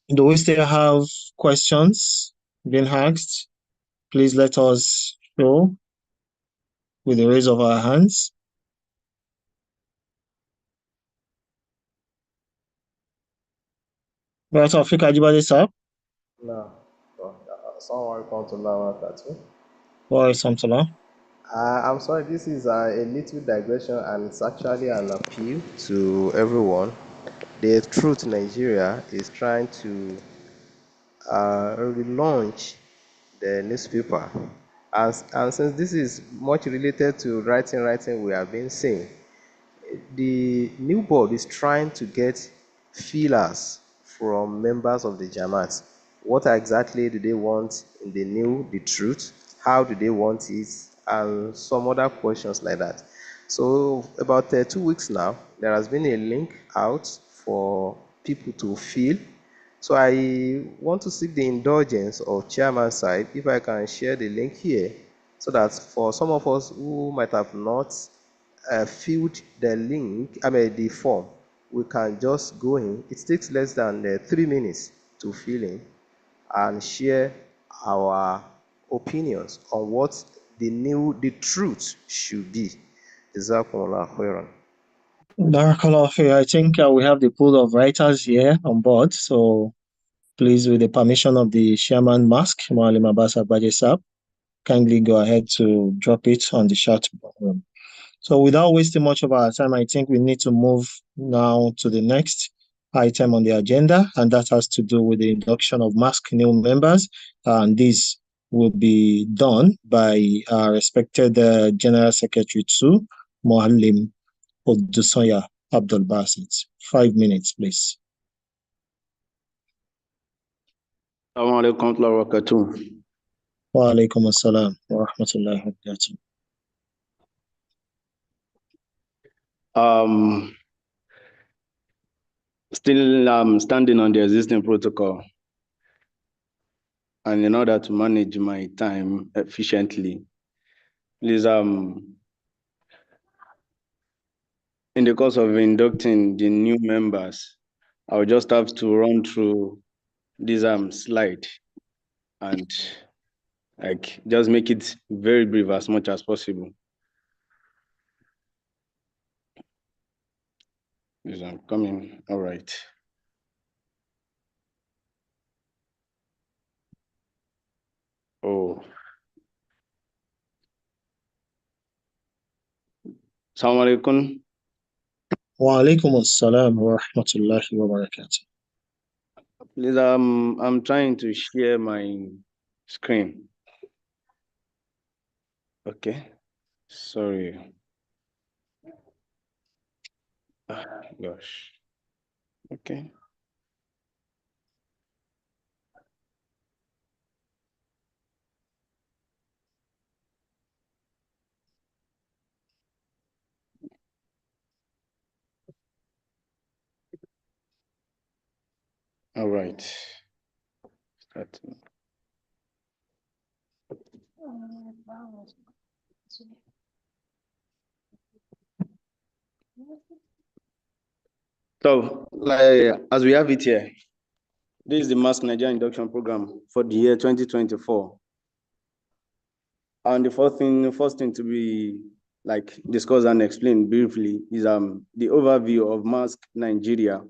Do we still have questions being asked? Please let us show with the raise of our hands. Right, Tawfiq Ajibade sir. No. Assalamu alaikum wa barakatuh. Wa alaikum salam. I'm sorry, this is a little digression and it's actually an appeal to everyone. The Truth Nigeria is trying to relaunch the newspaper. And since this is much related to writing we have been saying, the new board is trying to get feelers from members of the Jamaat. What exactly do they want in the truth? How do they want it? And some other questions like that. So about 2 weeks now, there has been a link out for people to fill. So I want to seek the indulgence of chairman's side if I can share the link here so that for some of us who might have not filled the link, the form, we can just go in. It takes less than 3 minutes to fill in and share our opinions on what the truth should be. Jazakumullah khairan. Barakallah khair. I think we have the pool of writers here on board. So please, with the permission of the chairman MASQ, Mualim Abbas Agbaje Sahab, kindly go ahead to drop it on the chat room. So without wasting much of our time, I think we need to move now to the next item on the agenda, and that has to do with the induction of MASQ new members. And this will be done by our respected General Secretary too, Muallim Odusoya Abdul Basit. 5 minutes, please. Assalamu alaikum wa barakatuh. Wa alaikum assalam wa rahmatullahi wa barakatuh. Still standing on the existing protocol, and in order to manage my time efficiently, please, in the course of inducting the new members, I'll just have to run through this slide and just make it very brief as much as possible. Yes, I'm coming. All right. Oh. Assalamu alaikum. Wa alaikum assalam wa rahmatullahi wa barakatuh. Please, I'm trying to share my screen. Okay. Sorry. Gosh. Okay. All right. Starting. So, like, as we have it here, this is the MASQ Nigeria induction program for the year 2024. And the first thing to be like discussed and explained briefly is the overview of MASQ Nigeria.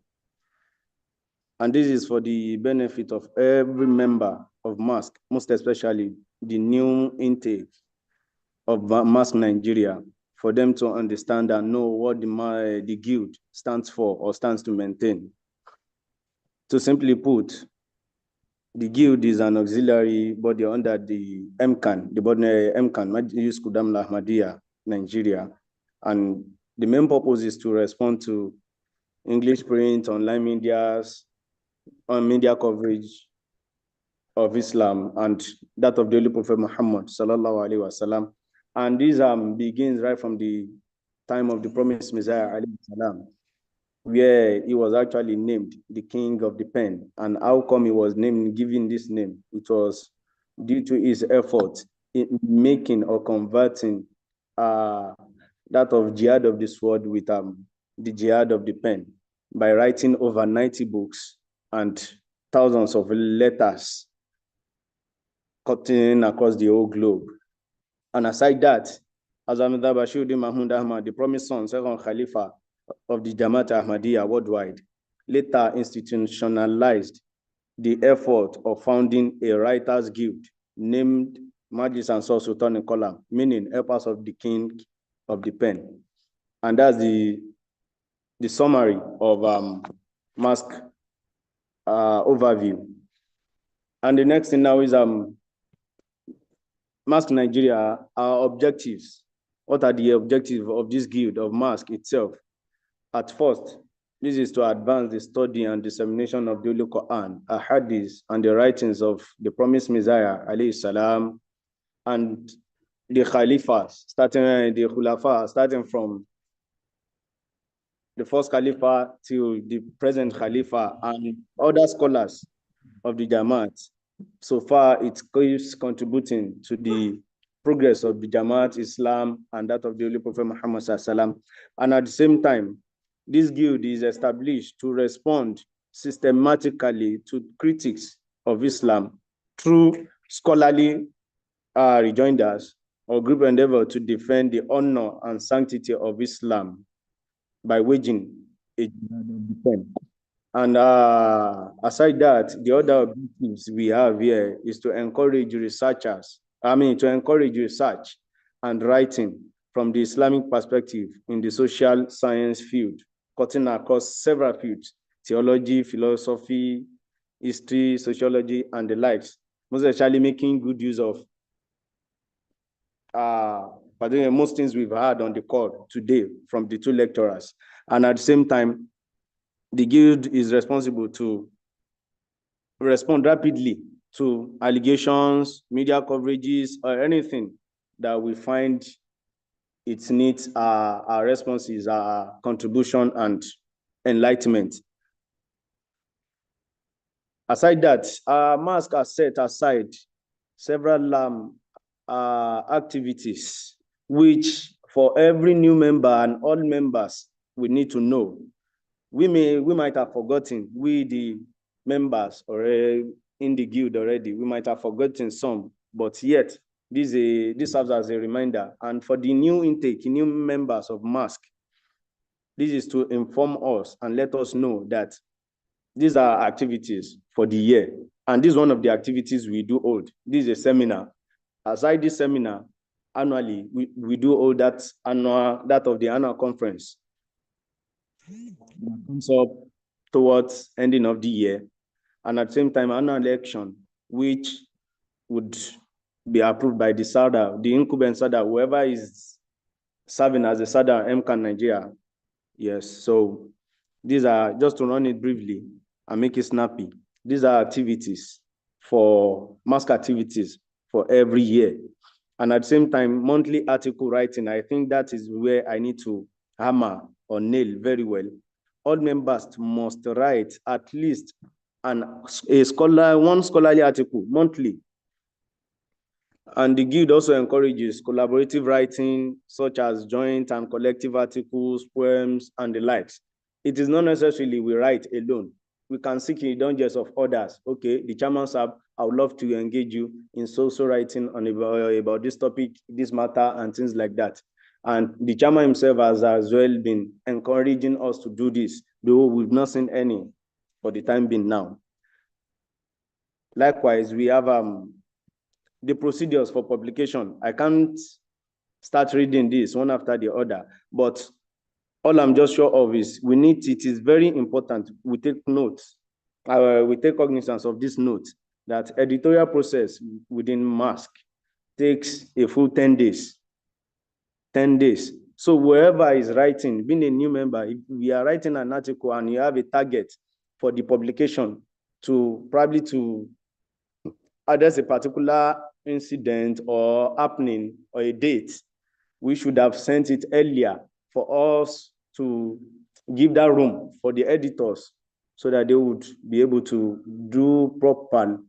And this is for the benefit of every member of MASQ, most especially the new intake of MASQ Nigeria, for them to understand and know what the guild stands for or stands to maintain. To simply put, the guild is an auxiliary body under the MKA-N, the body MKA-N, Majlis Kudamla Ahmadiyya, Nigeria. And the main purpose is to respond to English print, online medias, on media coverage of Islam and that of the Holy Prophet Muhammad sallallahu alaihi wasallam. And this begins right from the time of the promised Messiah alayhi salam, where he was actually named the king of the pen. And how come he was named, given this name? It was due to his effort in making or converting that of jihad of the sword with the jihad of the pen by writing over 90 books and thousands of letters cutting across the whole globe. And aside that, as Ahmad Bashiruddin Mahmud Ahmad, the promised son, second Khalifa of the Jamaat Ahmadiyya worldwide, later institutionalized the effort of founding a writers' guild named Majlis Ansar Sultan Qalam, meaning helpers of the king of the pen. And that's the summary of MASQ overview. And the next thing now is MASQ Nigeria, our objectives. What are the objectives of this guild, of MASQ itself? At first, this is to advance the study and dissemination of the Holy Quran, Ahadith, and the writings of the promised Messiah, alayhi salam, and the Khalifas, the Khulafa, starting from the first Khalifa till the present Khalifa, and other scholars of the Jamaat. So far, it keeps contributing to the progress of the Jamaat, Islam, and that of the Holy Prophet Muhammad sallallahu. And at the same time, this guild is established to respond systematically to critics of Islam through scholarly rejoinders or group endeavor to defend the honor and sanctity of Islam by waging a jihad of defense. And aside that, the other objectives we have here is to encourage research and writing from the Islamic perspective in the social science field, cutting across several fields: theology, philosophy, history, sociology, and the likes, most especially making good use of most things we've heard on the call today from the two lecturers. And at the same time, the guild is responsible to respond rapidly to allegations, media coverages, or anything that we find it needs our responses, our contribution, and enlightenment. Aside that, MASQ has set aside several activities, which for every new member and all members, we need to know. We might have forgotten, we the members or in the guild already, we might have forgotten some, but yet this serves as a reminder. And for the new intake, new members of MASQ, this is to inform us and let us know that these are activities for the year. And this is one of the activities we do hold. This is a seminar. Aside this seminar, annually, we do hold that of the annual conference that comes up towards ending of the year, and at the same time annual election, which would be approved by the SADA, the incumbent SADA, whoever is serving as a SADA MKA-N Nigeria Yes, so these are, just to run it briefly and make it snappy, these are activities for MASQ activities for every year. And at the same time, monthly article writing, I think that is where I need to hammer or nail very well. All members must write at least one scholarly article monthly. And the guild also encourages collaborative writing, such as joint and collective articles, poems, and the likes. It is not necessarily we write alone. We can seek the indulgence of others. Okay, the chairman said, I would love to engage you in social writing on about this topic, this matter, and things like that. And the chairman himself has as well been encouraging us to do this, though we've not seen any for the time being now. Likewise, we have the procedures for publication. I can't start reading this one after the other, but all I'm just sure of is it is very important we take notes, we take cognizance of this note, that editorial process within MASQ takes a full 10 days. 10 days. So whoever is writing, being a new member, if we are writing an article and you have a target for the publication to probably to address a particular incident or happening or a date, we should have sent it earlier for us to give that room for the editors so that they would be able to do proper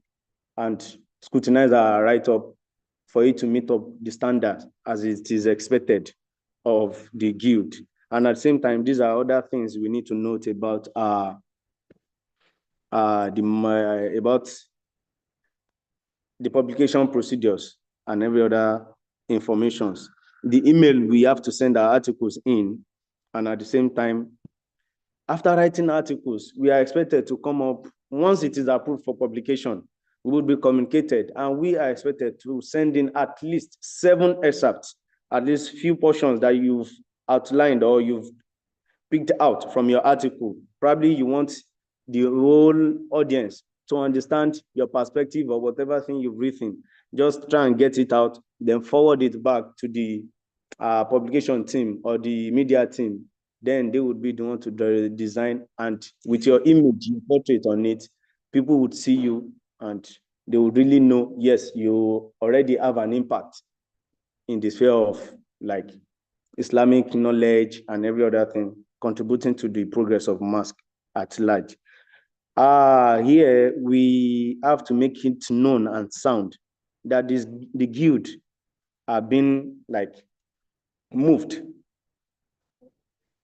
and scrutinize our write-up for it to meet up the standard as it is expected of the guild. And at the same time, these are other things we need to note about about the publication procedures and every other informations. The email we have to send our articles in, and at the same time, after writing articles, we are expected to come up, once it is approved for publication, we will be communicated, and we are expected to send in at least 7 excerpts, at least few portions that you've outlined or you've picked out from your article. Probably you want the whole audience to understand your perspective or whatever thing you've written. Just try and get it out, then forward it back to the publication team or the media team. Then they would be the one to design, and with your image, your portrait on it, people would see you and they would really know, yes, you already have an impact in the sphere of like Islamic knowledge and every other thing, contributing to the progress of MASQ at large. Here we have to make it known and sound that the guild are being like moved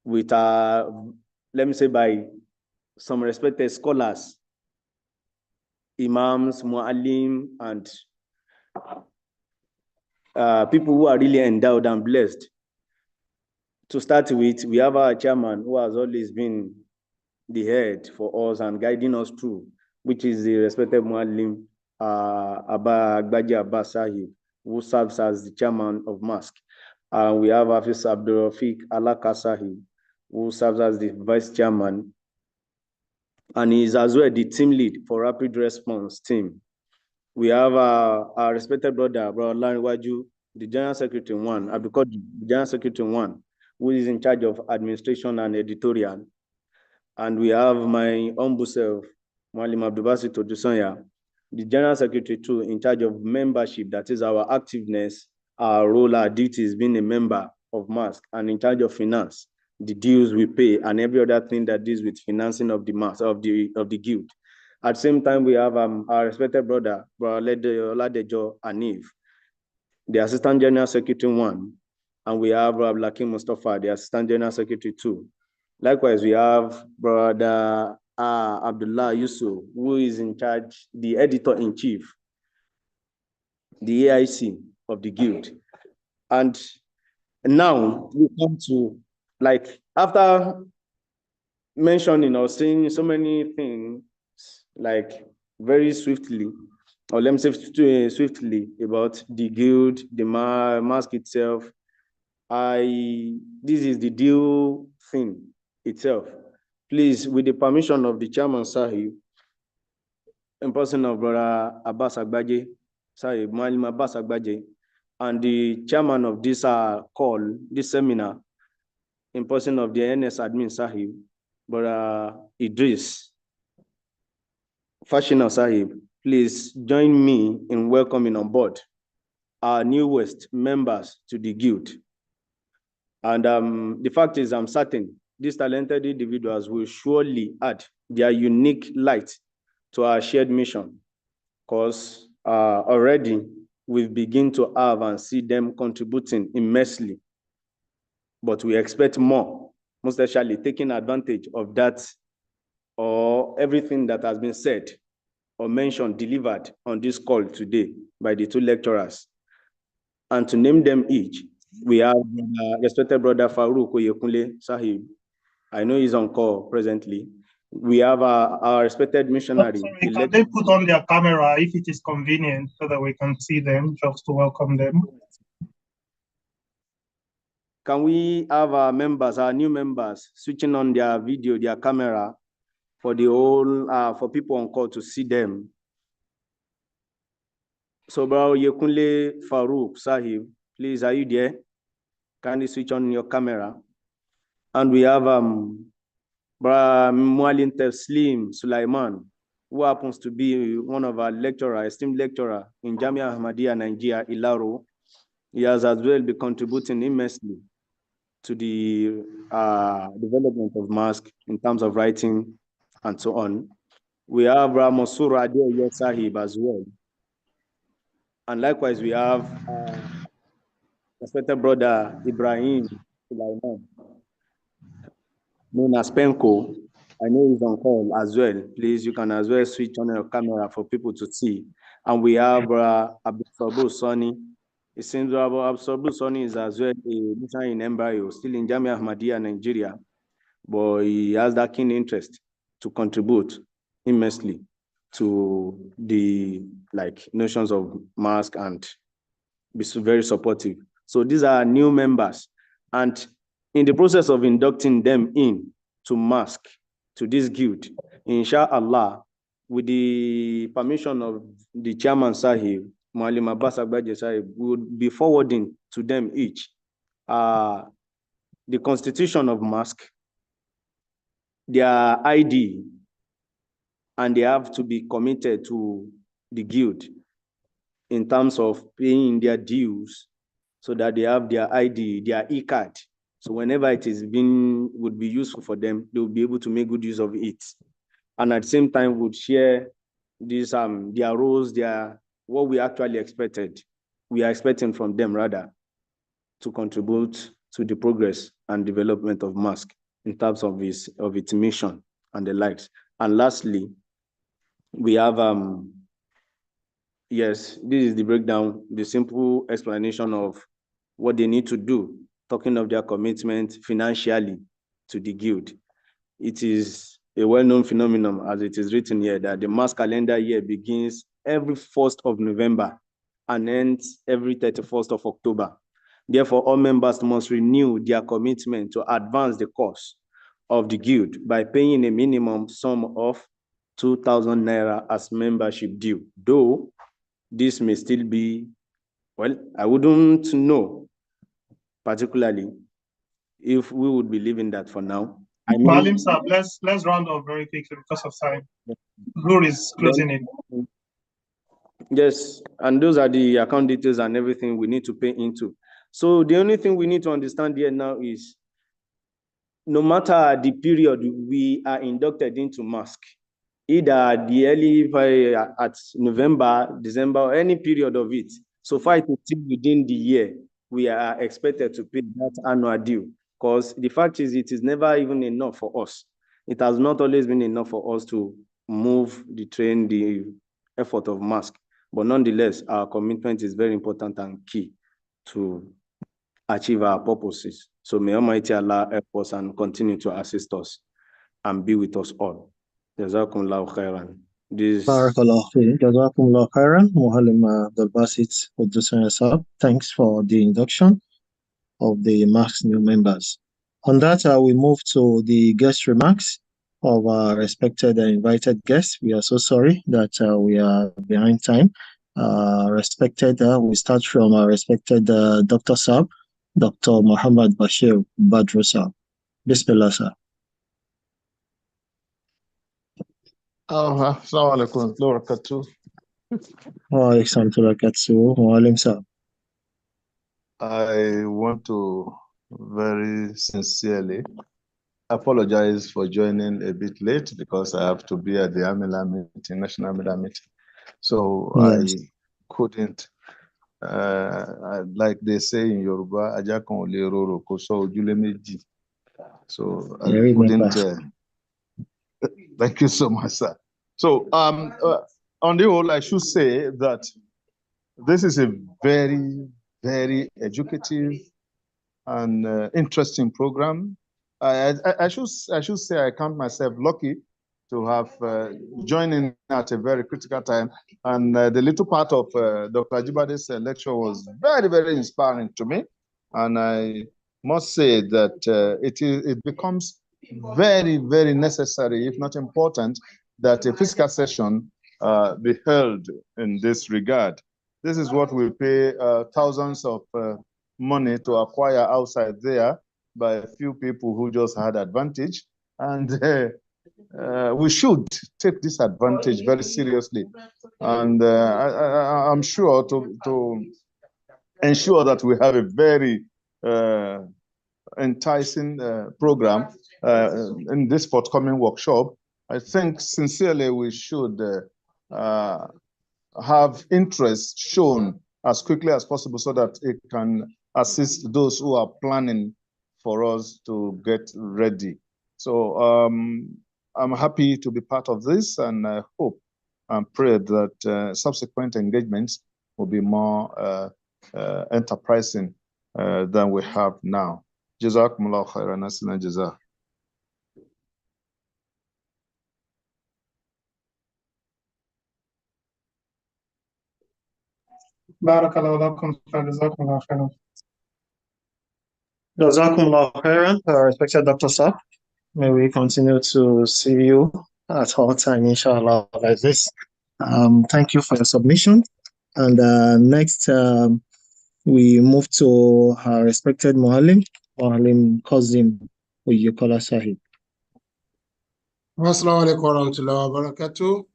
with let me say by some respected scholars, imams, muallim, and people who are really endowed and blessed. To start with, we have our chairman who has always been the head for us and guiding us through, which is the respected muallim Abba Agbaji Abba Sahib, who serves as the chairman of MASQ. We have Hafiz Abdul Rafiq Alaka Sahib, who serves as the vice chairman, and he is as well the team lead for rapid response team. We have our respected brother Lariwaju, the general secretary one, Abdulkadir, the general secretary one, who is in charge of administration and editorial. And we have my humble self, Mwalim Abdubasi Todusanya, the general secretary too, in charge of membership, that is our activeness, our role, our duties, being a member of MASQ, and in charge of finance, the dues we pay, and every other thing that deals with financing of the MASQ, of the guild. At the same time, we have our respected brother Oladejo Anif, the assistant general secretary one, and we have Lakim Mustafa, the assistant general secretary two. Likewise, we have brother Abdullah Yusuf, who is in charge, the editor-in-chief, the AIC of the guild. And now we come to, like, after mentioning or saying so many things, like very swiftly, or let me say swiftly about the guild, the MASQ itself, this is the deal thing itself. Please, with the permission of the chairman Sahib, in person of Brother Abbas Agbaje, Sahib, Mualim Abbas Agbaje, and the chairman of this call, this seminar, in person of the NS admin Sahib, but Idris Fashina Sahib, please join me in welcoming on board our newest members to the guild. And the fact is, I'm certain these talented individuals will surely add their unique light to our shared mission, because already we've begun to have and see them contributing immensely. But we expect more, most especially taking advantage of that or everything that has been said or mentioned, delivered on this call today by the two lecturers. And to name them each, we have respected brother Farouk Oyekunle Sahib. I know he's on call presently. We have our respected missionary. Sorry, can they put on their camera if it is convenient so that we can see them, just to welcome them? Can we have our members, our new members, switching on their video, their camera, for the whole, for people on call to see them? So, Bro Yekunle Farouk Sahib, please, are you there? Kindly switch on your camera. And we have Bra Mualin Teslim Sulaiman, who happens to be one of our lecturers, esteemed lecturer in Jamia Ahmadiyya, Nigeria, Ilaro. He has as well been contributing immensely to the development of MASQ in terms of writing and so on. We have Mosur Adeo Sahib as well. And likewise, we have respected brother Ibrahim Sulaiman, known as Penko. I know he's on call as well. Please, you can as well switch on your camera for people to see. And we have Abdul Sani. It seems Abdul Sani is as well a mission in embryo, still in Jamia Ahmadiyya, Nigeria. But he has that keen interest to contribute immensely to the notions of MASQ and be very supportive. So these are new members. And in the process of inducting them in to MASQ, to this guild, inshallah, with the permission of the chairman Sahib, Mualim Abbas Agbaje Sahib, we would be forwarding to them each the constitution of MASQ, their ID, and they have to be committed to the guild in terms of paying their dues so that they have their ID, their e-card. So whenever it is would be useful for them, they will be able to make good use of it. And at the same time would share these their roles, what we actually expected. We are expecting from them rather to contribute to the progress and development of MASQ in terms of its mission and the likes. And lastly, we have yes, this is the breakdown, the simple explanation of what they need to do, talking of their commitment financially to the guild. It is a well-known phenomenon, as it is written here, that the MASQ calendar year begins every 1st of November and ends every 31st of October. Therefore, all members must renew their commitment to advance the cause of the guild by paying a minimum sum of 2,000 Naira as membership due. Though this may still be, well, I wouldn't know particularly if we would be leaving that for now. I mean, Malim Sab, let's round off very quickly because of time. Blue is closing in. Yes, and those are the account details and everything we need to pay into. So the only thing we need to understand here now is, no matter the period we are inducted into MASQ, either the early at November, December, or any period of it, so far it is still within the year, we are expected to pay that annual due. Because the fact is, it is never even enough for us. It has not always been enough for us to move the train, the effort of MASQ. But nonetheless, our commitment is very important and key to achieve our purposes. So may Almighty Allah help us and continue to assist us and be with us all. Jazakumullahu khairan. Jazakumullahu khairan. Muhalim Abdul Basit Sab. Thanks for the induction of the MASQ new members. On that, we move to the guest remarks of our respected and invited guests. We are so sorry that we are behind time. We start from our respected Dr. Sab, Dr. Muhammad Bashir Badru Sab. Bismillah, sir. Assalamu alaikum wa barakatuh. Wa alaikum salam. I want to very sincerely apologize for joining a bit late because I have to be at the Amila meeting, National Amila meeting. So yes. I couldn't, like they say in Yoruba, so I couldn't, thank you so much, sir. So on the whole, I should say that this is a very, very educative and interesting program. I should say I count myself lucky to have joined in at a very critical time. And the little part of Dr. Ajibade's lecture was very, very inspiring to me. And I must say that it becomes very, very necessary, if not important, that a physical session be held in this regard. This is what we pay thousands of money to acquire outside there by a few people who just had advantage. And we should take this advantage very seriously. And I'm sure to ensure that we have a very enticing program in this forthcoming workshop, I think sincerely we should have interest shown as quickly as possible so that it can assist those who are planning for us to get ready. So I'm happy to be part of this, and I hope and pray that subsequent engagements will be more enterprising than we have now. Jazakumullah khairan, asina jazak. Barakallahu lakum, jazakumullah khairan. Jazakumullah khairan, respected Dr. Saab. May we continue to see you at all time, inshallah, like this. Thank you for your submission. And next, we move to our respected Muallim Kazim Uyukola Sahib. Assalamu alaikum wa rahmatullahi wa barakatuh.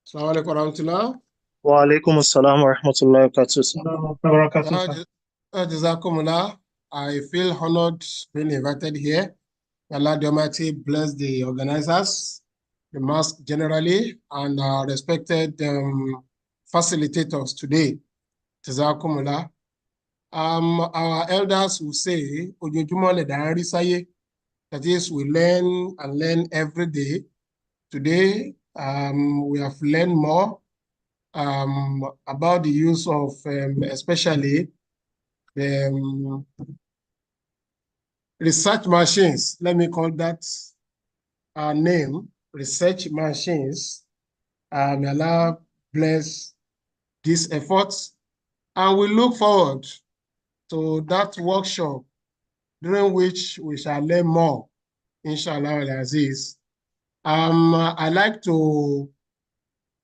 Assalamu alaikum wa rahmatullahi. Wa alaikum assalam wa rahmatullahi wa barakatuh. Jazakumullah. I feel honored being invited here. Allah the Almighty bless the organizers, the MASQ generally, and our respected facilitators today. Jazakumullah. Our elders will say, that is, we learn and learn every day. Today, we have learned more about the use of especially the research machines. Let me call that our name, research machines. May Allah bless these efforts. And we look forward to that workshop during which we shall learn more, inshallah al-Aziz. I like to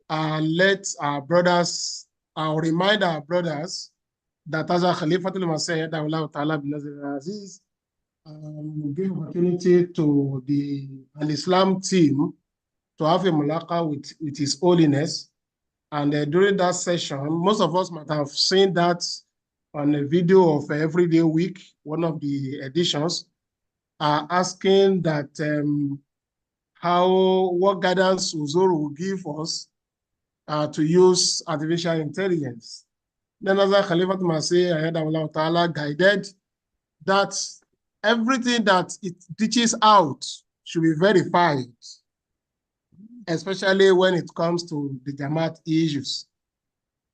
let our brothers, remind our brothers that as a Khalifatul Masih, Ta'ala bin Aziz, give opportunity to the Al-Islam team to have a mulaqah with His Holiness. And during that session, most of us might have seen that on a video of Everyday Week, one of the editions, asking that what guidance Uzuru will give us to use artificial intelligence. Then as Khalifat Masih, Ayadawallah Ta'ala, guided that everything that it teaches out should be verified, especially when it comes to the Jamaat issues.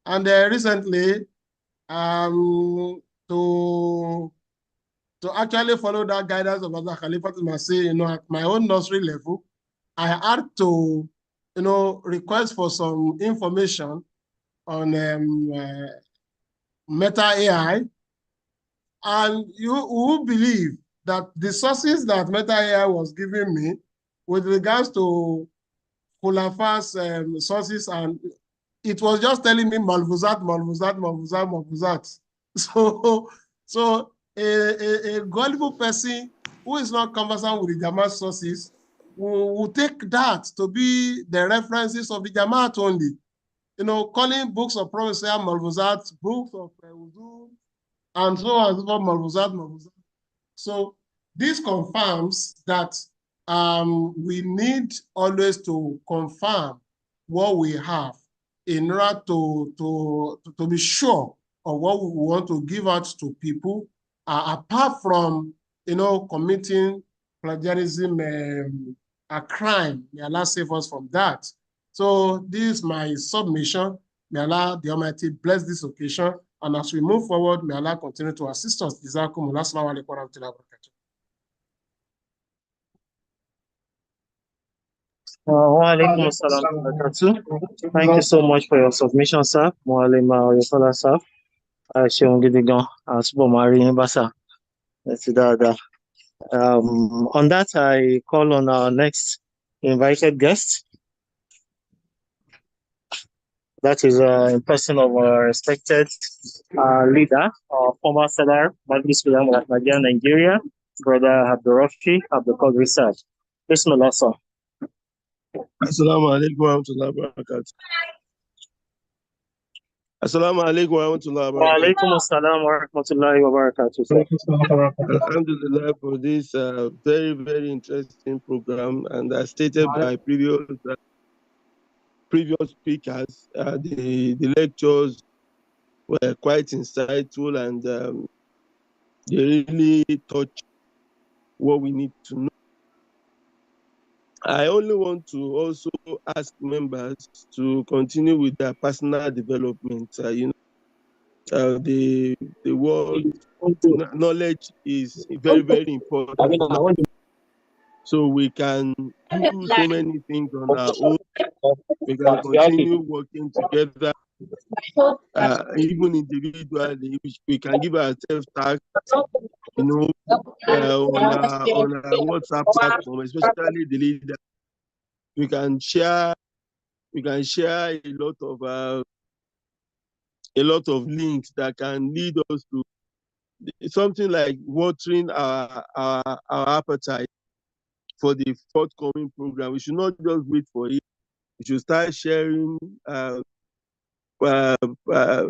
And recently, to actually follow that guidance of Hazrat Khalifat Masih, at my own nursery level, I had to, request for some information on Meta AI. And you will believe that the sources that Meta AI was giving me with regards to Khulafa's sources, and it was just telling me Malvuzat. So a gullible person who is not conversant with the Jamaat sources will take that to be the references of the Jamaat only. You know, calling books of Prophet Malvuzat, books of Wudu, and so on and so forth, Malvuzat. So this confirms that we need always to confirm what we have in order to be sure of what we want to give out to people, apart from, you know, committing plagiarism, a crime. May Allah save us from that. So this is my submission. May Allah the Almighty bless this occasion. And as we move forward, may Allah continue to assist us. Jazakumullah. Assalamu alaikum wa rahmatullahi wa barakatuh. Wa alaikum assalam wa barakatuh. Thank you so much for your submission, sir. Mualim Oyekola, sir. Ṣeun gidi gan. Àtúbọ̀ máa rí yín bá, sir. Let's see that. On that, I call on our next invited guest. That is in person of our respected leader, former Sadar, Majlis Ulama of Nigeria, Brother Abdurrafi Abdulkadir Sir. Bismillah, sir. Assalamu alaikum wa rahmatullahi wa barakatuh. Assalamu alaikum wa rahmatullahi wa barakatuh. Wa alaikum assalam wa rahmatullahi wa barakatuh. Alhamdulillah for this very, very interesting program. And as stated by previous speakers, the lectures were quite insightful, and they really touch what we need to know. I only want to also ask members to continue with their personal development. The world knowledge is very, very important. So we can do so many things on our own. We can continue working together, even individually. We can give ourselves tasks, on our WhatsApp platform, especially the leader. We can share a lot of links that can lead us to something like watering our appetite for the forthcoming program. We should not just wait for it. We should start sharing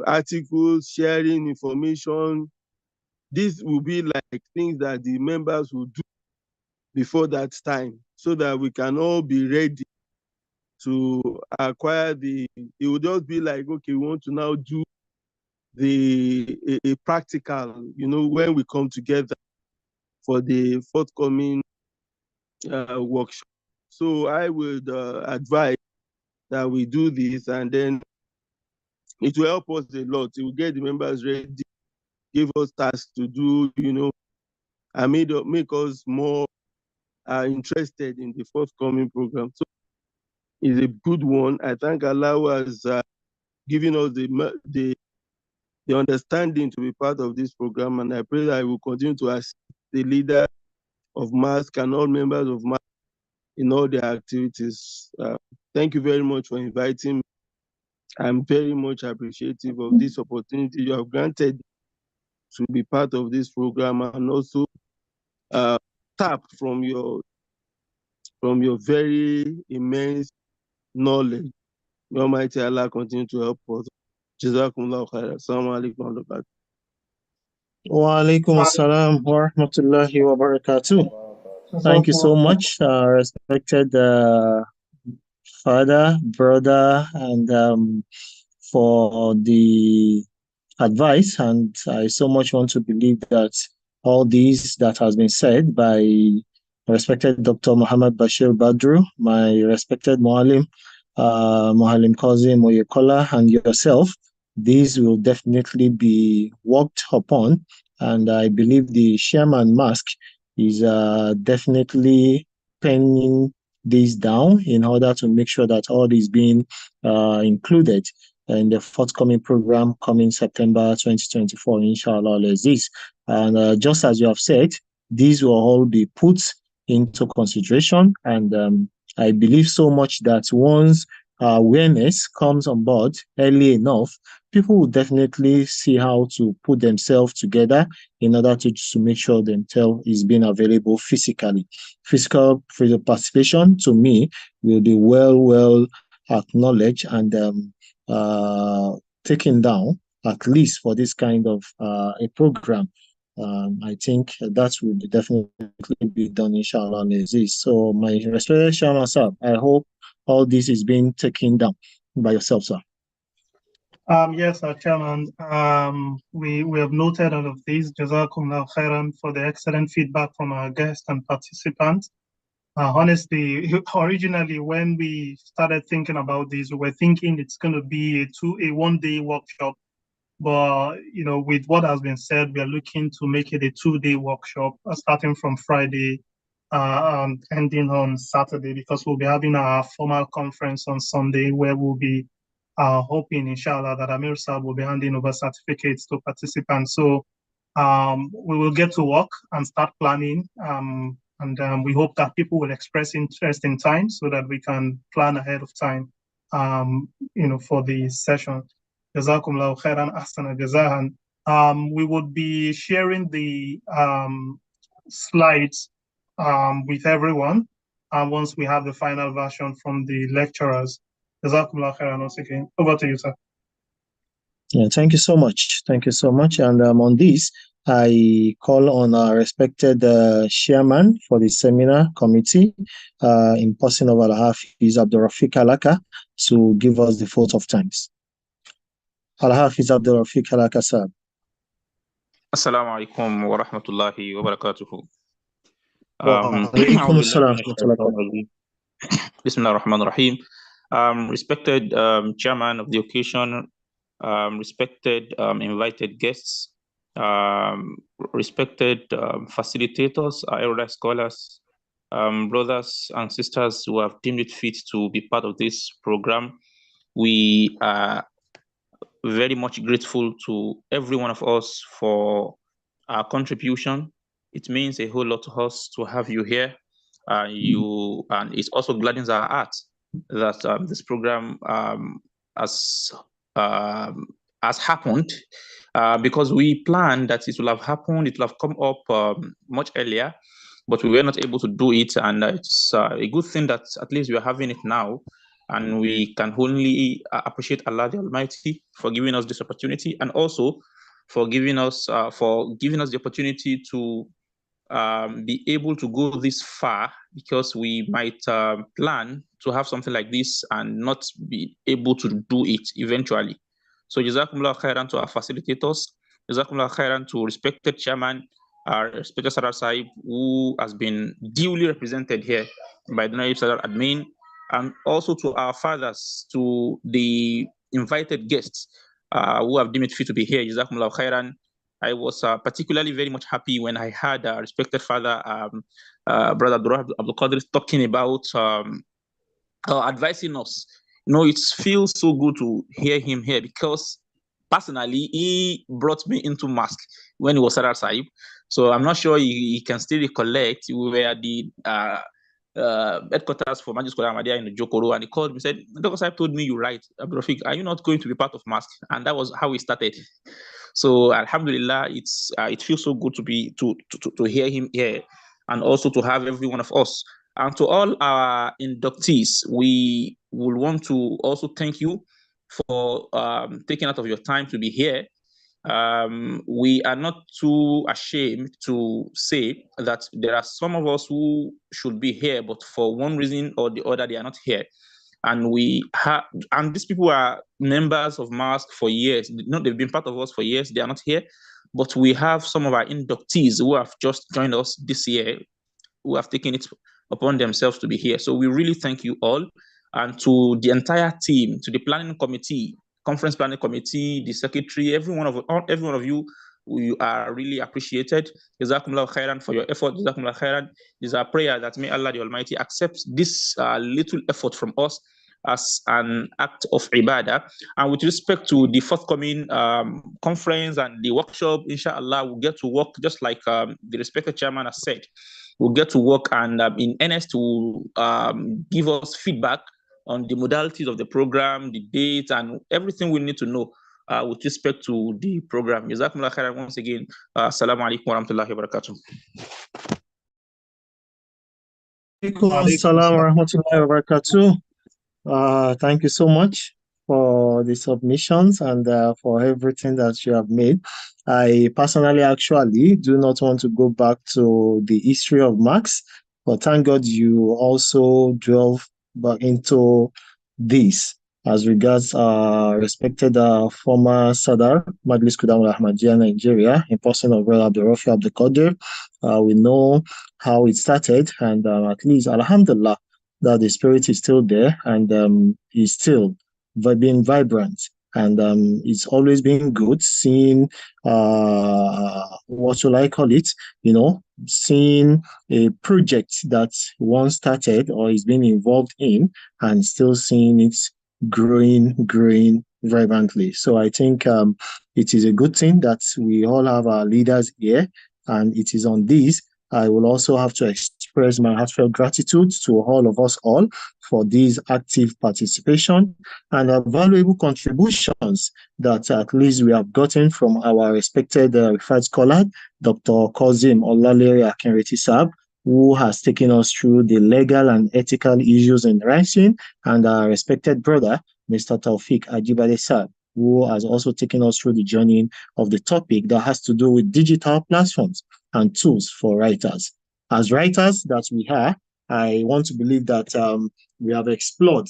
articles, sharing information. This will be like things that the members will do before that time, so that we can all be ready to acquire it will just be like, okay, we want to now do a practical, when we come together for the forthcoming workshop. So I would advise that we do this, and then it will help us a lot. It will get the members ready, give us tasks to do, and make us more interested in the forthcoming program. So it's a good one. I thank Allah who has given us the understanding to be part of this program, and I pray that I will continue to assist the leader of MASQ and all members of MASQ in all their activities. Thank you very much for inviting me. I'm very much appreciative of this opportunity you have granted to be part of this program, and also tap from your very immense knowledge. May Almighty Allah continue to help us. Jazakumullahu khairan. Assalamu alaikum wa rahmatullahi. Wa alaikum assalam wa rahmatullahi wa barakatuh. Thank you so much, respected father, brother, and for the advice. And I so much want to believe that all these that has been said by respected Dr. Muhammad Bashir Badru, my respected Mualim, Mualim Kazim Oyekola, and yourself, these will definitely be worked upon. And I believe the chairman MASQ is definitely penning these down in order to make sure that all is being included in the forthcoming program coming September 2024, inshallah, Aziz. And just as you have said, these will all be put into consideration. And I believe so much that once awareness comes on board early enough, people will definitely see how to put themselves together in order to make sure themselves is being available physically. Physical participation, to me, will be well acknowledged and taken down, at least for this kind of a program. I think that will definitely be done, inshallah, on this. So my respected Chairman, sir, I hope all this is being taken down by yourself, sir. Yes, Chairman. We have noted all of these. Jazakumullah khairan for the excellent feedback from our guests and participants. Honestly, originally when we started thinking about this, we were thinking it's going to be a one-day workshop. But with what has been said, we are looking to make it a 2-day workshop, starting from Friday, ending on Saturday, because we'll be having our formal conference on Sunday, where we'll be hoping, inshallah, that Amir Saab will be handing over certificates to participants. So we will get to work and start planning. And we hope that people will express interest in time so that we can plan ahead of time, for the session. Jazakumullahu khairan, ahsana jazahan. We would be sharing the slides with everyone once we have the final version from the lecturers. Jazakumullahu khairan once again. Over to you, sir. Yeah, thank you so much. Thank you so much. And on this, I call on our respected chairman for the seminar committee, in person of Al-Hafiz Abdul Rafiq Alaka, to give us the vote of thanks. Al-Hafiz Abdul Rafiq Alaka, sir. Assalamu alaikum wa rahmatullahi wa barakatuhu. Bismillah ar-Rahman ar-Rahim. Respected chairman of the occasion, respected invited guests, respected facilitators, elder scholars, brothers and sisters who have deemed it fit to be part of this program. We are very much grateful to every one of us for our contribution. It means a whole lot to us to have you here. And it also gladdens our hearts that this program has happened, because we planned that it will have happened, it will have come up much earlier, but we were not able to do it. And it's a good thing that at least we are having it now. And we can only appreciate Allah the Almighty for giving us this opportunity, and also for giving us the opportunity to be able to go this far, because we might plan to have something like this and not be able to do it eventually. So Jazakumullah khairan to our facilitators, Jazakumullah khairan to respected chairman, our respected Sadar Sahib, who has been duly represented here by the Naib Sadar Admin, and also to our fathers, to the invited guests who have deemed it fit to be here. Jazakumullah khairan. I was particularly very much happy when I had respected father, Brother Abdul Qadir, talking about advising us. It feels so good to hear him here, because personally, he brought me into MASQ when he was Sadar Sahib. So I'm not sure he can still recollect. We were at the headquarters for MASQ Ahmadiyya in Jokoro, and he called me and said, Dr. Sahib told me you're right. Abdul Rafiq, are you not going to be part of MASQ? And that was how we started. So Alhamdulillah, it feels so good to hear him here, and also to have every one of us. And to all our inductees, we will want to also thank you for taking out of your time to be here. We are not too ashamed to say that there are some of us who should be here, but for one reason or the other, they are not here. And these people are members of MASQ for years. They've been part of us for years. They are not here, but we have some of our inductees who have just joined us this year, who have taken it upon themselves to be here. So we really thank you all, and to the entire team, to the planning committee, conference planning committee, the secretary, every one of you. You are really appreciated. Jazakumullah khairan for your effort. Jazakumullah khairan. It is our prayer that may Allah the Almighty accept this little effort from us as an act of ibadah. And with respect to the forthcoming conference and the workshop, inshallah, we'll get to work just like the respected chairman has said. We'll get to work and in earnest to give us feedback on the modalities of the program, the date, and everything we need to know with respect to the program. Jazakumullah khairan once again. Assalamu alaikum wa rahmatullahi wa barakatuh. Assalamu warahmatullahi wabarakatuh. Thank you so much for the submissions and for everything that you have made. I personally actually do not want to go back to the history of MASQ, but thank God you also delve back into this as regards respected former Sadar, Majlis Kudamul Ahmadiyya, Nigeria, in person of Brother Abdul Rafi Abdul Qadir. We know how it started, and at least, alhamdulillah, that the spirit is still there and is still being vibrant. And it's always been good seeing, what shall I call it, seeing a project that once started or is being involved in and still seeing it growing vibrantly. So I think it is a good thing that we all have our leaders here, and it is on this I will also have to express my heartfelt gratitude to all of us all for this active participation and valuable contributions that at least we have gotten from our respected referred scholar, Dr. Kozim Olalere Akinreti Sab, who has taken us through the legal and ethical issues in writing, and our respected brother, Mr. Taufik Ajibade Sab, who has also taken us through the journey of the topic that has to do with digital platforms and tools for writers. As writers that we are, I want to believe that we have explored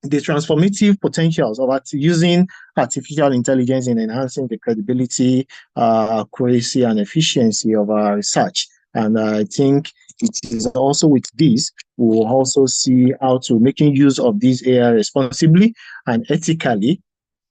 the transformative potentials of using artificial intelligence in enhancing the credibility, accuracy, and efficiency of our research. And I think it is also with this, we will also see how to making use of this AI responsibly and ethically,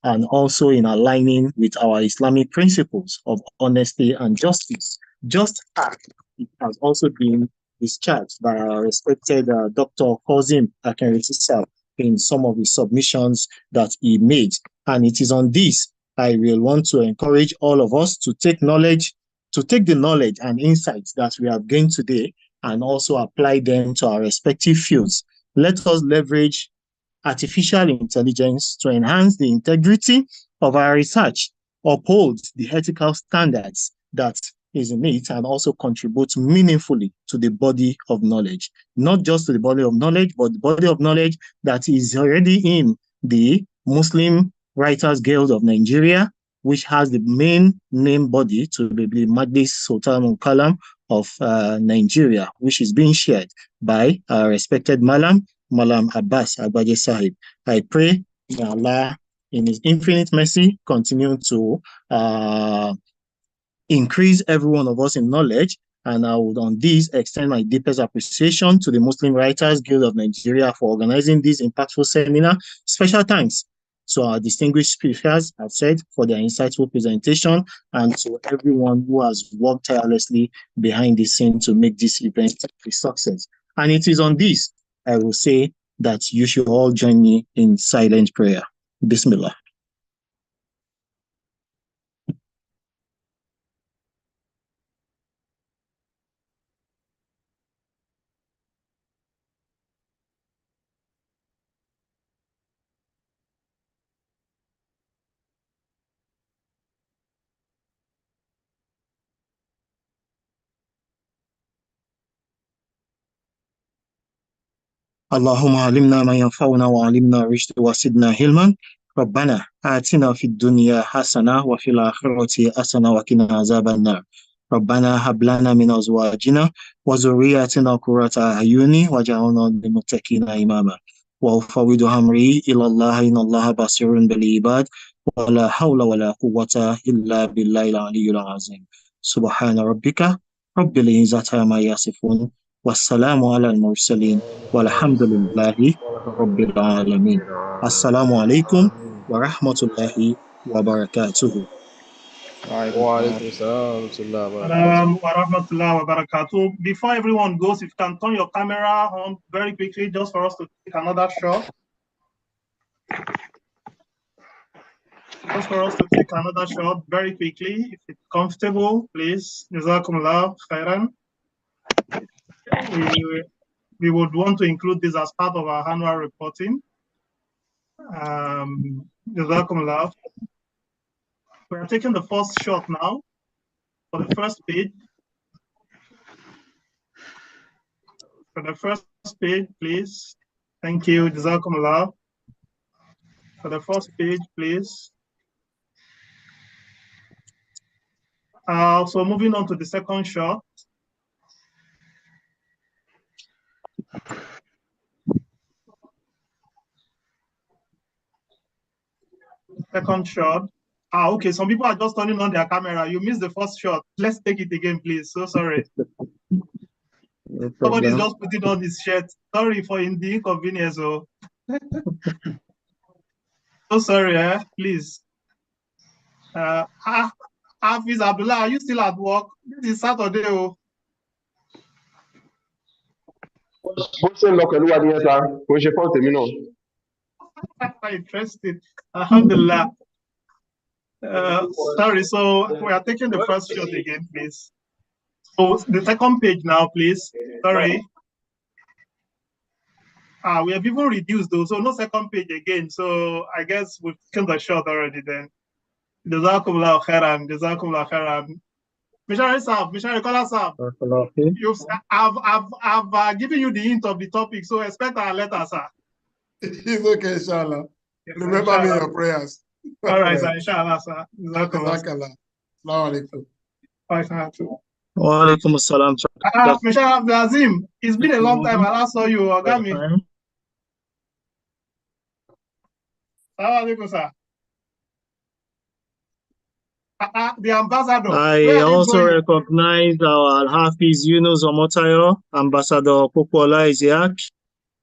and also in aligning with our Islamic principles of honesty and justice. Just as it has also been discharged by our respected Dr. Kozim Akinreti Sab in some of the submissions that he made. And it is on this I will want to encourage all of us to take the knowledge and insights that we have gained today and also apply them to our respective fields. Let us leverage artificial intelligence to enhance the integrity of our research, uphold the ethical standards that is in it, and also contribute meaningfully to the body of knowledge. Not just to the body of knowledge, but the body of knowledge that is already in the Muslim Writers Guild of Nigeria, which has the main name body to be the Majlis Sultan Kalam of Nigeria, which is being shared by our respected Malam Abbas Agbaje Sahib. I pray that Allah, in His infinite mercy, continue to increase every one of us in knowledge. And I would on this extend my deepest appreciation to the Muslim Writers Guild of Nigeria for organizing this impactful seminar. Special thanks to our distinguished speakers, I've said, for their insightful presentation, and to everyone who has worked tirelessly behind the scene to make this event a success. And it is on this I will say that you should all join me in silent prayer. Bismillah. اللهم علمنا ما ينفعنا وعلمنا رشد وسدنا علما ربنا آتنا في الدنيا حسنة وفي الآخرة حسنة وقنا عذاب النار ربنا هب لنا من أزواجنا وذرياتنا قرة أعين واجعلنا للمتقين إماما وأفوض أمري إلى الله إن الله بصير بالعباد ولا حول ولا قوة إلا بالله العلي العظيم سبحان ربك رب العزة عما يصفون والسلام على المرسلين والحمد لله رب العالمين. Assalamu alaikum wa rahmatullahi wa barakatuhu. Before everyone goes, if you can turn your camera on very quickly, just for us to take another shot. Just for us to take another shot very quickly, if it's comfortable, please. Jazakumullah khairan. We would want to include this as part of our annual reporting. Jazakumullah. We are taking the first shot now for the first page. For the first page, please. Thank you, Jazakumullah. For the first page, please. So moving on to the second shot. Second shot. Okay, some people are just turning on their camera. You missed the first shot. Let's take it again, please. So sorry. Somebody's just putting on his shirt. Sorry for the inconvenience. So sorry, please. Hafiz Abdullah, are you still at work? This is Saturday. Interested. Alhamdulillah. Sorry, so we are taking the first shot again, please. So the second page now, please. Sorry. We have even reduced though, so no second page again. So I guess we've killed the shot already then. Jazakumullah khairan, Jazakumullah khairan. Missionary Saab, Missionary Kola Saab, I've given you the hint of the topic, so expect our letter, sir. It's okay, inshallah. Yes, remember inshallah. Me in your prayers. All right, sir, inshallah, sir. Jazakallah. Assalamu alaikum. Wa alaikum assalam. Missionary Abdulazim, it's been a long time. I last saw you, Ogami. Assalamu alaikum, sir. The ambassador. I also recognize our Hafiz Yunus Omotayo, Ambassador Popola Isiaq.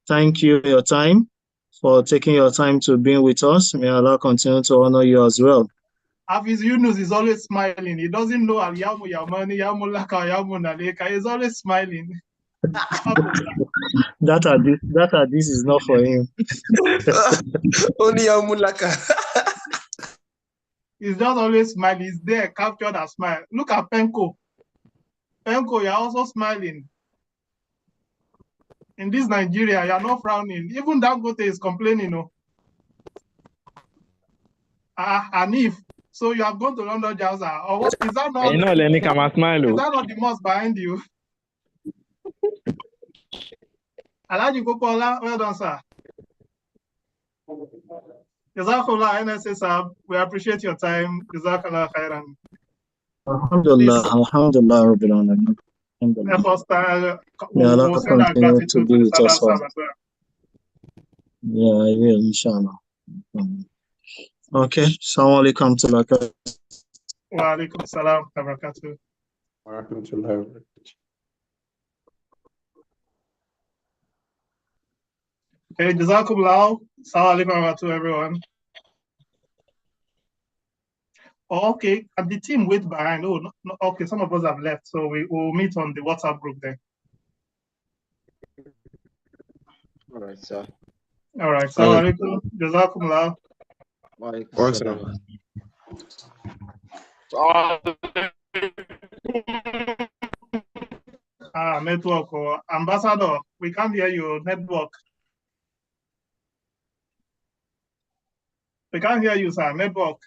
Thank you for your time, for taking your time to be with us. May Allah continue to honor you as well. Hafiz Yunus is always smiling. He doesn't know Al-Yamu Yamani, Yamu Laka, Yamu Naleka. He's always smiling. that this is not for him. Only Yamu Laka. He's just always smiling. He's there, captured a smile. Look at Penko. Penko, you're also smiling. In this Nigeria, you're not frowning. Even Dangote is complaining. Anif, so you have gone to London Jazza. Or what is that not? Is that not the mosque behind you? Alaji Popola, well done, sir. Jazakallah, NSA Sab. We appreciate your time. Jazakallah khairan. Alhamdulillah, Alhamdulillah, Rabbil Alamin. May Allah continue to be with us all. Yeah, I will, inshallah. Okay, Assalamu alaikum to Laka. Wa alaikum salam wa barakatuh. Wa rahmatullahi wa barakatuh. Okay, Jazakumullah. Assalamu alaikum to everyone. Okay, and the team wait behind. Oh, no, okay, some of us have left, so we will meet on the WhatsApp group then. All right, sir. All right, Assalamu alaikum. Jazakumullah. Network. Ambassador, we can't hear you. Network. We can't hear you, sir. Network.